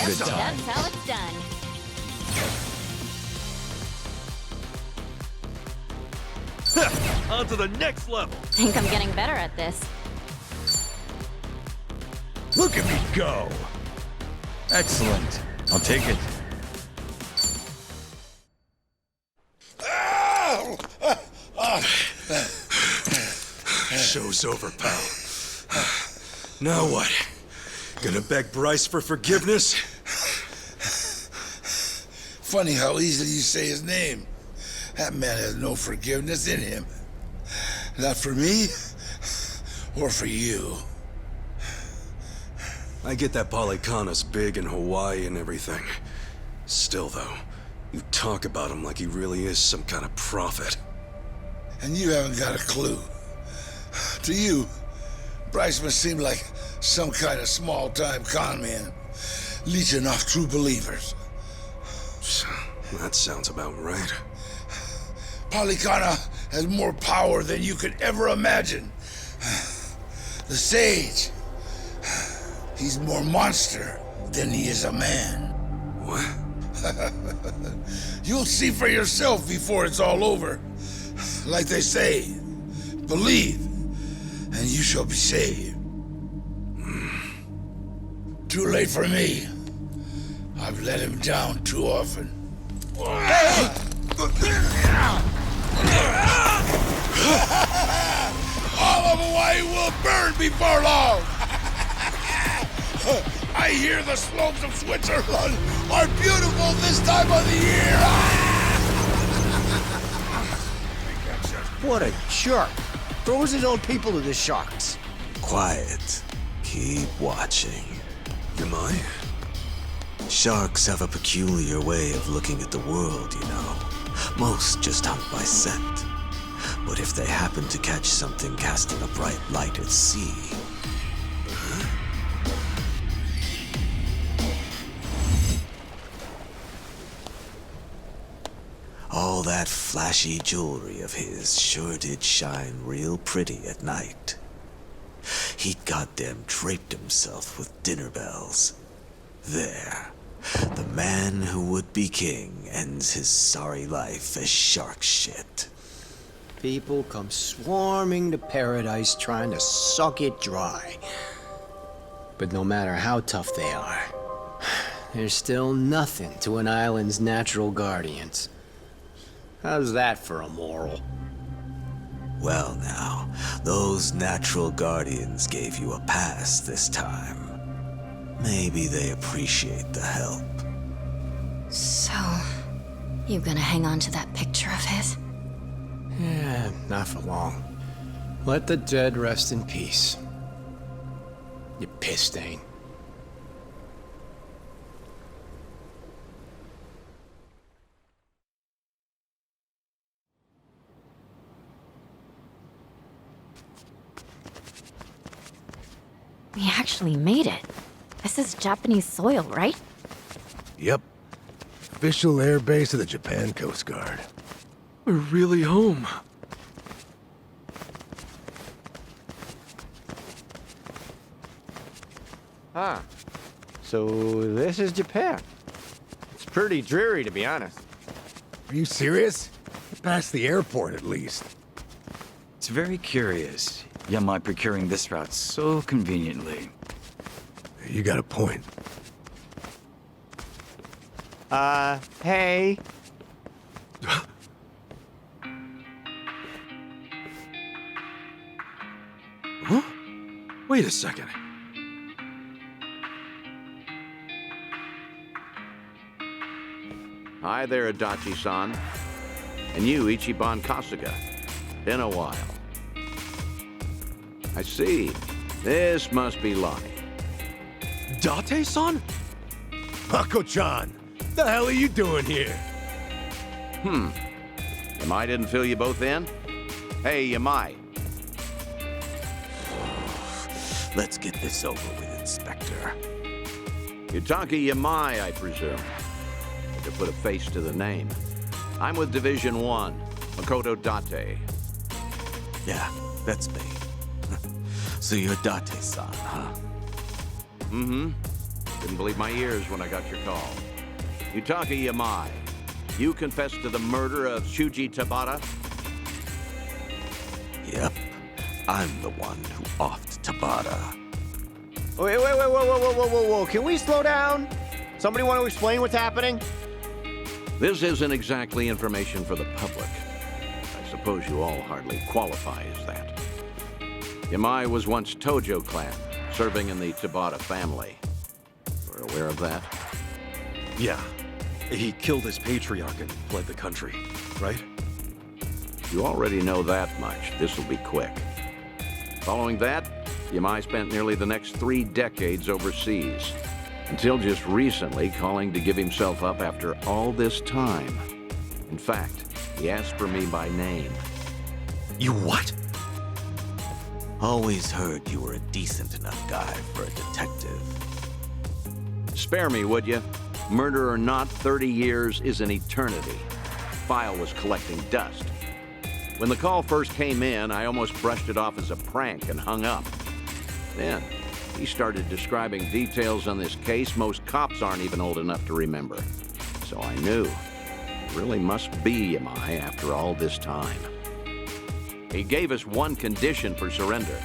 Good time. that's how it's done. On to the next level! Think I'm getting better at this. Look at me go! Excellent. I'll take it. Show's over, pal. Now what? Gonna beg Bryce for forgiveness? Funny how easily you say his name. That man has no forgiveness in him. Not for me, or for you. I get that Polycana's big in Hawaii and everything. Still, though, you talk about him like he really is some kind of prophet. And you haven't got a clue. To you, Bryce must seem like some kind of small-time con man, leeching off true believers. That sounds about right. Polycana has more power than you could ever imagine. The Sage, he's more monster than he is a man. What? You'll see for yourself before it's all over. Like they say, believe, and you shall be saved. Too late for me. I've let him down too often. All of Hawaii will burn before long. I hear the slopes of Switzerland are beautiful this time of the year. What a jerk. Throws his own people to the sharks. Quiet. Keep watching. Am I? Sharks have a peculiar way of looking at the world, you know. Most just hunt by scent. But if they happen to catch something casting a bright light at sea... all that flashy jewelry of his sure did shine real pretty at night. He'd goddamn draped himself with dinner bells. There. The man who would be king ends his sorry life as shark shit. People come swarming to paradise trying to suck it dry. But no matter how tough they are, there's still nothing to an island's natural guardians. How's that for a moral? Well now, those natural guardians gave you a pass this time. Maybe they appreciate the help. So, you gonna hang on to that picture of his? Yeah, not for long. Let the dead rest in peace. You piss stain. We actually made it. This is Japanese soil, right? Yep. Official air base of the Japan Coast Guard. We're really home. Ah, so this is Japan. It's pretty dreary, to be honest. Are you serious? Past the airport, at least. It's very curious. Yamai procuring this route so conveniently. You got a point. Hey. Huh? Wait a second. Hi there, Adachi-san. And you, Ichiban Kasuga. Been a while. I see. This must be Lonnie. Date-san? Mako-chan, the hell are you doing here? Yamai didn't fill you both in? Hey, Yamai. Let's get this over with, Inspector. Yutaki Yamai, I presume. To put a face to the name. I'm with Division 1, Makoto Date. Yeah, that's me. So you're Date-san, huh? Mm-hmm. Didn't believe my ears when I got your call. Yutaki Yamai, you confessed to the murder of Shuji Tabata? Yep. I'm the one who offed Tabata. Wait, whoa. Can we slow down? Somebody want to explain what's happening? This isn't exactly information for the public. I suppose you all hardly qualify as that. Yamai was once Tojo clan, serving in the Tabata family. We're aware of that? Yeah. He killed his patriarch and fled the country, right? You already know that much. This'll be quick. Following that, Yamai spent nearly the next 3 decades overseas, until just recently calling to give himself up after all this time. In fact, he asked for me by name. You what? Always heard you were a decent enough guy for a detective. Spare me, would you? Murder or not, 30 years is an eternity. File was collecting dust. When the call first came in, I almost brushed it off as a prank and hung up. Then, he started describing details on this case most cops aren't even old enough to remember. So I knew. It really must be Yamai after all this time. He gave us one condition for surrender.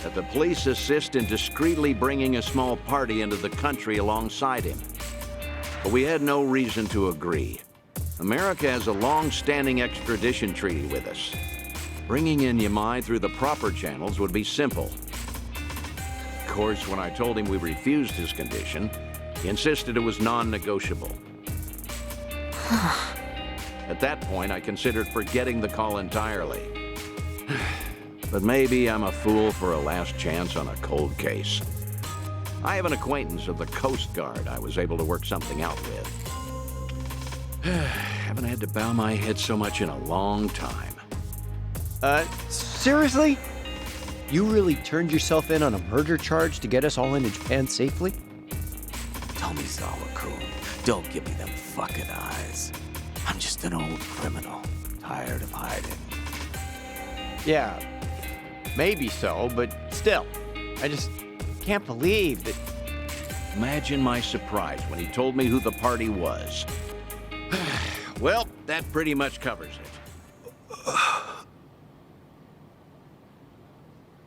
That the police assist in discreetly bringing a small party into the country alongside him. But we had no reason to agree. America has a long-standing extradition treaty with us. Bringing in Yamai through the proper channels would be simple. Of course, when I told him we refused his condition, he insisted it was non-negotiable. At that point, I considered forgetting the call entirely. But maybe I'm a fool for a last chance on a cold case. I have an acquaintance of the Coast Guard I was able to work something out with. Haven't had to bow my head so much in a long time. Seriously? You really turned yourself in on a murder charge to get us all into Japan safely? Tomizawa-kun, don't give me them fucking eyes. I'm just an old criminal, tired of hiding. Yeah, maybe so, but still. I just can't believe that... Imagine my surprise when he told me who the party was. Well, that pretty much covers it.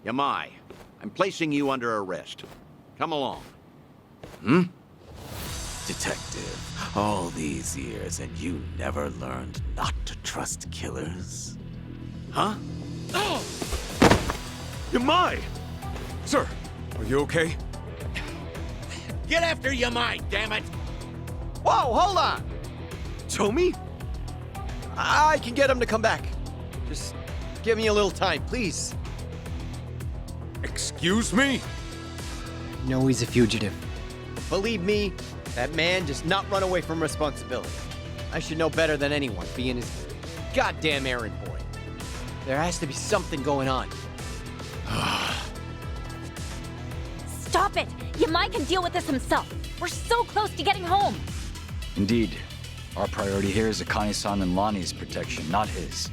Yamai, I'm placing you under arrest. Come along. Detective, all these years and you never learned not to trust killers? Huh? Yamai! Sir, are you okay? Get after Yamai, damn it! Whoa, hold on! Tomi? I can get him to come back. Just give me a little time, please. Excuse me? No, he's a fugitive. Believe me, that man does not run away from responsibility. I should know better than anyone, being his goddamn errand boy. There has to be something going on. Stop it! Yamai can deal with this himself. We're so close to getting home. Indeed. Our priority here is Akane-san and Lonnie's protection, not his.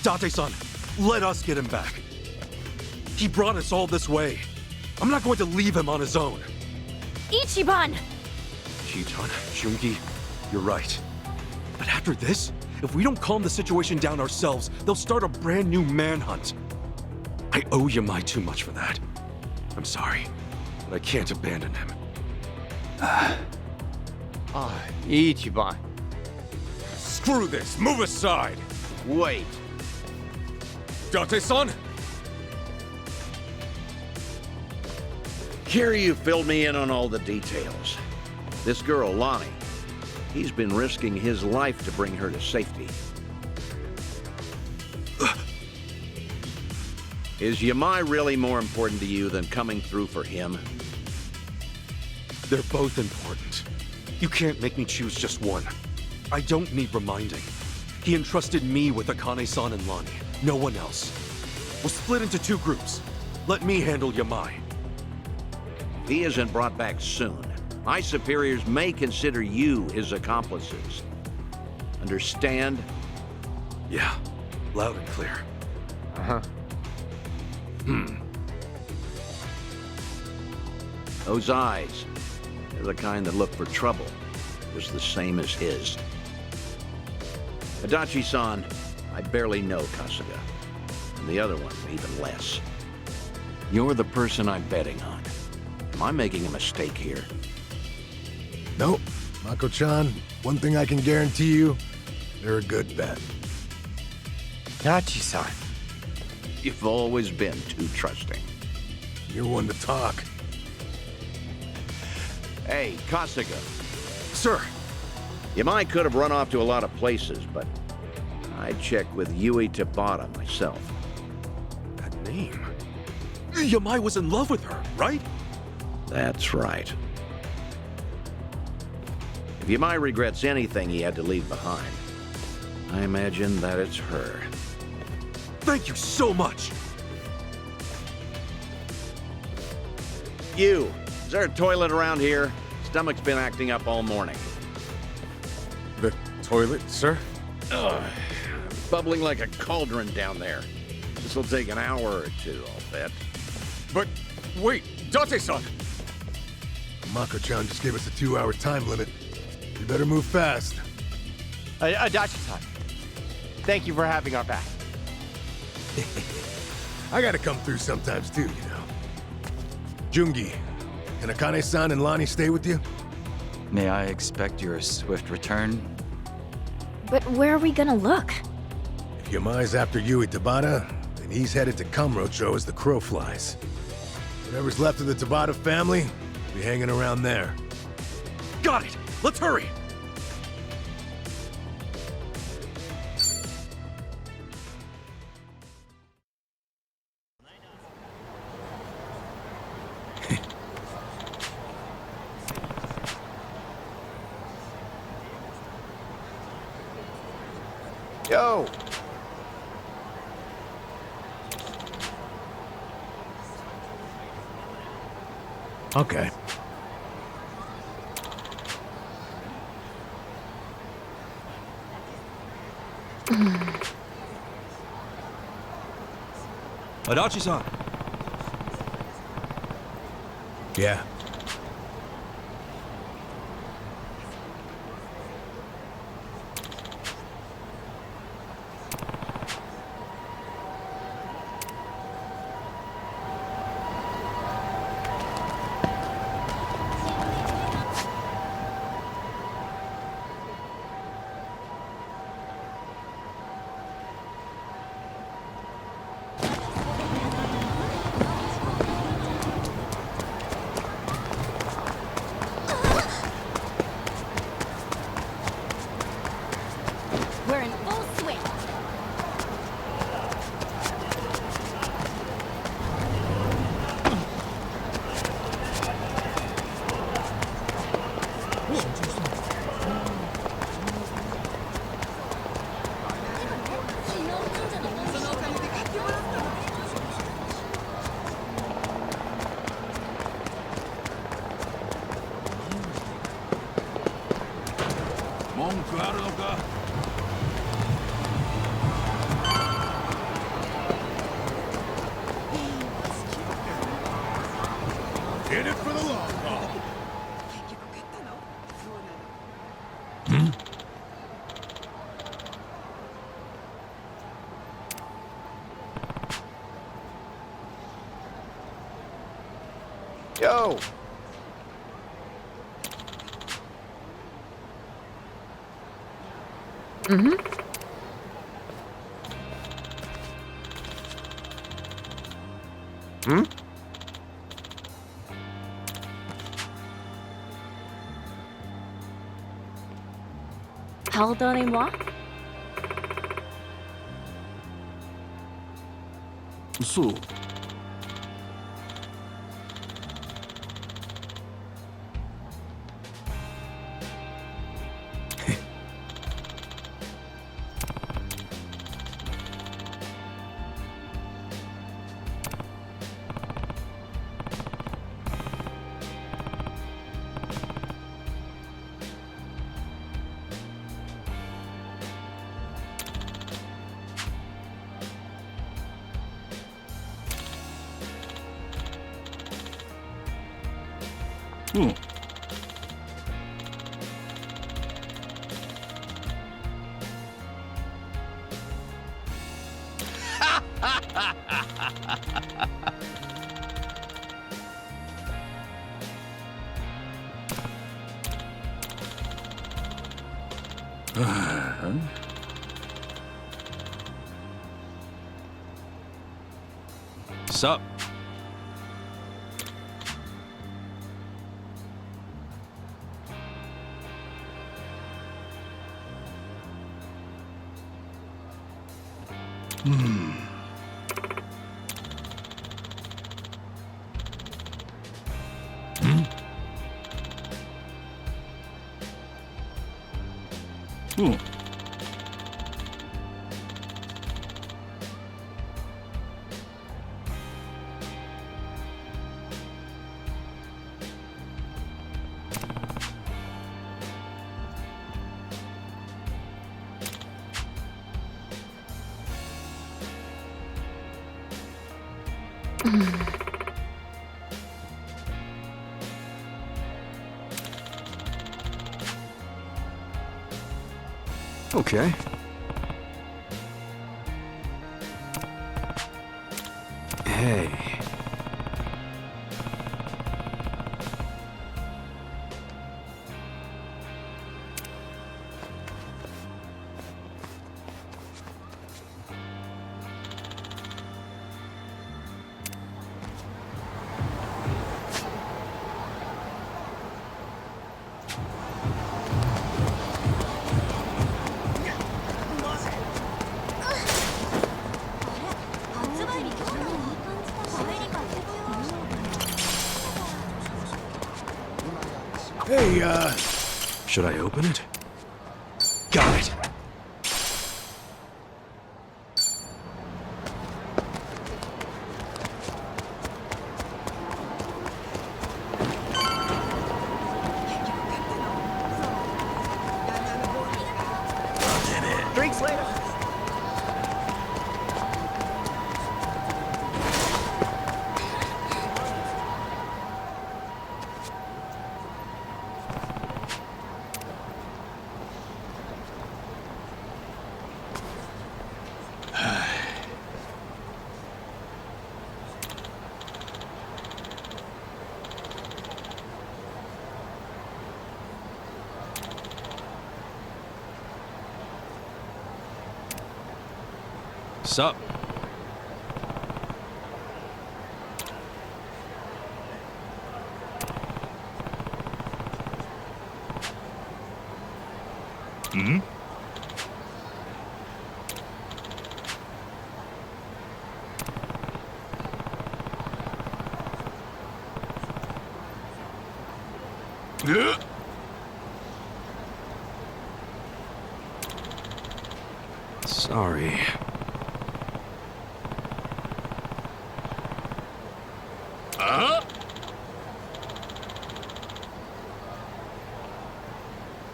Date-san, let us get him back. He brought us all this way. I'm not going to leave him on his own. Ichiban! Shitan, Jungi, you're right. But after this, if we don't calm the situation down ourselves, they'll start a brand new manhunt. I owe Yamai too much for that. I'm sorry, but I can't abandon him. Ichiban. Screw this! Move aside! Wait. Date-san? Here you filled me in on all the details. This girl, Lonnie, he's been risking his life to bring her to safety. Is Yamai really more important to you than coming through for him? They're both important. You can't make me choose just one. I don't need reminding. He entrusted me with Akane-san and Lonnie, no one else. We'll split into two groups. Let me handle Yamai. If he isn't brought back soon, my superiors may consider you his accomplices. Understand? Yeah, loud and clear. Uh-huh. Those eyes, they're the kind that look for trouble, just the same as his. Adachi-san, I barely know Kasuga, and the other one even less. You're the person I'm betting on. Am I making a mistake here? Nope. Mako-chan, one thing I can guarantee you, they're a good bet. Dachi-san. You've always been too trusting. You're one to talk. Hey, Kasuga. Sir! Yamai could have run off to a lot of places, but I'd check with Yui Tabata myself. That name? Yamai was in love with her, right? That's right. If Yamai regrets anything he had to leave behind, I imagine that it's her. Thank you so much! You, is there a toilet around here? Stomach's been acting up all morning. The toilet, sir? Ugh, bubbling like a cauldron down there. This'll take an hour or two, I'll bet. But wait, Date-san! Mako-chan just gave us a 2-hour time limit. You better move fast. Adachi-san, thank you for having our back. I gotta come through sometimes too, you know. Jungi, can Akane-san and Lonnie stay with you? May I expect your swift return? But where are we gonna look? If Yamai's after Yui Tabata, then he's headed to Kamurocho as the crow flies. Whatever's left of the Tabata family will be hanging around there. Got it! Let's hurry! Yo! Okay. Adachi-san! Yeah. Yo! Mm-hmm. Hmm? Pardonnez-moi? So, Sup? Okay. Hey. Hey, Should I open it? Got it. Drinks later. Sup? Hmm? Sorry.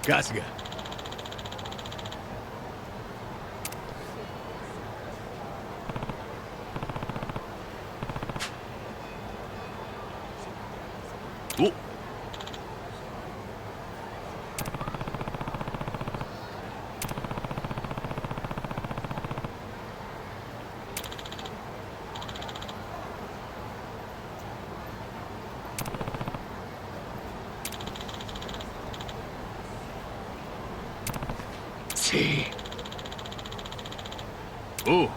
Kasuga. Oh. Ooh.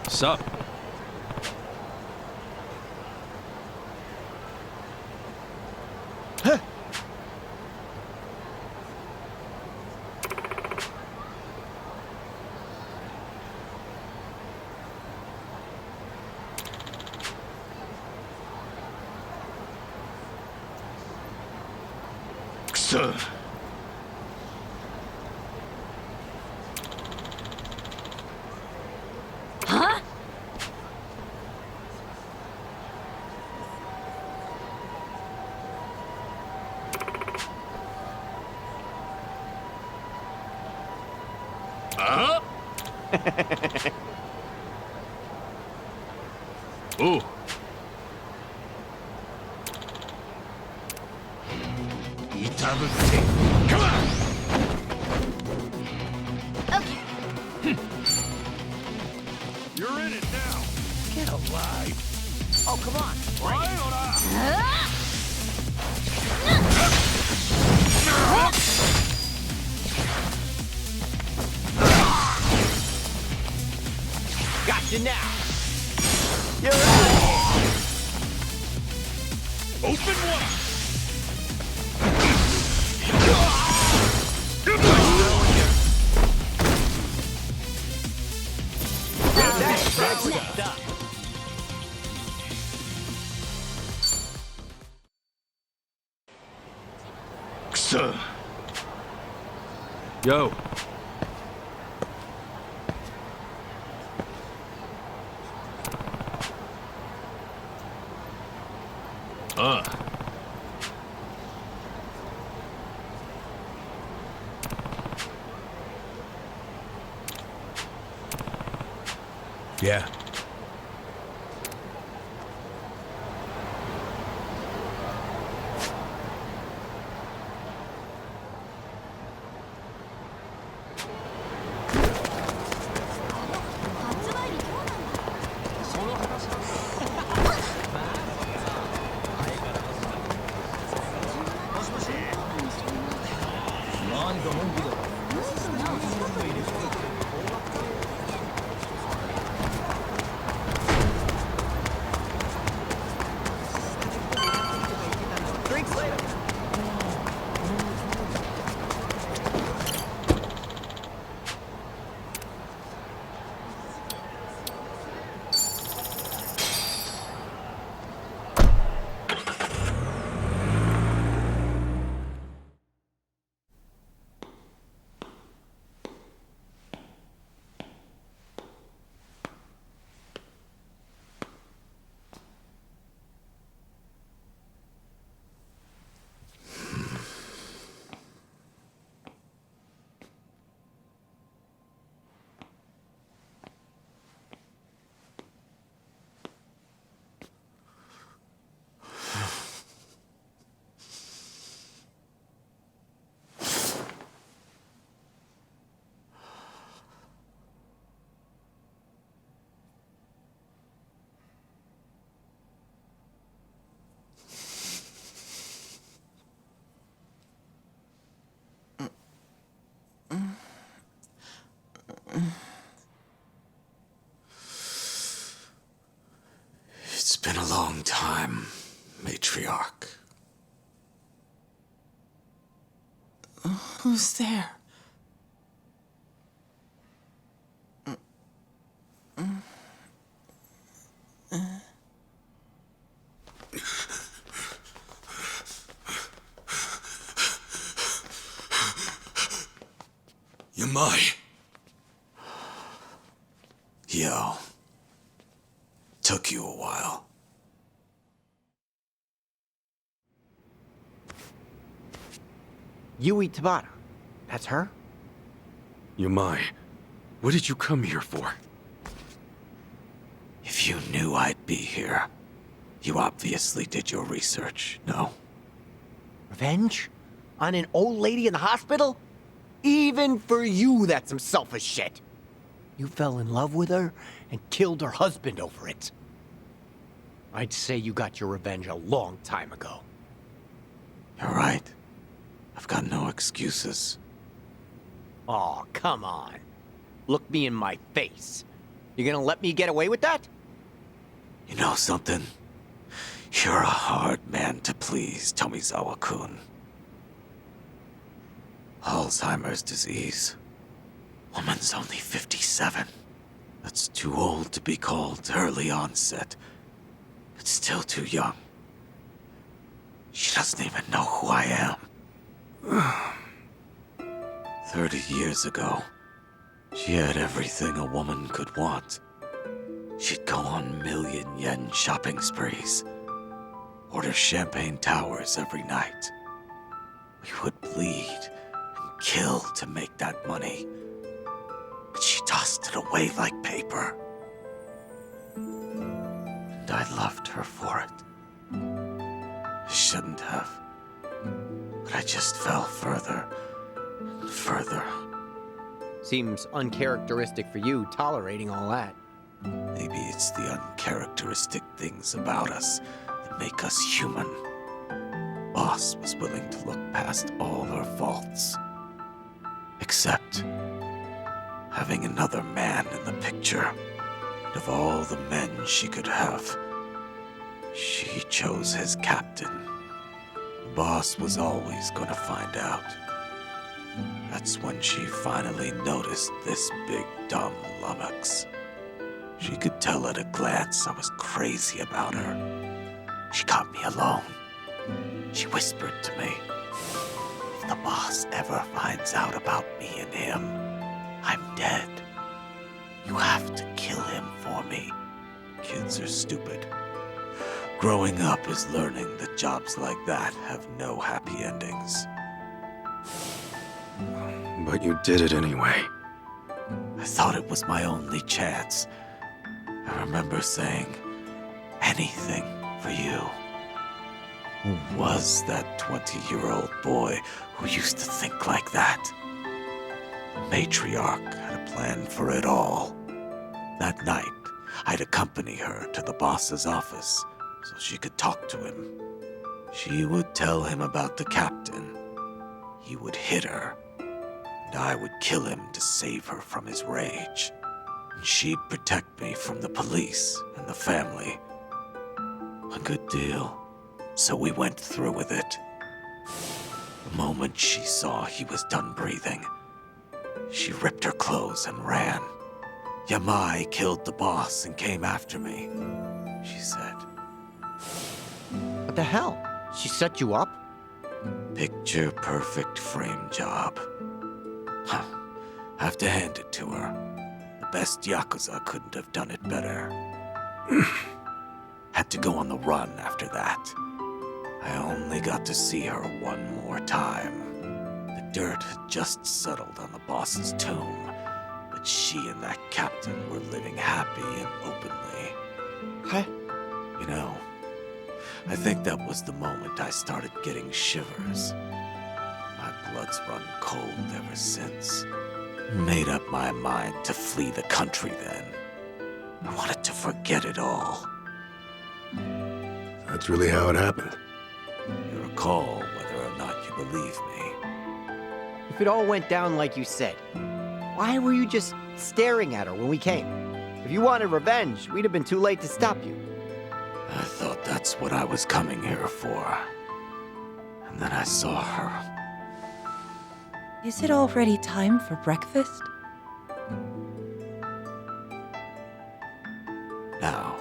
Sup? Huh. Sir. Huh? Ooh. Come on! Okay. You're in it now. Get alive. Oh, come on. Gotcha now. You're out of here. Open one. That's right. Up. Sir. Yo. Yeah. Drinks later. It's been a long time, matriarch. Who's there? Yamai. Yo. Took you a while. Yui Tabata. That's her? Yamai, what did you come here for? If you knew I'd be here, you obviously did your research, no? Revenge? On an old lady in the hospital? Even for you, that's some selfish shit. You fell in love with her and killed her husband over it. I'd say you got your revenge a long time ago. You're right. I've got no excuses. Oh, come on. Look me in my face. You gonna let me get away with that? You know something? You're a hard man to please, Tomizawa-kun. Alzheimer's disease. Woman's only 57. That's too old to be called early onset, but still too young. She doesn't even know who I am. 30 years ago, she had everything a woman could want. She'd go on million-yen shopping sprees, order champagne towers every night. We would bleed and kill to make that money, but she tossed it away like paper. And I loved her for it. I shouldn't have, but I just fell further and further. Seems uncharacteristic for you, tolerating all that. Maybe it's the uncharacteristic things about us that make us human. Boss was willing to look past all her faults. Except having another man in the picture. And of all the men she could have, she chose his captain. The boss was always gonna find out. That's when she finally noticed this big dumb lummox. She could tell at a glance I was crazy about her. She got me alone. She whispered to me, if the boss ever finds out about me and him, I'm dead. You have to kill him for me. Kids are stupid. Growing up is learning that jobs like that have no happy endings. But you did it anyway. I thought it was my only chance. I remember saying, anything for you. Who was that 20-year-old boy who used to think like that? The matriarch had a plan for it all. That night, I'd accompany her to the boss's office so she could talk to him. She would tell him about the captain. He would hit her, and I would kill him to save her from his rage. And she'd protect me from the police and the family. A good deal. So we went through with it. The moment she saw he was done breathing, she ripped her clothes and ran. Yamai killed the boss and came after me, she said. What the hell? She set you up? Picture perfect frame job. Huh. Have to hand it to her. The best Yakuza couldn't have done it better. Had to go on the run after that. I only got to see her one more time. The dirt had just settled on the boss's tomb, but she and that captain were living happy and openly. Huh? You know, I think that was the moment I started getting shivers. My blood's run cold ever since. Made up my mind to flee the country then. I wanted to forget it all. That's really how it happened. You recall whether or not you believe me. If it all went down like you said, why were you just staring at her when we came? If you wanted revenge, we'd have been too late to stop you. I thought that's what I was coming here for. And then I saw her. Is it already time for breakfast? Now,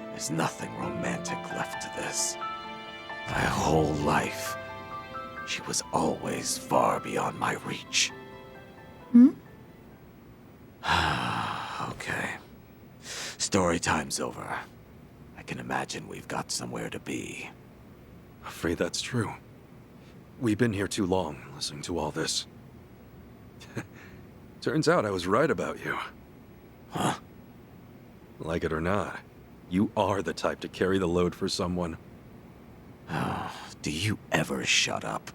there's nothing romantic left to this. My whole life, she was always far beyond my reach. Hmm? Okay. Story time's over. I can imagine we've got somewhere to be. Afraid that's true. We've been here too long, listening to all this. Turns out I was right about you. Huh? Like it or not, you are the type to carry the load for someone. Oh, do you ever shut up?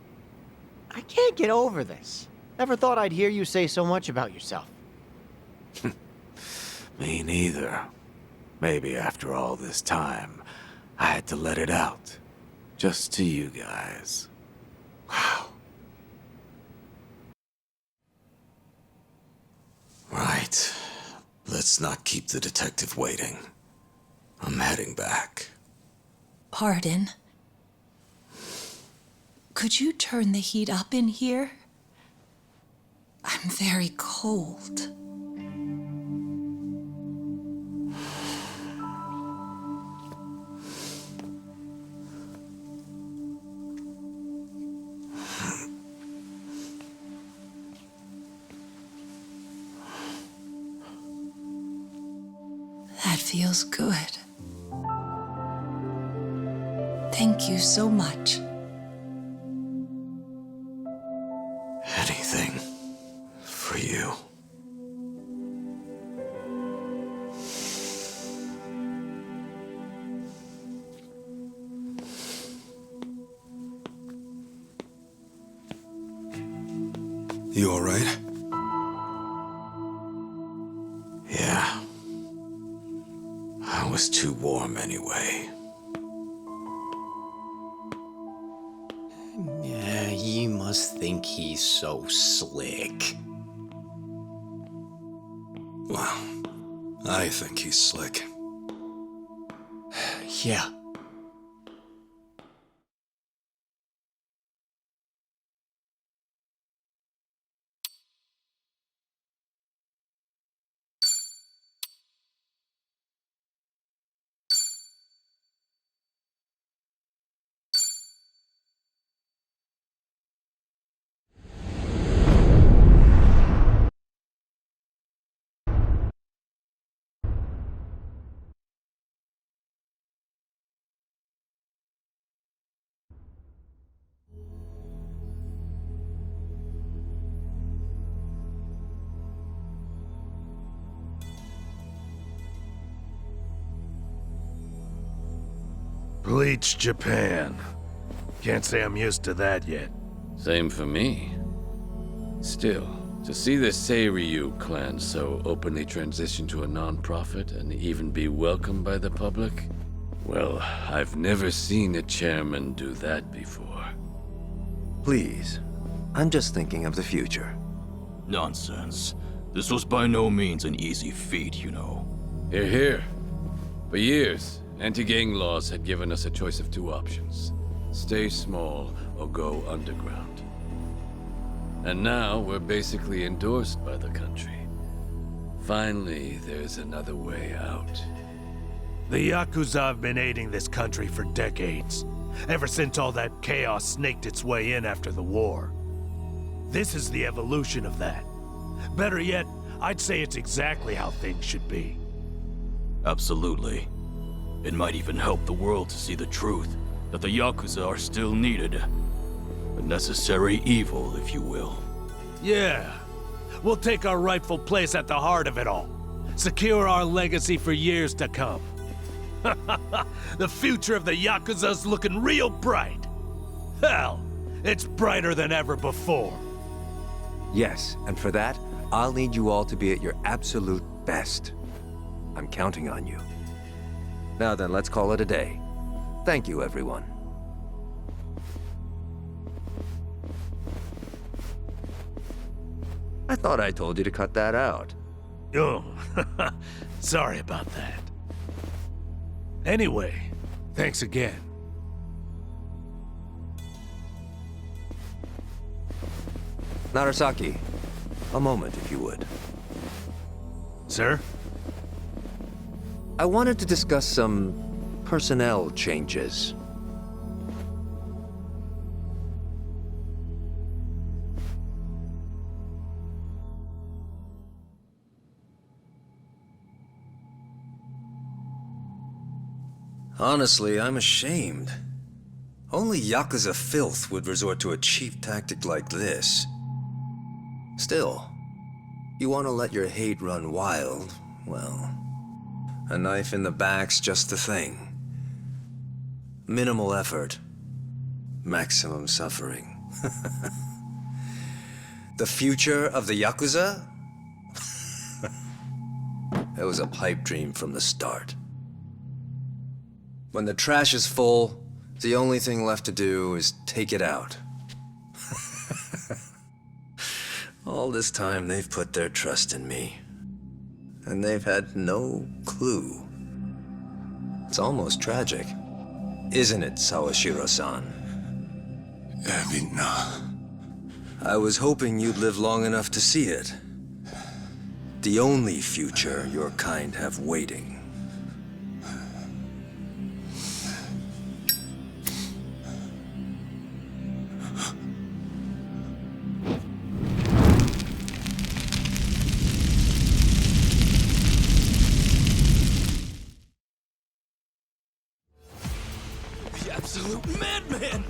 I can't get over this. Never thought I'd hear you say so much about yourself. Me neither. Maybe after all this time, I had to let it out. Just to you guys. Wow. Right. Let's not keep the detective waiting. I'm heading back. Pardon? Could you turn the heat up in here? I'm very cold. That feels good. Thank you so much. Anything for you. You all right? Yeah. I was too warm anyway. Yeah, you must think he's so slick. Well, I think he's slick. Yeah. Bleach Japan. Can't say I'm used to that yet. Same for me. Still, to see the Seiryu clan so openly transition to a non-profit and even be welcomed by the public, well, I've never seen a chairman do that before. Please, I'm just thinking of the future. Nonsense. This was by no means an easy feat, you know. Hear, hear. For years, anti-gang laws had given us a choice of two options. Stay small or go underground. And now we're basically endorsed by the country. Finally, there's another way out. The Yakuza have been aiding this country for decades. Ever since all that chaos snaked its way in after the war. This is the evolution of that. Better yet, I'd say it's exactly how things should be. Absolutely. It might even help the world to see the truth, that the Yakuza are still needed. A necessary evil, if you will. Yeah. We'll take our rightful place at the heart of it all. Secure our legacy for years to come. The future of the Yakuza's looking real bright. Hell, it's brighter than ever before. Yes, and for that, I'll need you all to be at your absolute best. I'm counting on you. Now then, let's call it a day. Thank you, everyone. I thought I told you to cut that out. Oh, sorry about that. Anyway, thanks again. Narasaki, a moment, if you would. Sir? I wanted to discuss some personnel changes. Honestly, I'm ashamed. Only Yakuza filth would resort to a cheap tactic like this. Still, you want to let your hate run wild, well, a knife in the back's just the thing. Minimal effort, maximum suffering. The future of the Yakuza? It was a pipe dream from the start. When the trash is full, the only thing left to do is take it out. All this time, they've put their trust in me. And they've had no clue. It's almost tragic. Isn't it, Sawashiro-san? I was hoping you'd live long enough to see it. The only future your kind have waiting. The absolute madman!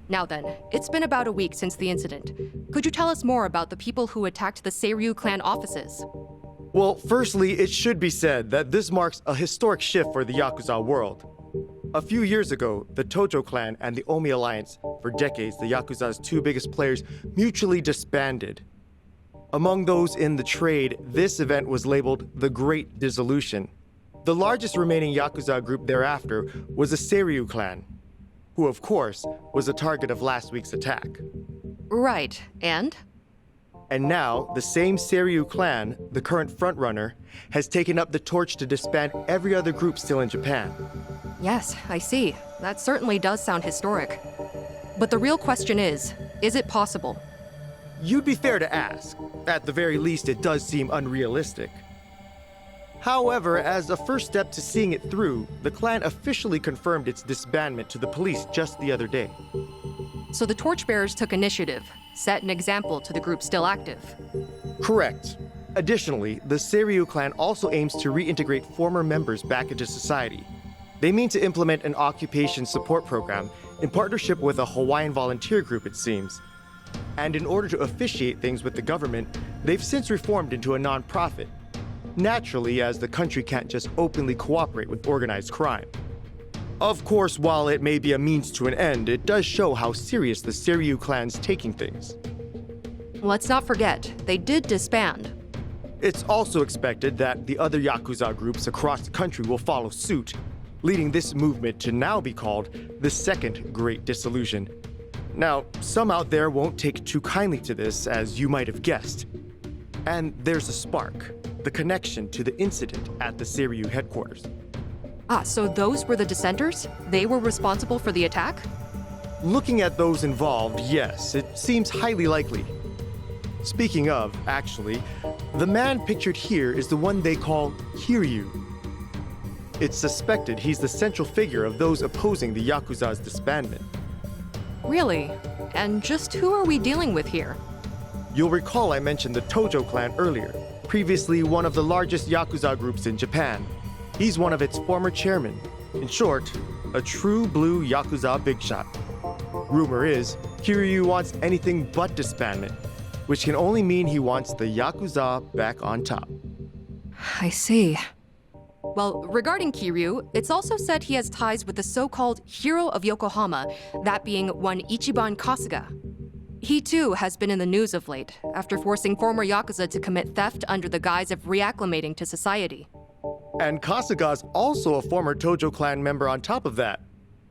Now then, it's been about a week since the incident. Could you tell us more about the people who attacked the Seiryu clan offices? Well, firstly, it should be said that this marks a historic shift for the Yakuza world. A few years ago, the Tojo clan and the Omi Alliance, for decades the Yakuza's two biggest players, mutually disbanded. Among those in the trade, this event was labeled the Great Dissolution. The largest remaining Yakuza group thereafter was the Seiryu clan, who, of course, was a target of last week's attack. Right, and? And now, the same Seiryu clan, the current frontrunner, has taken up the torch to disband every other group still in Japan. Yes, I see. That certainly does sound historic. But the real question is it possible? You'd be fair to ask. At the very least, it does seem unrealistic. However, as a first step to seeing it through, the clan officially confirmed its disbandment to the police just the other day. So the torchbearers took initiative, set an example to the group still active. Correct. Additionally, the Seiryu clan also aims to reintegrate former members back into society. They mean to implement an occupation support program in partnership with a Hawaiian volunteer group, it seems. And in order to officiate things with the government, they've since reformed into a non-profit. Naturally, as the country can't just openly cooperate with organized crime. Of course, while it may be a means to an end, it does show how serious the Seiryu clan's taking things. Let's not forget, they did disband. It's also expected that the other Yakuza groups across the country will follow suit, leading this movement to now be called the Second Great Dissolution. Now, some out there won't take too kindly to this, as you might have guessed. And there's a spark. The connection to the incident at the Seiryu headquarters. So those were the dissenters? They were responsible for the attack? Looking at those involved, yes, it seems highly likely. Speaking of, actually, the man pictured here is the one they call Kiryu. It's suspected he's the central figure of those opposing the Yakuza's disbandment. Really? And just who are we dealing with here? You'll recall I mentioned the Tojo clan earlier. Previously one of the largest Yakuza groups in Japan. He's one of its former chairmen. In short, a true blue Yakuza big shot. Rumor is, Kiryu wants anything but disbandment, which can only mean he wants the Yakuza back on top. I see. Well, regarding Kiryu, it's also said he has ties with the so-called Hero of Yokohama, that being one Ichiban Kasuga. He too has been in the news of late, after forcing former Yakuza to commit theft under the guise of reacclimating to society. And Kasuga's also a former Tojo clan member on top of that.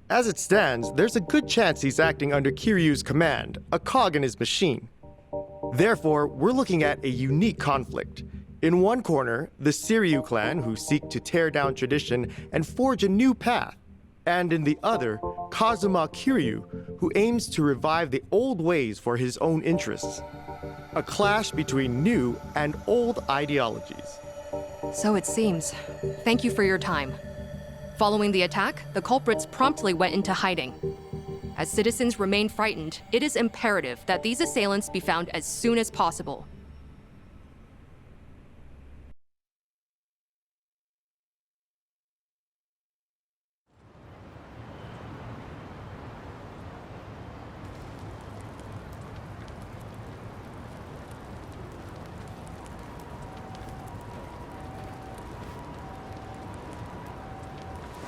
As it stands, there's a good chance he's acting under Kiryu's command, a cog in his machine. Therefore, we're looking at a unique conflict. In one corner, the Seiryu clan, who seek to tear down tradition and forge a new path. And in the other, Kazuma Kiryu, who aims to revive the old ways for his own interests. A clash between new and old ideologies. So it seems. Thank you for your time. Following the attack, the culprits promptly went into hiding. As citizens remain frightened, it is imperative that these assailants be found as soon as possible.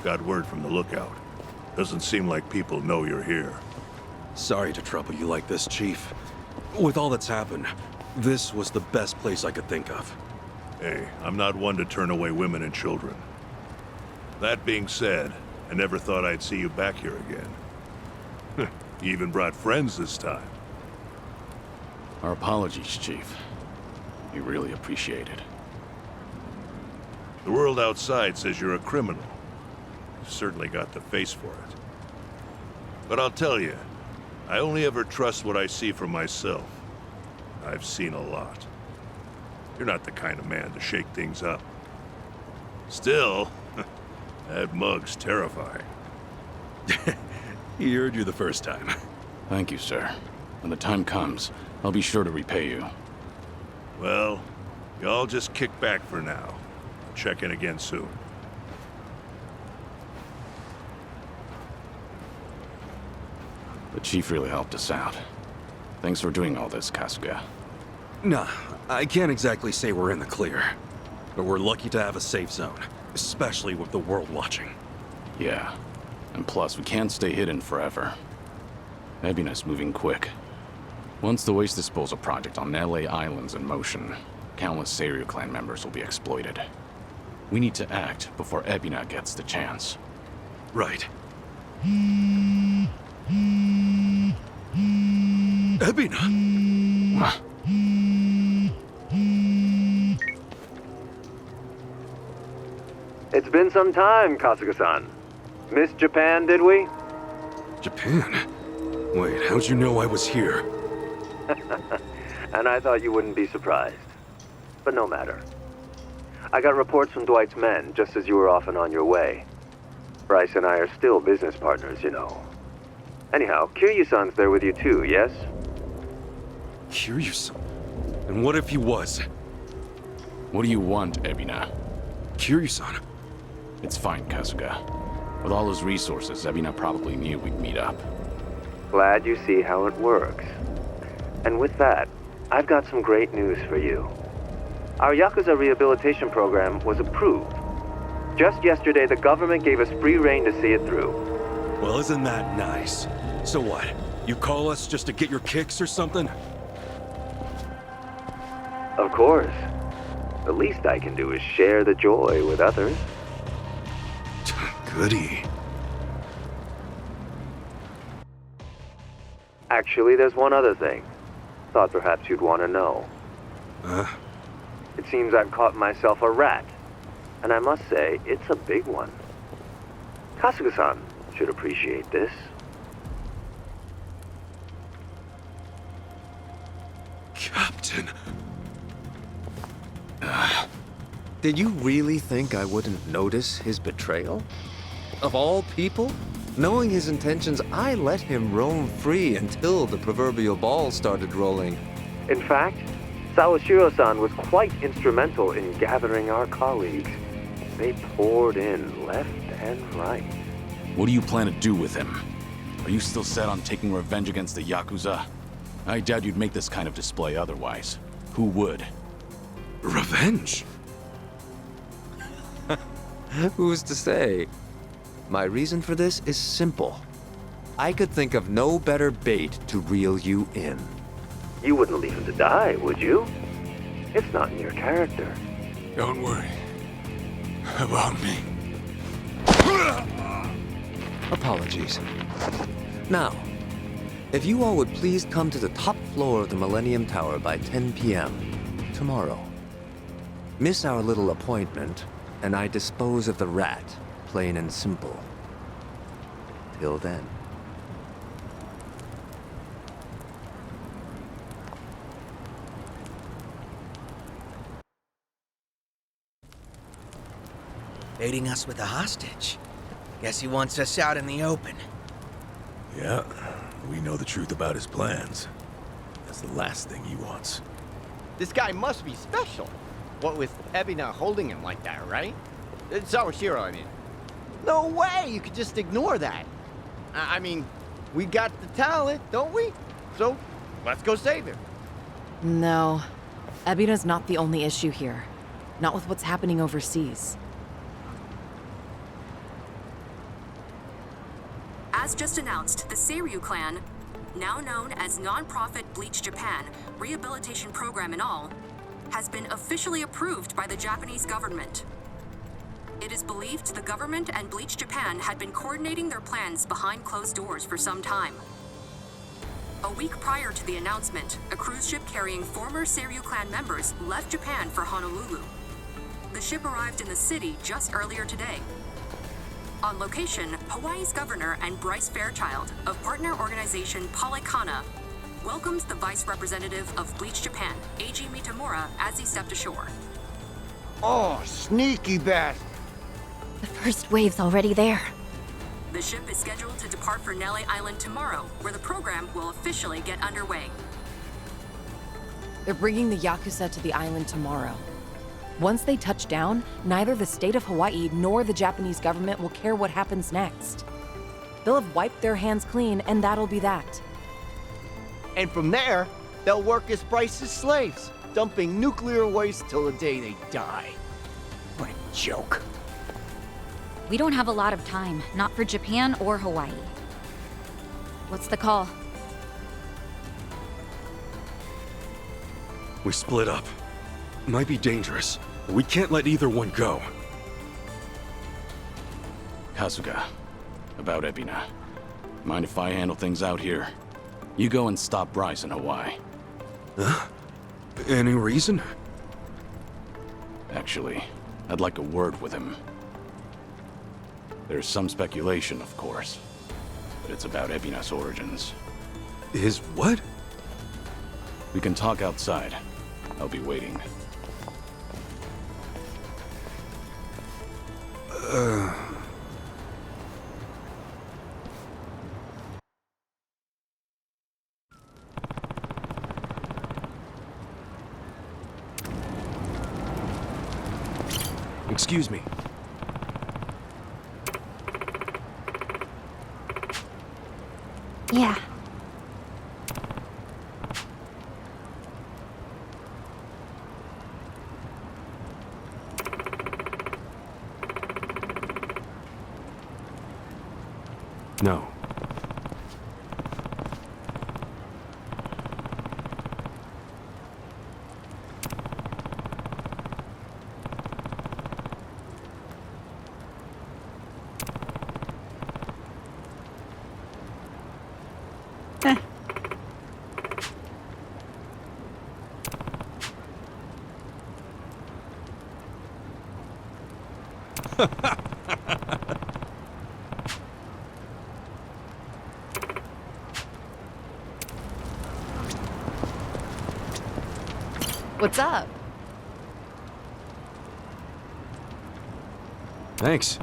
got word from the lookout. Doesn't seem like people know you're here. Sorry to trouble you like this, Chief. With all that's happened, this was the best place I could think of. Hey, I'm not one to turn away women and children. That being said, I never thought I'd see you back here again. You even brought friends this time. Our apologies, Chief. We really appreciate it. The world outside says you're a criminal. You've certainly got the face for it. But I'll tell you, I only ever trust what I see for myself. I've seen a lot. You're not the kind of man to shake things up. Still, that mug's terrifying. He heard you the first time. Thank you, sir. When the time comes, I'll be sure to repay you. Well, y'all just kick back for now. Check in again soon. The Chief really helped us out. Thanks for doing all this, Kasuga. Nah, I can't exactly say we're in the clear. But we're lucky to have a safe zone, especially with the world watching. Yeah. And plus, we can't stay hidden forever. Ebina's moving quick. Once the waste disposal project on LA Island's in motion, countless Seiryu clan members will be exploited. We need to act before Ebina gets the chance. Right. Ebina! It's been some time, Kasuga-san. Missed Japan, did we? Japan? Wait, how'd you know I was here? And I thought you wouldn't be surprised. But no matter. I got reports from Dwight's men just as you were off and on your way. Bryce and I are still business partners, you know. Anyhow, Kiryu-san's there with you too, yes? Kiryu-san? And what if he was? What do you want, Ebina? Kiryu-san. It's fine, Kasuga. With all his resources, Ebina probably knew we'd meet up. Glad you see how it works. And with that, I've got some great news for you. Our Yakuza rehabilitation program was approved. Just yesterday, the government gave us free rein to see it through. Well, isn't that nice? So what? You call us just to get your kicks or something? Of course. The least I can do is share the joy with others. Goody. Actually, there's one other thing. Thought perhaps you'd want to know. Huh? It seems I've caught myself a rat. And I must say, it's a big one. Kasuga-san should appreciate this. Captain. Did you really think I wouldn't notice his betrayal? Of all people? Knowing his intentions, I let him roam free until the proverbial ball started rolling. In fact, Sawashiro-san was quite instrumental in gathering our colleagues. They poured in left and right. What do you plan to do with him? Are you still set on taking revenge against the Yakuza? I doubt you'd make this kind of display otherwise. Who would? Revenge? Who's to say? My reason for this is simple. I could think of no better bait to reel you in. You wouldn't leave him to die, would you? It's not in your character. Don't worry about me. Apologies. Now, if you all would please come to the top floor of the Millennium Tower by 10 p.m. tomorrow. Miss our little appointment, and I dispose of the rat, plain and simple. Till then. Baiting us with a hostage. Guess he wants us out in the open. Yeah, we know the truth about his plans. That's the last thing he wants. This guy must be special. What with Ebina holding him like that, right? Sawashiro, I mean. No way you could just ignore that. I mean, we got the talent, don't we? So, let's go save him. No. Ebina's not the only issue here. Not with what's happening overseas. As just announced, the Seiryu clan, now known as non-profit Bleach Japan, rehabilitation program and all, has been officially approved by the Japanese government. It is believed the government and Bleach Japan had been coordinating their plans behind closed doors for some time. A week prior to the announcement, a cruise ship carrying former Seiryu clan members left Japan for Honolulu. The ship arrived in the city just earlier today. On location, Hawaii's governor and Bryce Fairchild of partner organization Polycana welcomes the vice representative of Bleach Japan, Eiji Mitamura, as he stepped ashore. Oh, sneaky bastard! The first wave's already there. The ship is scheduled to depart for Nelly Island tomorrow, where the program will officially get underway. They're bringing the Yakuza to the island tomorrow. Once they touch down, neither the state of Hawaii nor the Japanese government will care what happens next. They'll have wiped their hands clean, and that'll be that. And from there, they'll work as Bryce's slaves, dumping nuclear waste till the day they die. What a joke. We don't have a lot of time, not for Japan or Hawaii. What's the call? We split up. Might be dangerous, but we can't let either one go. Kasuga, about Ebina. Mind if I handle things out here? You go and stop Bryce in Hawaii. Huh? Any reason? Actually, I'd like a word with him. There's some speculation, of course, but it's about Ebina's origins. His what? We can talk outside. I'll be waiting. Excuse me. Yeah. No. What's up? Thanks.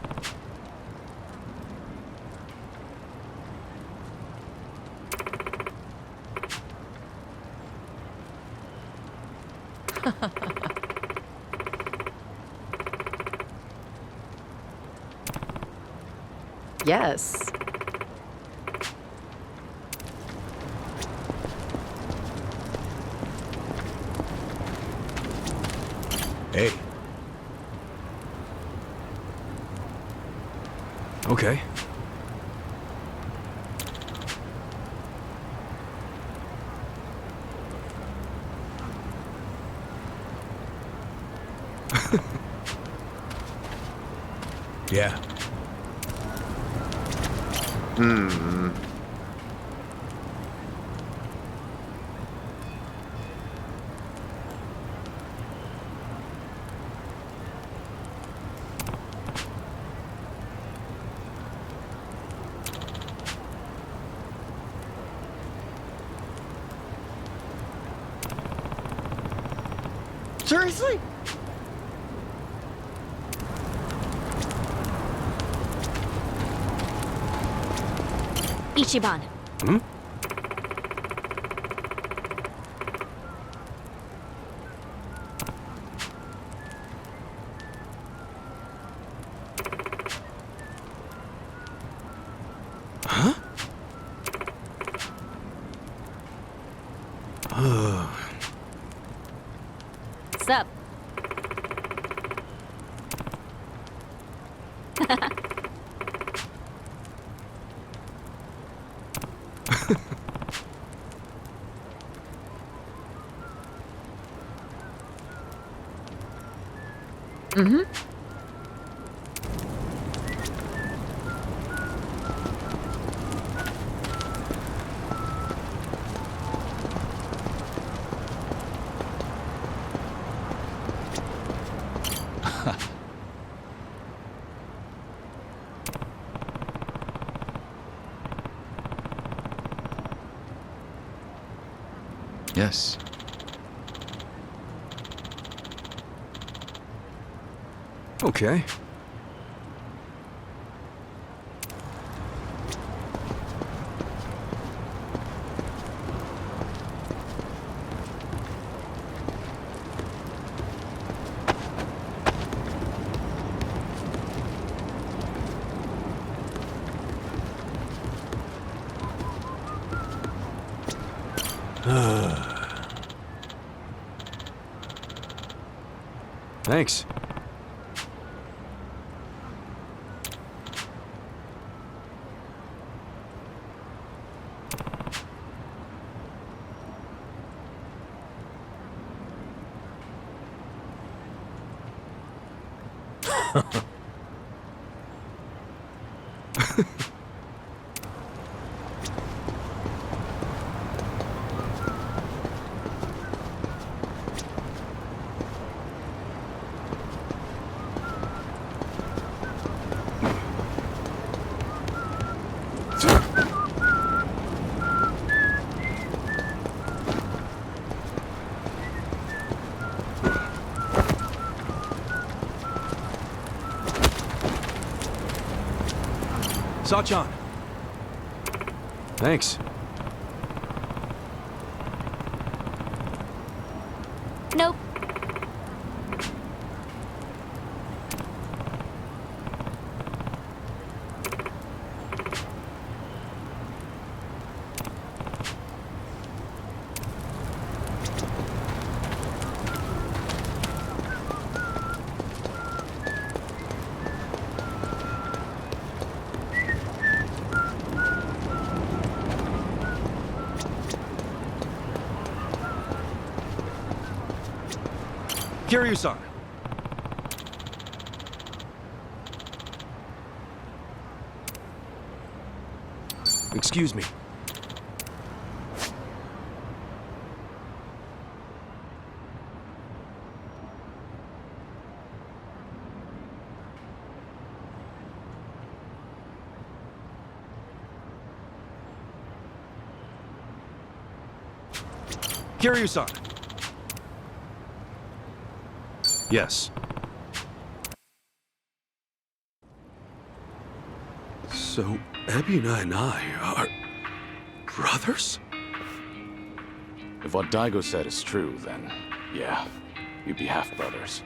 Yes. Hey. Okay. Yeah. Seriously? Ichiban. Hmm? Huh? What's up? Mm-hmm. Yes. Okay. Thanks. Sachan. Thanks. Nope. Kiryu-san. Excuse me. Kiryu-san. Yes. So, Ebina and I are brothers? If what Daigo said is true, then yeah, you'd be half-brothers.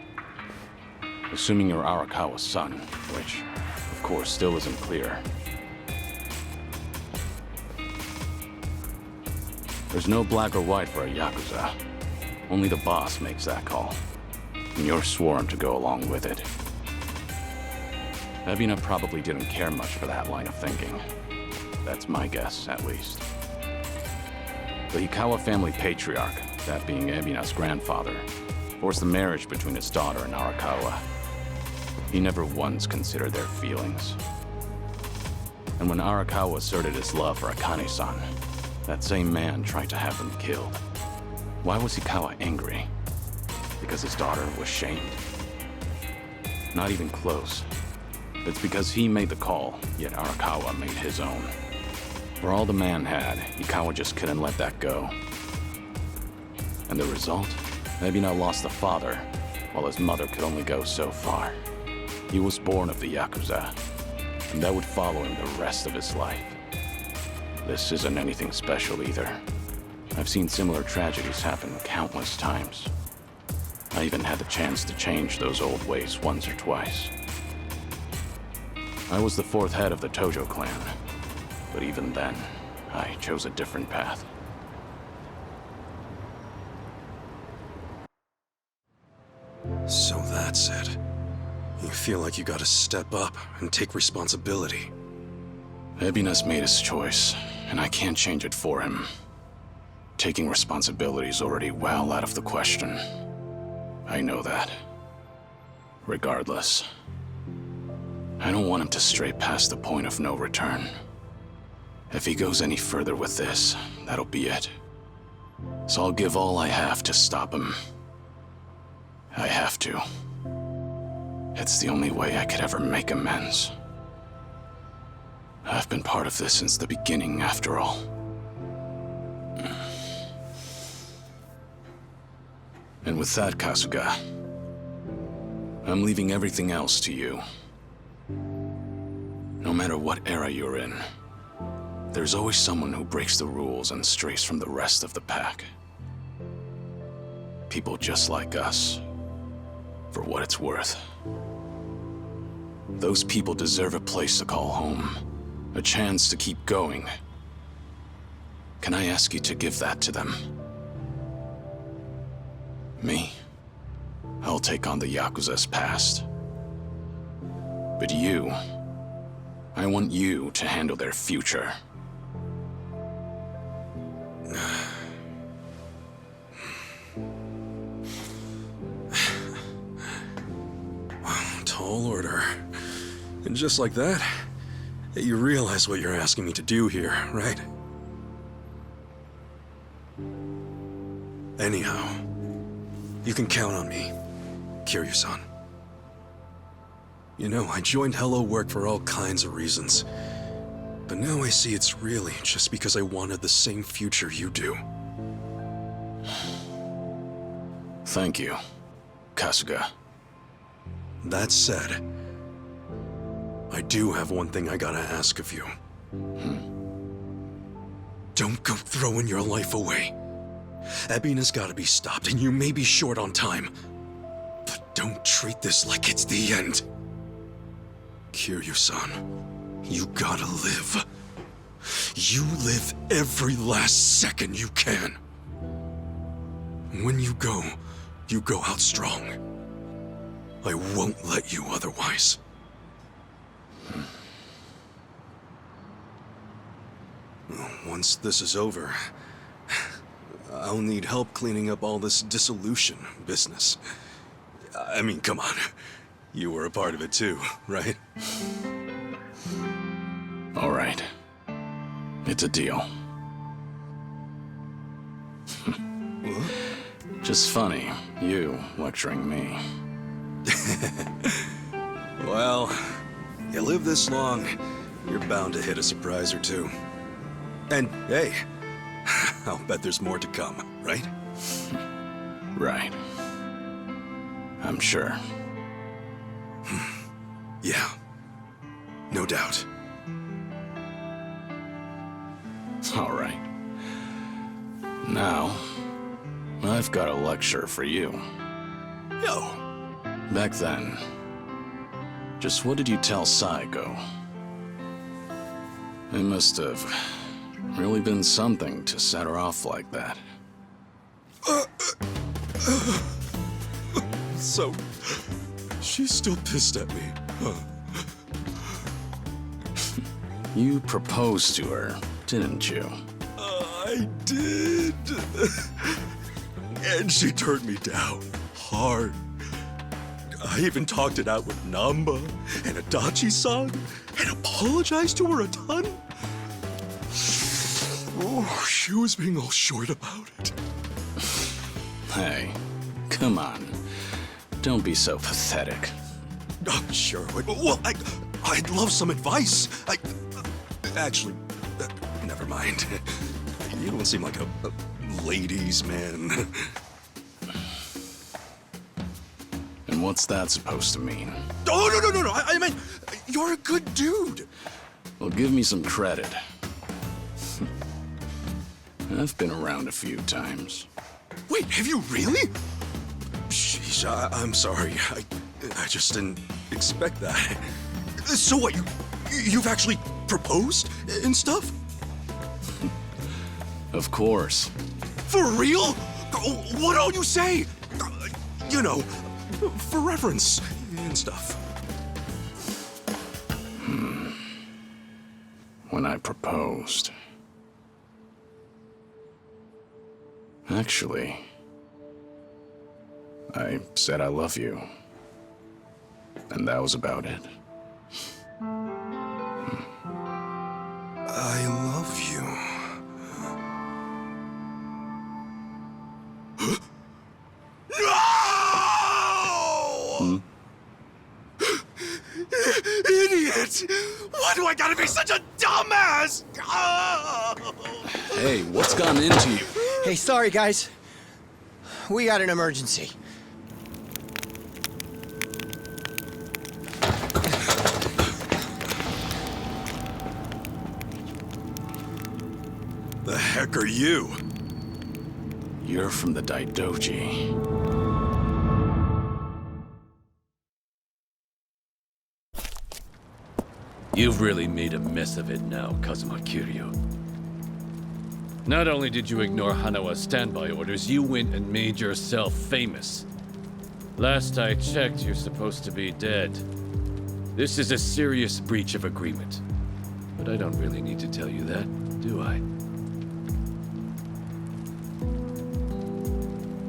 Assuming you're Arakawa's son, which, of course, still isn't clear. There's no black or white for a Yakuza. Only the boss makes that call. And you're sworn to go along with it. Ebina probably didn't care much for that line of thinking. That's my guess, at least. The Hikawa family patriarch, that being Ebina's grandfather, forced the marriage between his daughter and Arakawa. He never once considered their feelings. And when Arakawa asserted his love for Akane-san, that same man tried to have them killed. Why was Hikawa angry? Because his daughter was shamed? Not even close. It's because he made the call, yet Arakawa made his own. For all the man had, Hikawa just couldn't let that go. And the result? Ebina lost a father, while his mother could only go so far. He was born of the Yakuza, and that would follow him the rest of his life. This isn't anything special either. I've seen similar tragedies happen countless times. I even had the chance to change those old ways once or twice. I was the fourth head of the Tojo clan, but even then, I chose a different path. So that's it. You feel like you gotta step up and take responsibility. Ebina's made his choice. and I can't change it for him. Taking responsibility is already well out of the question. I know that. Regardless, I don't want him to stray past the point of no return. If he goes any further with this, that'll be it. So I'll give all I have to stop him. I have to. It's the only way I could ever make amends. I've been part of this since the beginning, after all. And with that, Kasuga, I'm leaving everything else to you. No matter what era you're in, there's always someone who breaks the rules and strays from the rest of the pack. People just like us, for what it's worth. Those people deserve a place to call home, a chance to keep going. Can I ask you to give that to them? Me? I'll take on the Yakuza's past. But you, I want you to handle their future. Tall order. And just like that, you realize what you're asking me to do here, right? Anyhow, you can count on me, Kiryu-san. You know, I joined Hello Work for all kinds of reasons. But now I see it's really just because I wanted the same future you do. Thank you, Kasuga. That said, I do have one thing I gotta ask of you. Don't go throwing your life away. Ebina's gotta be stopped, and you may be short on time. But don't treat this like it's the end. Kiryu-san, you gotta live. You live every last second you can. When you go out strong. I won't let you otherwise. Once this is over, I'll need help cleaning up all this dissolution business. I mean, come on. You were a part of it too, right? All right. It's a deal. Just funny, you lecturing me. Well, you live this long, you're bound to hit a surprise or two. And hey, I'll bet there's more to come, right? Right. I'm sure. Yeah, no doubt. All right. Now, I've got a lecture for you. Yo! Back then, just what did you tell Saigo? It must have really been something to set her off like that. So, she's still pissed at me, huh? You proposed to her, didn't you? I did. And she turned me down hard. I even talked it out with Namba and Adachi-san and apologized to her a ton. Oh, she was being all short about it. Hey, come on. Don't be so pathetic. Sure. Well, I'd love some advice. Actually, never mind. You don't seem like a ladies' man. And what's that supposed to mean? Oh, no. I meant, you're a good dude. Well, give me some credit. I've been around a few times. Wait, have you really? Sheesh, I'm sorry. I just didn't expect that. So what, you've actually proposed and stuff? Of course. For real? What all you say? You know, for reference and stuff. When I proposed, Actually, I said I love you. And that was about it. I love you. No! Idiot! Why do I gotta be such a dumbass? Hey, what's gotten into you? Hey, sorry, guys. We got an emergency. The heck are you? You're from the Daidoji. You've really made a mess of it now, Kazuma Kiryu. Not only did you ignore Hanawa's standby orders, you went and made yourself famous. Last I checked, you're supposed to be dead. This is a serious breach of agreement. But I don't really need to tell you that, do I?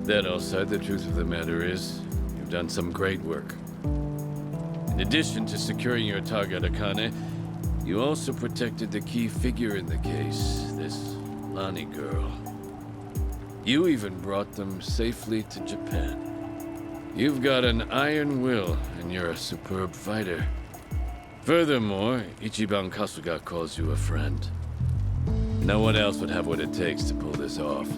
That aside, the truth of the matter is, you've done some great work. In addition to securing your target, Akane, you also protected the key figure in the case, this Lani girl. You even brought them safely to Japan. You've got an iron will, and you're a superb fighter. Furthermore, Ichiban Kasuga calls you a friend. No one else would have what it takes to pull this off.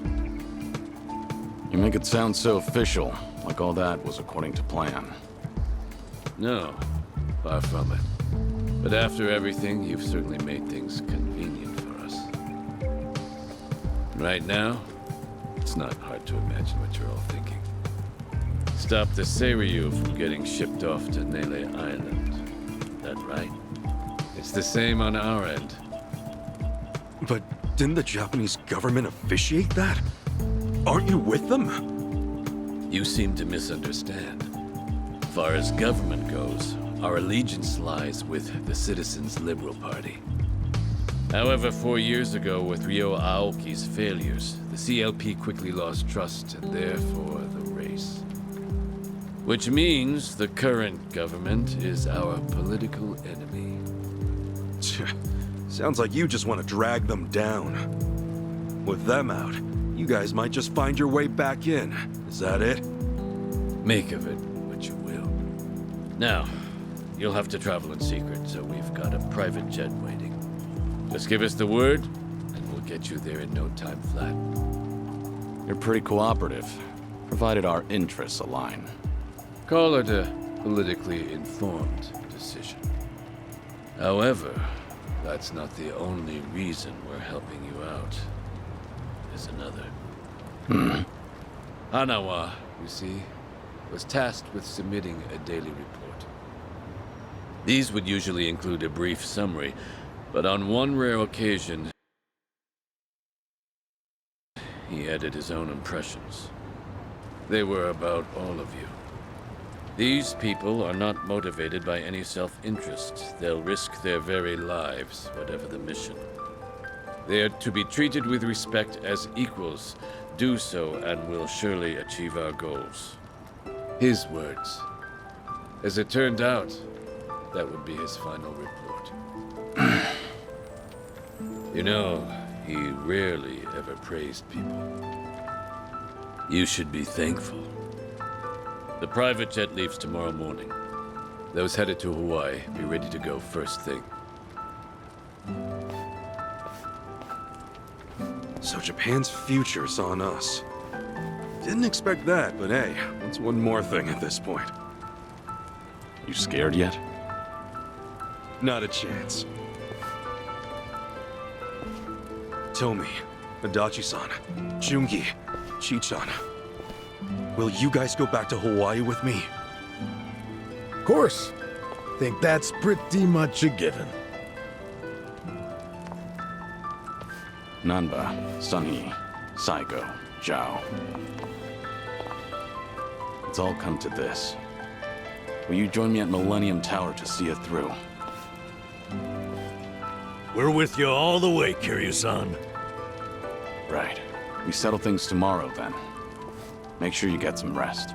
You make it sound so official, like all that was according to plan. No, far from it. But after everything, you've certainly made things convenient for us. Right now, it's not hard to imagine what you're all thinking. Stop the Seiryu from getting shipped off to Nele Island. That right? It's the same on our end. But didn't the Japanese government officiate that? Aren't you with them? You seem to misunderstand. As far as government goes, our allegiance lies with the Citizens Liberal Party. However, 4 years ago, with Ryo Aoki's failures, the CLP quickly lost trust and therefore the race. Which means the current government is our political enemy. Sounds like you just want to drag them down. With them out, you guys might just find your way back in. Is that it? Make of it what you will. Now, you'll have to travel in secret, so we've got a private jet waiting. Just give us the word, and we'll get you there in no time flat. You're pretty cooperative, provided our interests align. Call it a politically informed decision. However, that's not the only reason we're helping you out. There's another. Hanawa, you see, was tasked with submitting a daily report. These would usually include a brief summary, but on one rare occasion, he added his own impressions. They were about all of you. These people are not motivated by any self-interest. They'll risk their very lives, whatever the mission. They are to be treated with respect as equals. Do so, and we'll surely achieve our goals. His words. As it turned out, that would be his final report. You know, he rarely ever praised people. You should be thankful. The private jet leaves tomorrow morning. Those headed to Hawaii, be ready to go first thing. So Japan's future's on us. Didn't expect that, but hey, what's one more thing at this point? You scared yet? Not a chance. Tomi, Adachi-san, Jungi, Chi-chan. Will you guys go back to Hawaii with me? Of course. Think that's pretty much a given. Nanba, Sunny, Saigo, Zhao. It's all come to this. Will you join me at Millennium Tower to see it through? We're with you all the way, Kiryu-san. Right. We settle things tomorrow, then. Make sure you get some rest.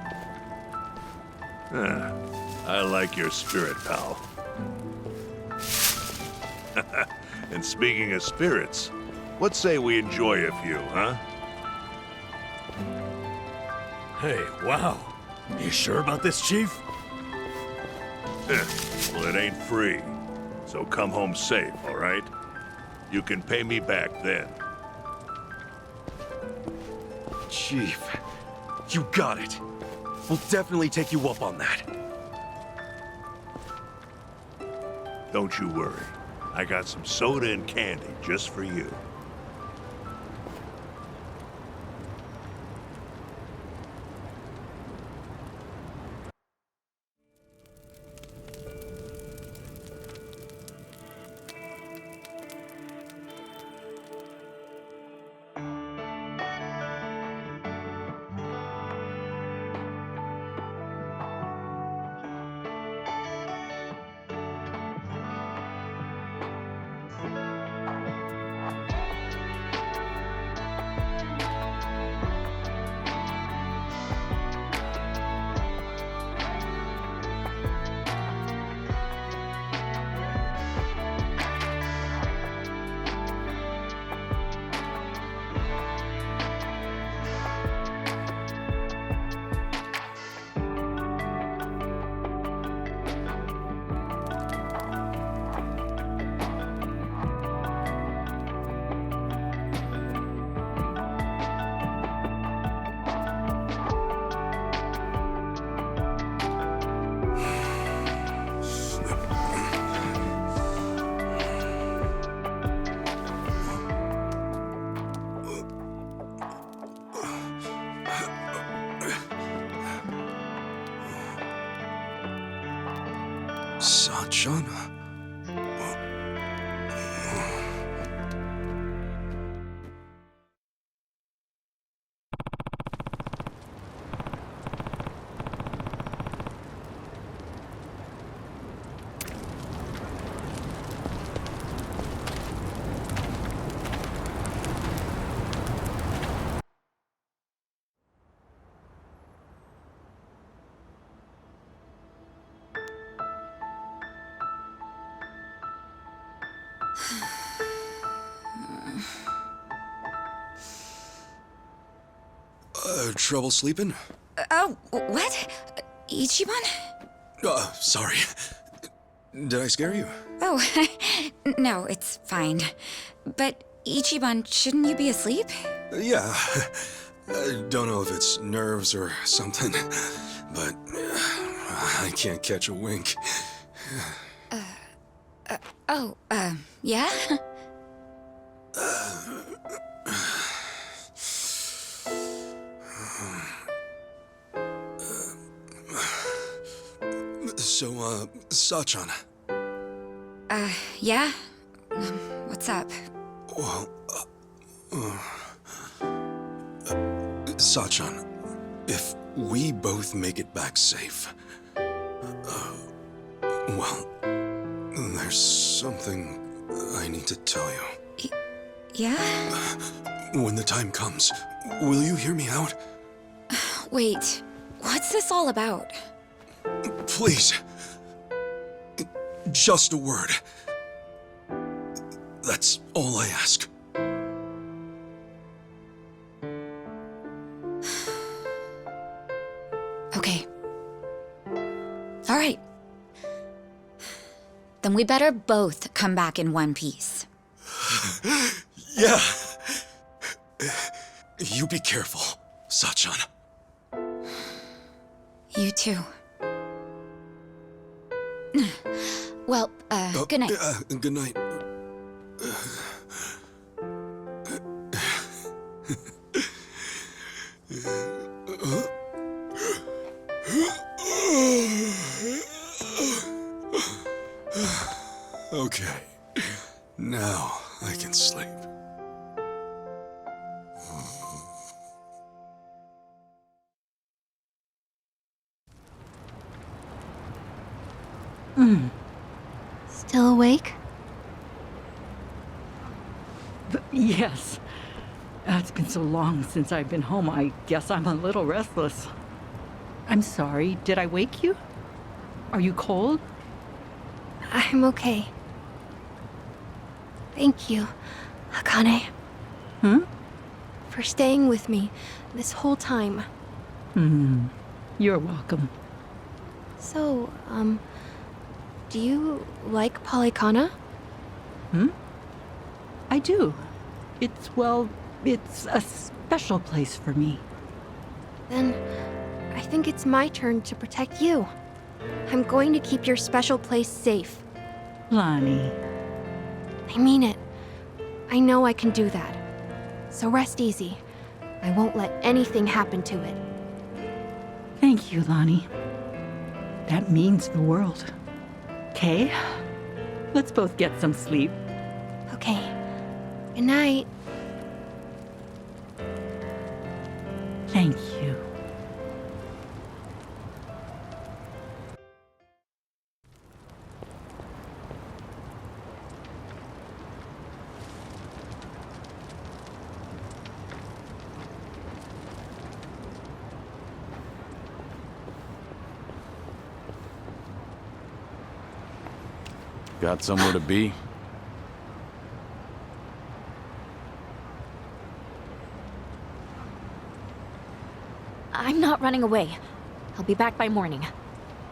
I like your spirit, pal. And speaking of spirits, what say we enjoy a few, huh? Hey, wow. You sure about this, Chief? Well, it ain't free. So come home safe, all right? You can pay me back then. Chief, you got it. We'll definitely take you up on that. Don't you worry. I got some soda and candy just for you. Sachana. Trouble sleeping? Oh, what? Ichiban? Sorry. Did I scare you? Oh, no, it's fine. But Ichiban, shouldn't you be asleep? Yeah. I don't know if it's nerves or something, but I can't catch a wink. Yeah? So, Sachan. Yeah? What's up? Well, Sachan, if we both make it back safe, well, there's something I need to tell you. Yeah? When the time comes, will you hear me out? Wait, what's this all about? Please. Just a word. That's all I ask. Okay. All right. Then we better both come back in one piece. Yeah. You be careful, Sachan. You too. Well, good night. Good night. Okay. Now I can sleep. Still awake? Yes. It's been so long since I've been home, I guess I'm a little restless. I'm sorry, did I wake you? Are you cold? I'm okay. Thank you, Akane. For staying with me this whole time. You're welcome. So, do you like Polycana? I do. It's a special place for me. Then, I think it's my turn to protect you. I'm going to keep your special place safe. Lonnie. I mean it. I know I can do that. So rest easy. I won't let anything happen to it. Thank you, Lonnie. That means the world. Okay, let's both get some sleep. Okay. Good night. Thank you. Got somewhere to be? I'm not running away. I'll be back by morning.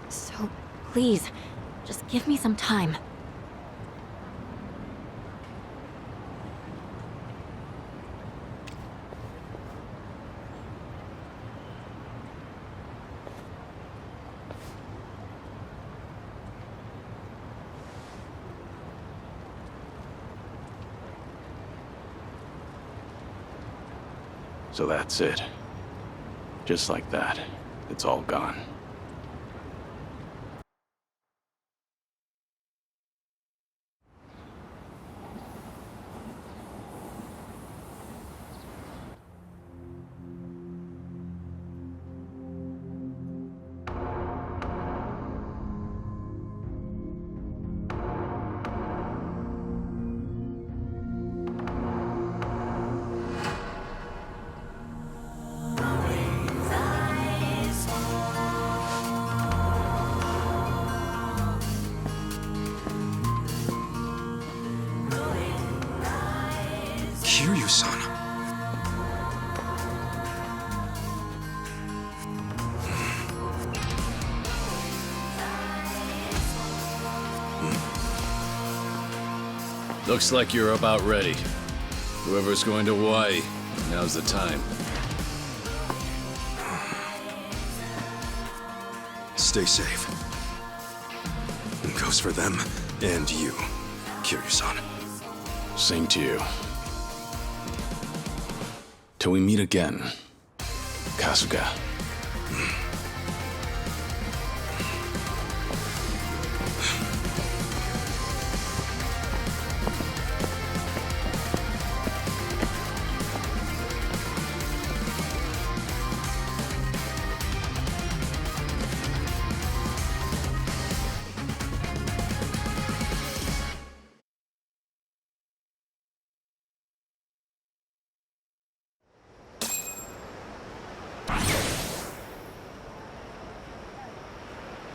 So, please, just give me some time. So that's it. Just like that, it's all gone. Kiryu-san. Looks like you're about ready. Whoever's going to Hawaii, now's the time. Stay safe. Goes for them and you, Kiryu-san. Same to you. Till we meet again, Kasuga.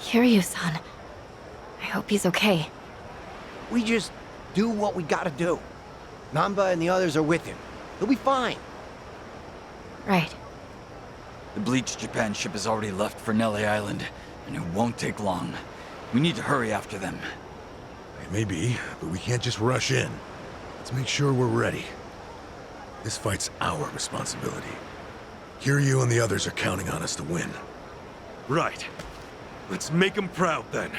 Kiryu-san. I hope he's okay. We just do what we gotta do. Namba and the others are with him. He'll be fine. Right. The Bleach Japan ship has already left for Nelly Island, and it won't take long. We need to hurry after them. Maybe, but we can't just rush in. Let's make sure we're ready. This fight's our responsibility. Kiryu and the others are counting on us to win. Right. Let's make him proud then.